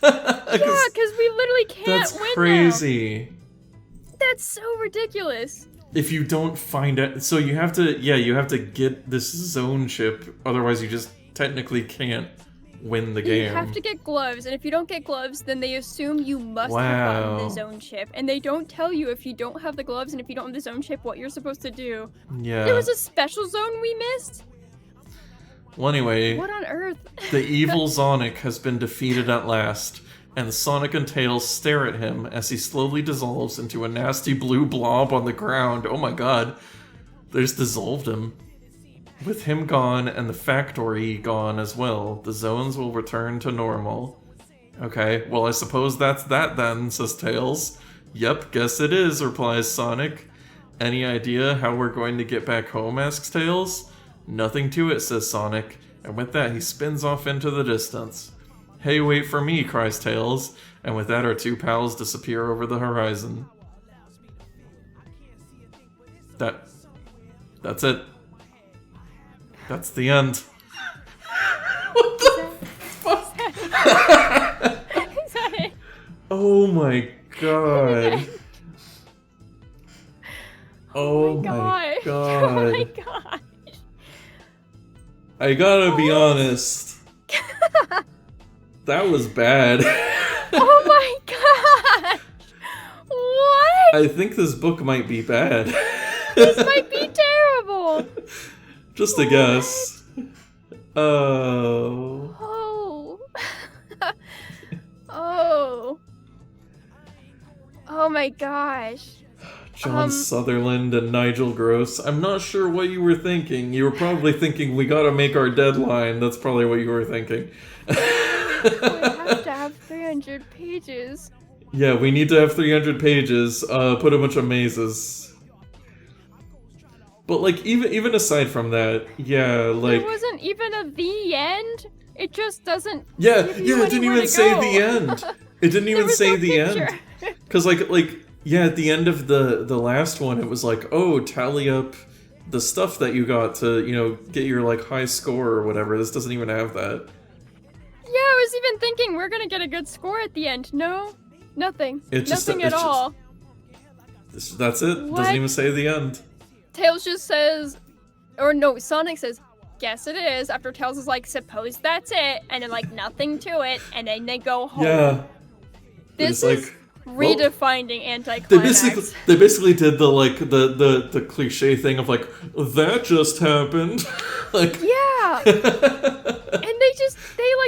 because we literally can't win. That's crazy. That's so ridiculous. If you don't find it, so you have to, you have to get this zone chip, otherwise you just technically can't win the game. You have to get gloves, and if you don't get gloves, then they assume you must have gotten the zone chip, and they don't tell you if you don't have the gloves and if you don't have the zone chip what you're supposed to do. Yeah. There was a special zone we missed? Well, anyway, what on earth? The evil Zonik has been defeated at last, and Sonic and Tails stare at him as he slowly dissolves into a nasty blue blob on the ground. Oh my god, they just dissolved him. With him gone and the factory gone as well, the zones will return to normal. Okay, well I suppose that's that then, says Tails. Yep, guess it is, replies Sonic. Any idea how we're going to get back home, asks Tails. Nothing to it, says Sonic, and with that he spins off into the distance. Hey, wait for me, cries Tails, and with that our 2 pals disappear over the horizon. That's it. That's the end. What the fuck? Is that it? Oh my god. Oh my god. Oh my god. I gotta be honest. That was bad. Oh my god! What? I think this book might be bad. This might be terrible. Just a guess. Oh. Oh. Oh. Oh my gosh. John Sutherland and Nigel Gross. I'm not sure what you were thinking. You were probably thinking, we gotta make our deadline. That's probably what you were thinking. We have to have 300 pages. Yeah, we need to have 300 pages. Put a bunch of mazes. But like, even aside from that, yeah, like... There wasn't even a the end? It just doesn't it didn't even say the end. It didn't even say the end. Because, yeah, at the end of the last one, it was like, oh, tally up the stuff that you got to, get your, high score or whatever. This doesn't even have that. Yeah, I was even thinking we're gonna get a good score at the end. No, nothing. Nothing at all. That's it. What? Doesn't even say the end. Tails just says, or no, Sonic says, guess it is, after Tails is like, suppose that's it, and then nothing to it, and then they go home. Yeah. This is redefining anticlimax. They basically did the cliche thing of that just happened. Yeah. And they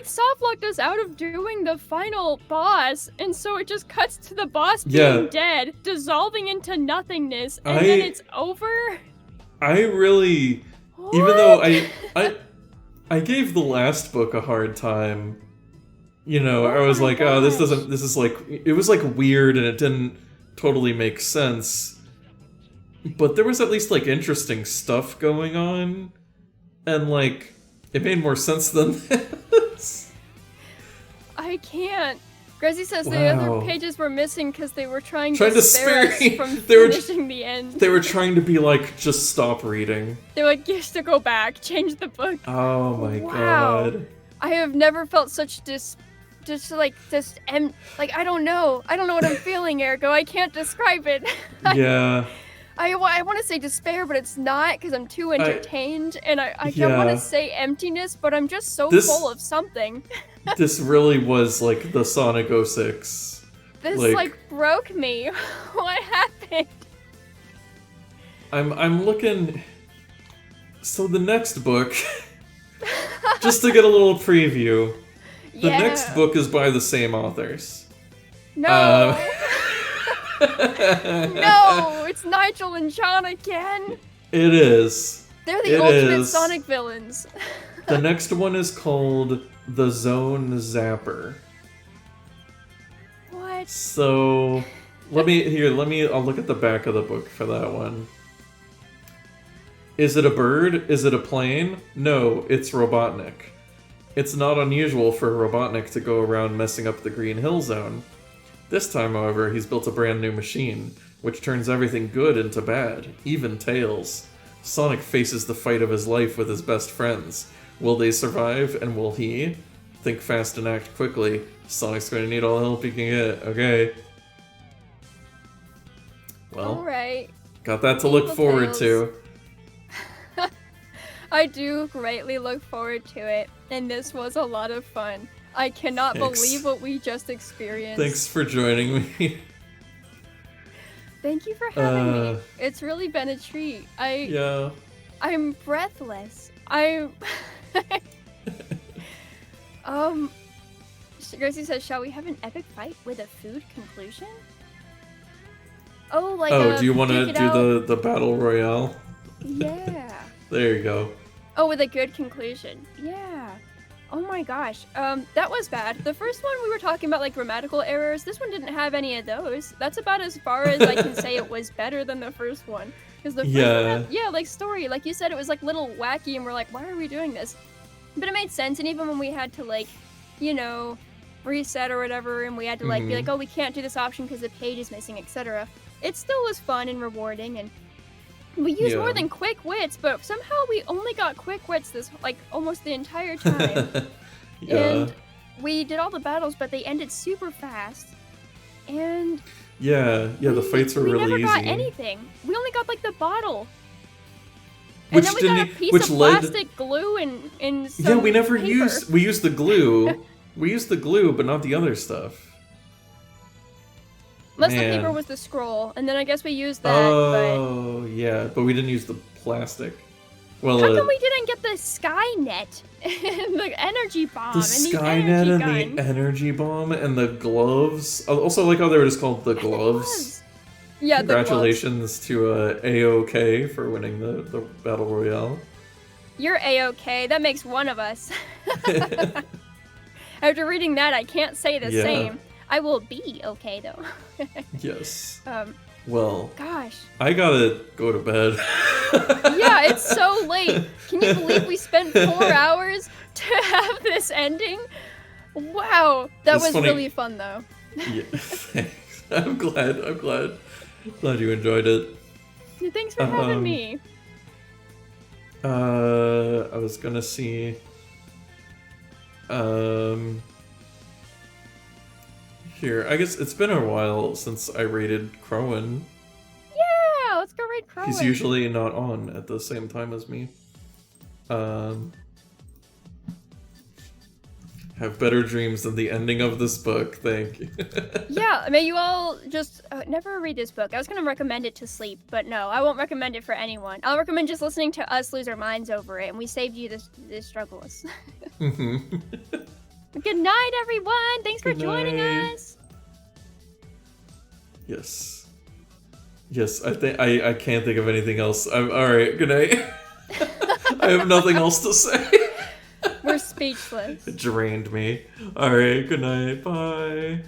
soft locked us out of doing the final boss, and so it just cuts to the boss being dead, dissolving into nothingness, and then it's over. I really, what? Even though I gave the last book a hard time. I was like, oh, this is it was weird and it didn't totally make sense. But there was at least interesting stuff going on. And it made more sense than this. I can't. Gracie says the other pages were missing because they were trying to spare us from finishing the end. They were trying to be just stop reading. They were you have to go back, change the book. Oh my god. I have never felt such I don't know what I'm feeling, Ergo. I can't describe it. Yeah. I want to say despair, but it's not because I'm too entertained, and I want to say emptiness, but I'm just so full of something. This really was the Sonic 06. This broke me. What happened? I'm looking. So the next book, just to get a little preview. The next book is by the same authors. No! No! It's Nigel and John again! It is. They're the ultimate Sonic villains. The next one is called The Zone Zapper. What? So, I'll look at the back of the book for that one. Is it a bird? Is it a plane? No, it's Robotnik. It's not unusual for Robotnik to go around messing up the Green Hill Zone. This time, however, he's built a brand new machine, which turns everything good into bad, even Tails. Sonic faces the fight of his life with his best friends. Will they survive, and will he? Think fast and act quickly. Sonic's going to need all the help he can get, okay? Well, alright. Got that to look forward to. I do greatly look forward to it, and this was a lot of fun. I cannot believe what we just experienced. Thanks for joining me. Thank you for having me. It's really been a treat. I'm breathless. Gracie says, shall we have an epic fight with a food conclusion? Oh, do you want to do the battle royale? Yeah. There you go. Oh, with a good conclusion. Yeah. Oh my gosh. That was bad. The first one we were talking about grammatical errors. This one didn't have any of those. That's about as far as I can say it was better than the first one. Because the first one had, story. Like you said, it was little wacky and we're like, why are we doing this? But it made sense, and even when we had to reset or whatever, and we had to be like, oh, we can't do this option because the page is missing, etc. It still was fun and rewarding, and we used more than quick wits, but somehow we only got quick wits this almost the entire time. And we did all the battles, but they ended super fast. And the fights were really easy. We never got anything. We only got the bottle. And then we got a piece of plastic glue and some Yeah, we never paper. we used the glue. We used the glue, but not the other stuff. Unless the paper was the scroll, and then I guess we used that. Oh, yeah, but we didn't use the plastic. Well, how come we didn't get the Skynet and the energy bomb the Skynet and the energy bomb and the gloves? Also, like how they were just called the gloves. Yeah, congratulations to A-OK for winning the Battle Royale. You're A-OK. That makes one of us. After reading that, I can't say the same. I will be okay, though. Yes. Well, gosh. I gotta go to bed. Yeah, it's so late. Can you believe we spent 4 hours to have this ending? Wow. That was really fun, though. Yeah, thanks. I'm glad. Glad you enjoyed it. Thanks for having me. I was gonna see. Here, I guess it's been a while since I rated Crowan. Yeah, let's go raid Crowan. He's usually not on at the same time as me. Have better dreams than the ending of this book, thank you. Yeah, may you all just never read this book. I was going to recommend it to sleep, but no, I won't recommend it for anyone. I'll recommend just listening to us lose our minds over it, and we saved you this struggles. Good night, everyone! Thanks for joining us! Yes. Yes, I can't think of anything else. Alright, good night. I have nothing else to say. We're speechless. It drained me. Alright, good night. Bye.